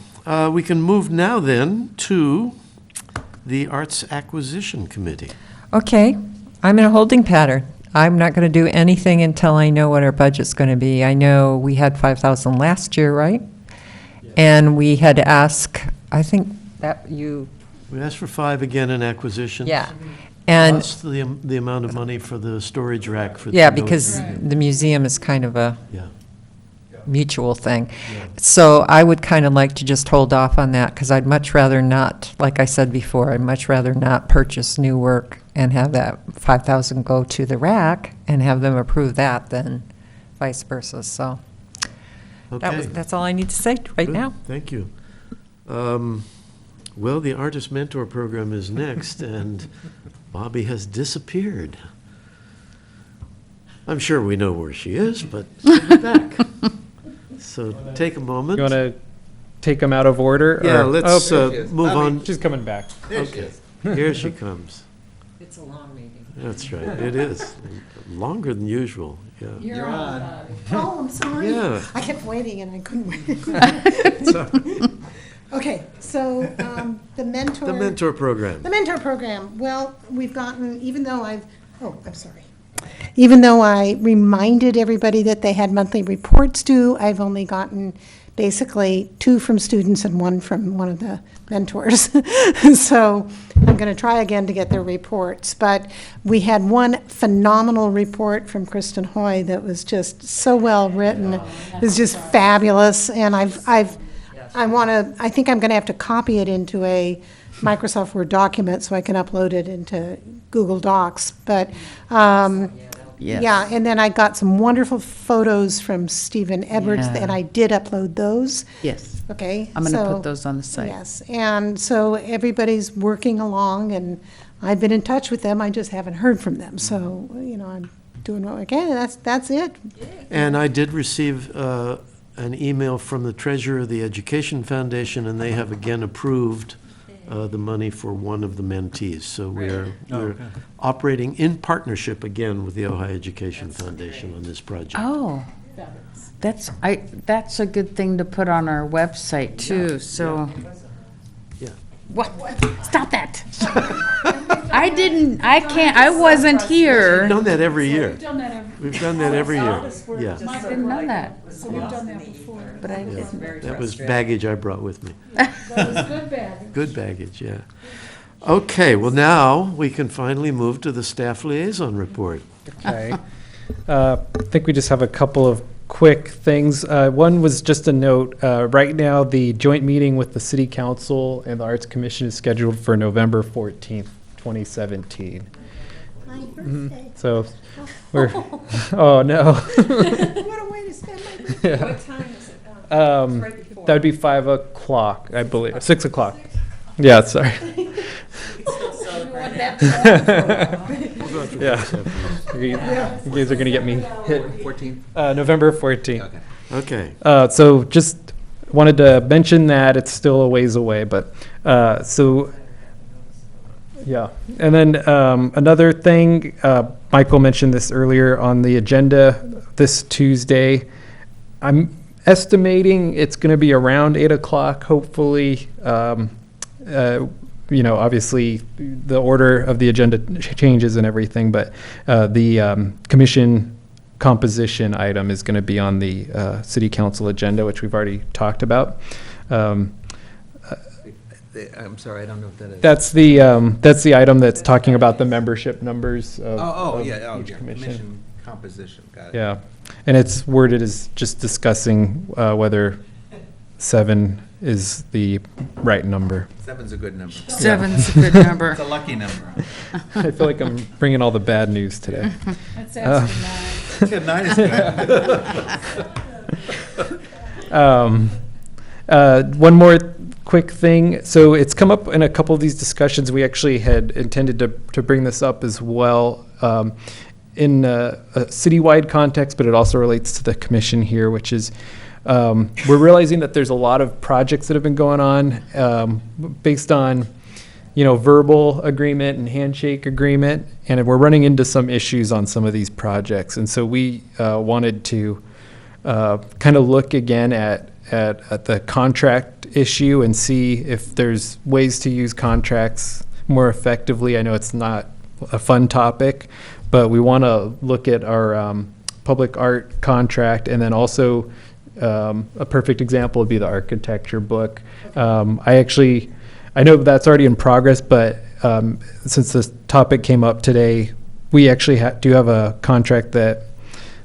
we can move now then to the Arts Acquisition Committee. Okay, I'm in a holding pattern. I'm not going to do anything until I know what our budget's going to be. I know we had 5,000 last year, right? And we had to ask, I think that you... We asked for 5 again in acquisitions. Yeah. And, Plus the amount of money for the storage rack for the. yeah, because the museum is kind of a Yeah. mutual thing. So I would kind of like to just hold off on that, because I'd much rather not, like I said before, I'd much rather not purchase new work and have that 5,000 go to the rack and have them approve that than vice versa, so. Okay. That's all I need to say right Good. now. Thank you. Well, the Artist Mentor Program is next, and Bobby has disappeared. I'm sure we know where she is, but she'll be back. So take a moment. You want to take them out of order? Yeah, or- let's Oh, move on. She's coming back. Okay, here she comes. It's a long meeting. That's right, it is. Longer than usual, yeah. You're on. Oh, I'm sorry. Yeah. I kept waiting and I couldn't wait. Okay, so the mentor. The Mentor Program. The mentor program, well, we've gotten, even though I'm sorry. Even though I reminded everybody that they had monthly reports due, I've only gotten basically 2 from students and 1 from one of the mentors. So I'm going to try again to get their reports. But we had one phenomenal report from Kristen Hoy that was just so well written. It was just fabulous. And I think I'm going to have to copy it into a Microsoft Word document so I can upload it into Google Docs. But Yes. yeah, and then I got some wonderful photos from Stephen Edwards, Yeah. and I did upload those. Yes. Okay. I'm going to so- put those on the site. Yes, and so everybody's working along, and I've been in touch with them, I just haven't heard from them, so, I'm doing what I can, and that's it. And I did receive an email from the treasurer of the Education Foundation, and they have again approved the money for one of the mentees. So we're operating in partnership again with the Ojai Education Foundation on this project. Oh, that's a good thing to put on our website too, so. Yeah. What? Stop that. I wasn't We've here. done that every year. We've done that every year. Yeah. I didn't know that, So we've done that before. but I didn't. That was baggage I brought with me. Good baggage, yeah. Okay, well now we can finally move to the staff liaison report. Okay. I think we just have a couple of quick things. One was just a note. Right now, the joint meeting with the City Council and the Arts Commission is scheduled for November 14th, 2017. My birthday. So we're, oh, no. What a way to spend my birthday. Yeah. What time is it? That would be 5 o'clock, I believe, 6 o'clock. Yeah, sorry. Yeah. You guys are going to get me hit. 14th? November 14th. Okay, So just wanted to mention that it's still a ways away, but, so, yeah. And then another thing, Michael mentioned this earlier on the agenda this Tuesday. I'm estimating it's going to be around 8 o'clock, hopefully. Obviously, the order of the agenda changes and everything, but the commission composition item is going to be on the city council agenda, which we've already talked about. I'm sorry, I don't know what that is. That's the item that's talking about the membership numbers of each commission. Composition, got it. Yeah, and it's worded as just discussing whether 7 is the right number. 7's a good number. 7's a good number. It's a lucky number. I feel like I'm bringing all the bad news today. That's after 9. Yeah, 9 is good. One more quick thing. So it's come up in a couple of these discussions. We actually had intended to bring this up as well in a citywide context, but it also relates to the commission here, which is we're realizing that there's a lot of projects that have been going on based on, verbal agreement and handshake agreement, and we're running into some issues on some of these projects. And so we wanted to kind of look again at the contract issue and see if there's ways to use contracts more effectively. I know it's not a fun topic, but we want to look at our public art contract, and then also a perfect example would be the architecture book. I know that's already in progress, but since this topic came up today, we actually do have a contract that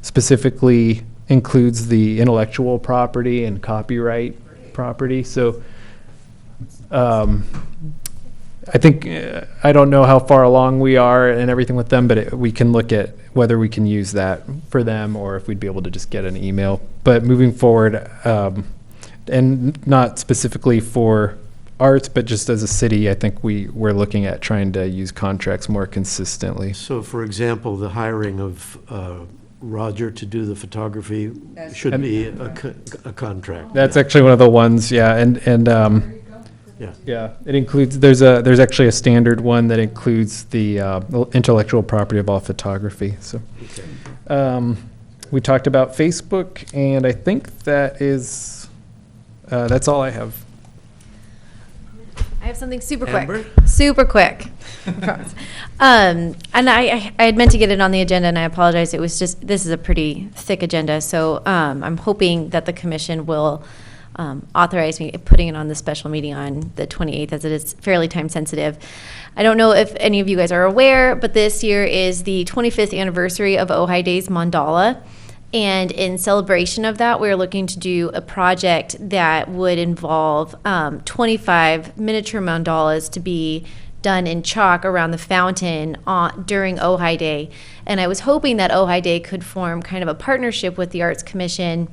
specifically includes the intellectual property and copyright property. So I think, I don't know how far along we are and everything with them, but we can look at whether we can use that for them or if we'd be able to just get an email. But moving forward, and not specifically for arts, but just as a city, I think we're looking at trying to use contracts more consistently. So, for example, the hiring of Roger to do the photography should be a contract. That's actually one of the ones, yeah, and yeah, it includes, there's actually a standard one that includes the intellectual property of all photography, so. Okay. We talked about Facebook, and I think that's all I have. I have something super Amber? quick. Super quick. I promise. And I had meant to get it on the agenda, and I apologize. It was just, this is a pretty thick agenda, so I'm hoping that the commission will authorize me putting it on the special meeting on the 28th, as it is fairly time sensitive. I don't know if any of you guys are aware, but this year is the 25th anniversary of Ojai Day's Mandala. And in celebration of that, we're looking to do a project that would involve 25 miniature mandalas to be done in chalk around the fountain during Ojai Day. And I was hoping that Ojai Day could form kind of a partnership with the Arts Commission,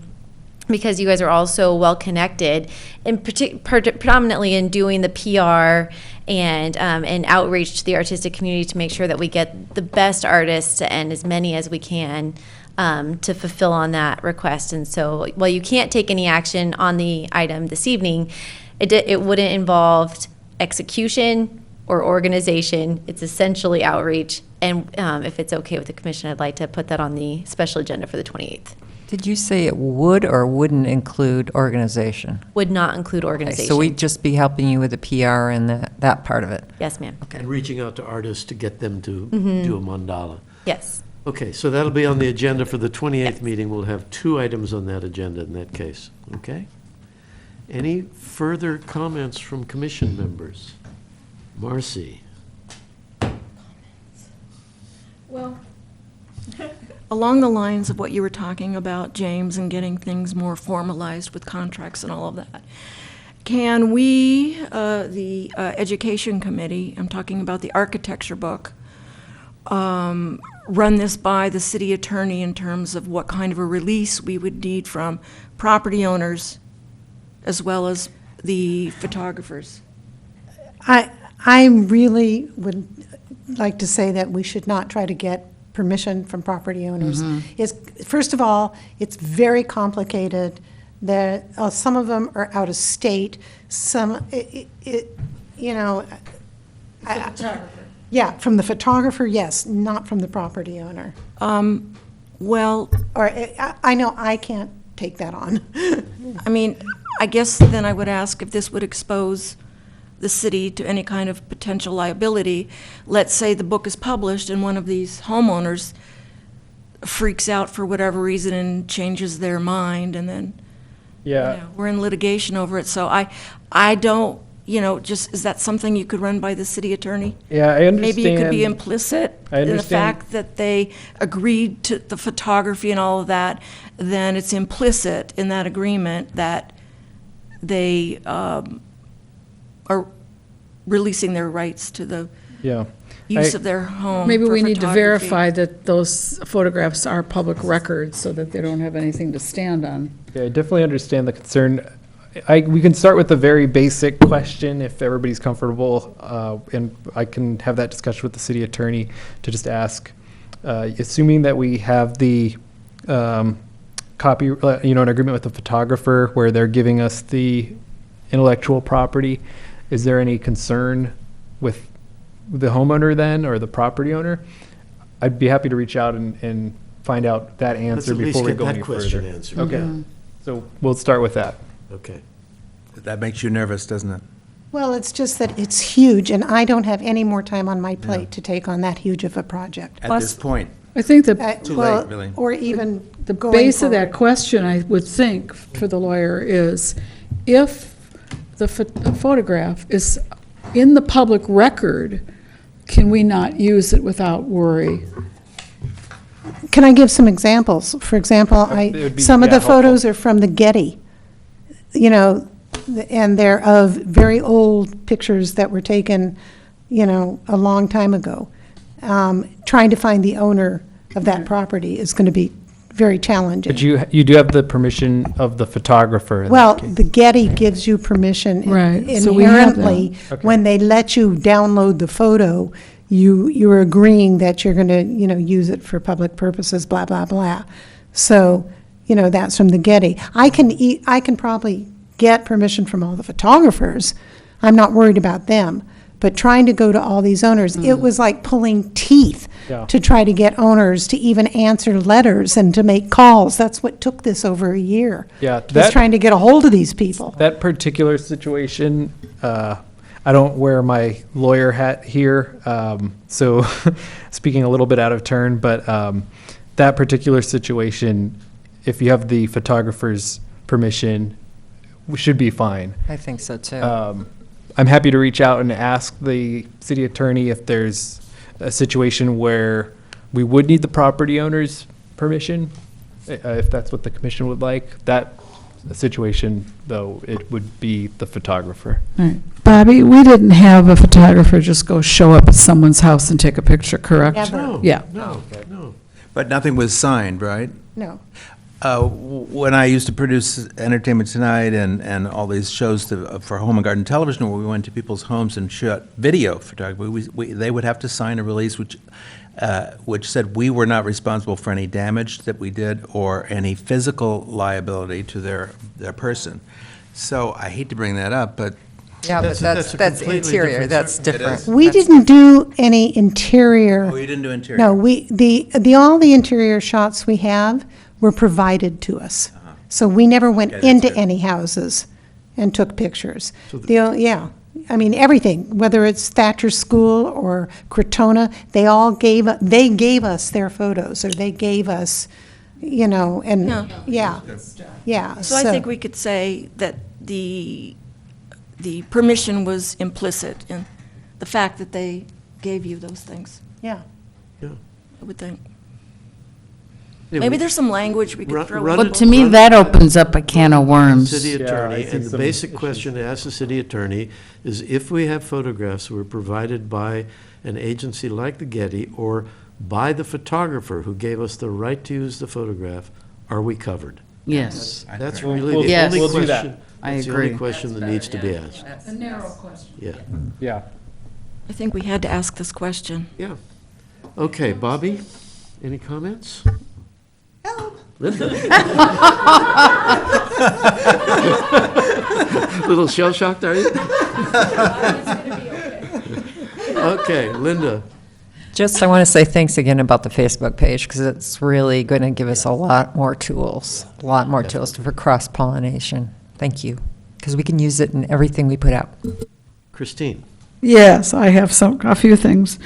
because you guys are all so well connected, and predominantly in doing the PR and outreach to the artistic community to make sure that we get the best artists and as many as we can to fulfill on that request. And so while you can't take any action on the item this evening, it wouldn't involve execution or organization. It's essentially outreach. And if it's okay with the commission, I'd like to put that on the special agenda for the 28th. Did you say it would or wouldn't include organization? Would not include Okay, organization. so we'd just be helping you with the PR and that part of it? Yes, ma'am. And reaching out to artists to get them to do a mandala. Yes. Okay, so that'll be on the agenda for the 28th meeting. We'll have 2 items on that agenda in that case, okay? Any further comments from commission members? Marcy? Well, along the lines of what you were talking about, James, and getting things more formalized with contracts and all of that, can we, the Education Committee, I'm talking about the architecture book, run this by the city attorney in terms of what kind of a release we would need from property owners as well as the photographers? I really would like to say that we should not try to get permission from property owners. First of all, it's very complicated. Some of them are out of state. Some, you know, yeah, from the photographer, yes, not from the property owner. Well, Or I know I can't take that on. I mean, I guess then I would ask if this would expose the city to any kind of potential liability. Let's say the book is published and one of these homeowners freaks out for whatever reason and changes their mind, and then we're in litigation over it. So I don't, just, is that something you could run by the city attorney? Yeah, I understand. Maybe it could be implicit I in the understand. fact that they agreed to the photography and all of that, then it's implicit in that agreement that they are releasing their rights to the use of their home. Maybe for we need to photography. verify that those photographs are public records so that they don't have anything to stand on. Yeah, I definitely understand the concern. We can start with a very basic question if everybody's comfortable, and I can have that discussion with the city attorney to just ask, assuming that we have the copy, an agreement with the photographer where they're giving us the intellectual property, is there any concern with the homeowner then, or the property owner? I'd be happy to reach out and find out that answer before we go any further. Let's at least get that question answered. Okay, so we'll start with that. Okay. That makes you nervous, doesn't it? Well, it's just that it's huge, and I don't have any more time on my plate to take on that huge of a project. At this point. I think that Too Well, late, really. Or even the going base of that forward. question, I would think, for the lawyer is, if the photograph is in the public record, can we not use it without worry? Can I give some examples? For example, It would be, some of yeah, the photos are from the Getty, and they're of very old pictures that were taken, a long time ago. Trying to find the owner of that property is going to be very challenging. But you do have the permission of the photographer. in Well, that case. the Getty gives you permission Right, so we have that. inherently. Okay. When they let you download the photo, you're agreeing that you're going to, use it for public purposes, blah, blah, blah. So, that's from the Getty. I can probably get permission from all the photographers. I'm not worried about them. But trying to go to all these owners, it was like pulling teeth Yeah. to try to get owners to even answer letters and to make calls. That's what took this over a year. Yeah, Just trying to get a hold of these people. That particular situation, I don't wear my lawyer hat here, so speaking a little bit out of turn, but that particular situation, if you have the photographer's permission, we should be fine. I think so too. I'm happy to reach out and ask the city attorney if there's a situation where we would need the property owner's permission, if that's what the commission would like. That situation, though, it would be the photographer. Right. Bobby, we didn't have a photographer just show up at someone's house and take a picture, correct? Never. No. Yeah. No. But nothing was signed, right? No. When I used to produce Entertainment Tonight and all these shows for Home and Garden Television, where we went to people's homes and shot video photography, they would have to sign a release which said we were not responsible for any damage that we did or any physical liability to their person. So I hate to bring that up, but Yeah, but That's a that's completely interior, different that's subject. different. We That's- didn't do any interior. oh, you didn't do interior. No, all the interior shots we have were provided to us. So we never went Okay, that's into good. any houses and took pictures. Yeah, I mean, everything, whether it's Thatcher School or Crotona, they gave us their photos, or they gave us, and, yeah. So I think we could say that the permission was implicit in the fact that they gave you those things, Yeah. I would think. Yeah, Maybe we- there's some language we Run- could throw run in. it- But to me, that opens up a can of worms. City Yeah, attorney, I see and the some basic issues. question to ask the city attorney is if we have photographs that were provided by an agency like the Getty or by the photographer who gave us the right to use the photograph, are we covered? Yes. That's We'll- really we'll- the Yes. only we'll do that. question. I That's the only agree. question that needs to be asked. A narrow question. Yeah, Yeah. I think we had to ask this question. yeah. Okay, Bobby, any comments? Linda? Little shell-shocked, are you? Okay, Linda. Just, I want to say thanks again about the Facebook page, because it's really going to give us a lot more tools for cross-pollination. Thank you, because we can use it in everything we put out. Christine? Yes, I have a few things.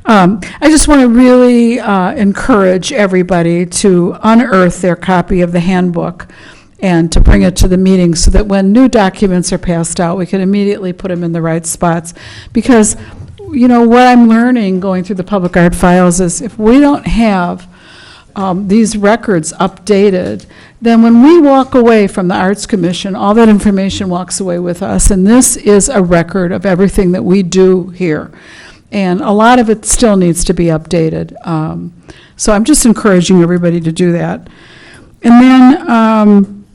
I just want to really encourage everybody to unearth their copy of the handbook and to bring it to the meeting so that when new documents are passed out, we can immediately put them in the right spots. Because, what I'm learning going through the public art files is if we don't have these records updated, then when we walk away from the Arts Commission, all that information walks away with us, and this is a record of everything that we do here. And a lot of it still needs to be updated. So I'm just encouraging everybody to do that. And then,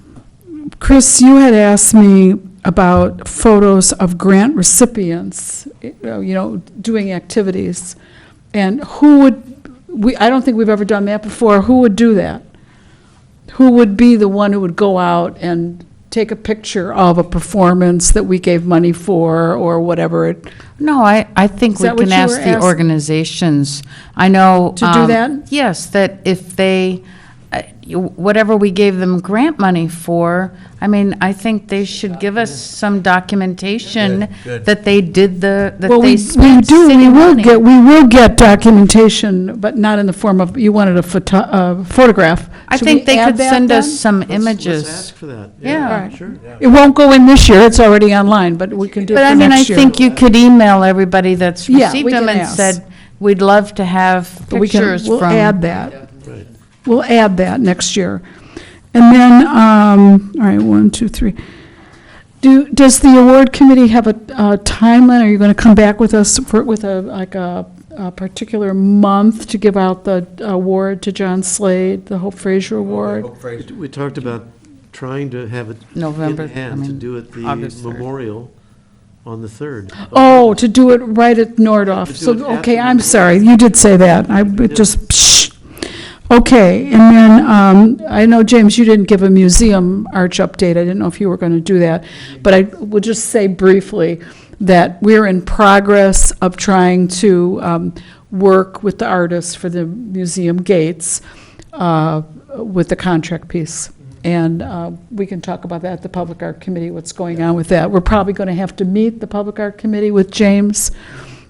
Chris, you had asked me about photos of grant recipients, doing activities. And I don't think we've ever done that before. Who would do that? Who would be the one who would go out and take a picture of a performance that we gave money for or whatever it? No, I think Is we that what can you ask were the ask- organizations. I know. To do that? Yes, that if they whatever we gave them grant money for, I mean, I think they should give us some documentation Good, good. that they did that Well, they we spent do, city money. we will get documentation, but not in the form of, you wanted a photograph. I Should think we they add could that send us then? some Let's images. ask for that. Yeah. Right. Sure. It won't go in this year, it's already online, but we can do it But for I mean, I next year. think you could email everybody that's Yeah, received we them can and ask. said, we'd love to have But we can, pictures we'll from. add that. Right. We'll add that next year. And then, all right, 1, 2, 3. Does the award committee have a timeline? Are you going to come back with us with a particular month to give out the award to John Slade, the Hope Fraser Award? We talked about trying to have it November, in hand, to do it the August 3rd. memorial on the 3rd. Oh, to do it right at Nordhoff. To do So, it at okay, the I'm memorial. sorry, you did say that. I it just, psh. Okay, and then, I know, James, you didn't give a museum arch update. I didn't know if you were going to do that. But I will just say briefly that we're in progress of trying to work with the artists for the museum gates with the contract piece. And we can talk about that at the Public Art Committee, what's going on with that. We're probably going to have to meet the Public Art Committee with James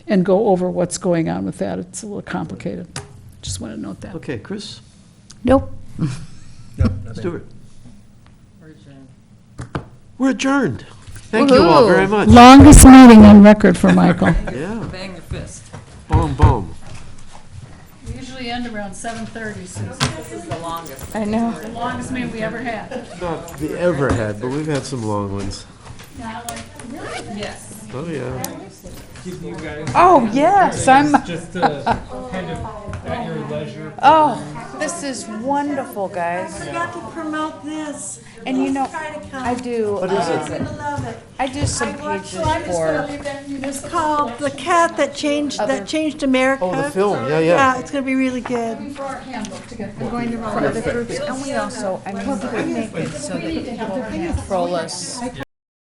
and go over what's going on with that. It's a little complicated. Just want to note that. Okay, Chris? Nope. Stuart? We're adjourned. Thank you all very much. Longest meeting on record for Michael. Yeah, Bang your fist. boom, boom. We usually end around 7:30, Susan. This is the longest. I know. The longest meeting we ever had. Not the ever had, but we've had some long ones. Yes. Oh, yeah. Oh, yes, I'm, Just kind of at your leisure. oh, this is wonderful, guys. Forgot to promote this. And you know, Try to come. I do, What is it? You're gonna love it. I do some pages for, It's called The Cat That Changed America. Oh, the film, yeah, Yeah, yeah. it's gonna be really good. I'm going to run other groups, and we also, I mean, we make it so that people can troll us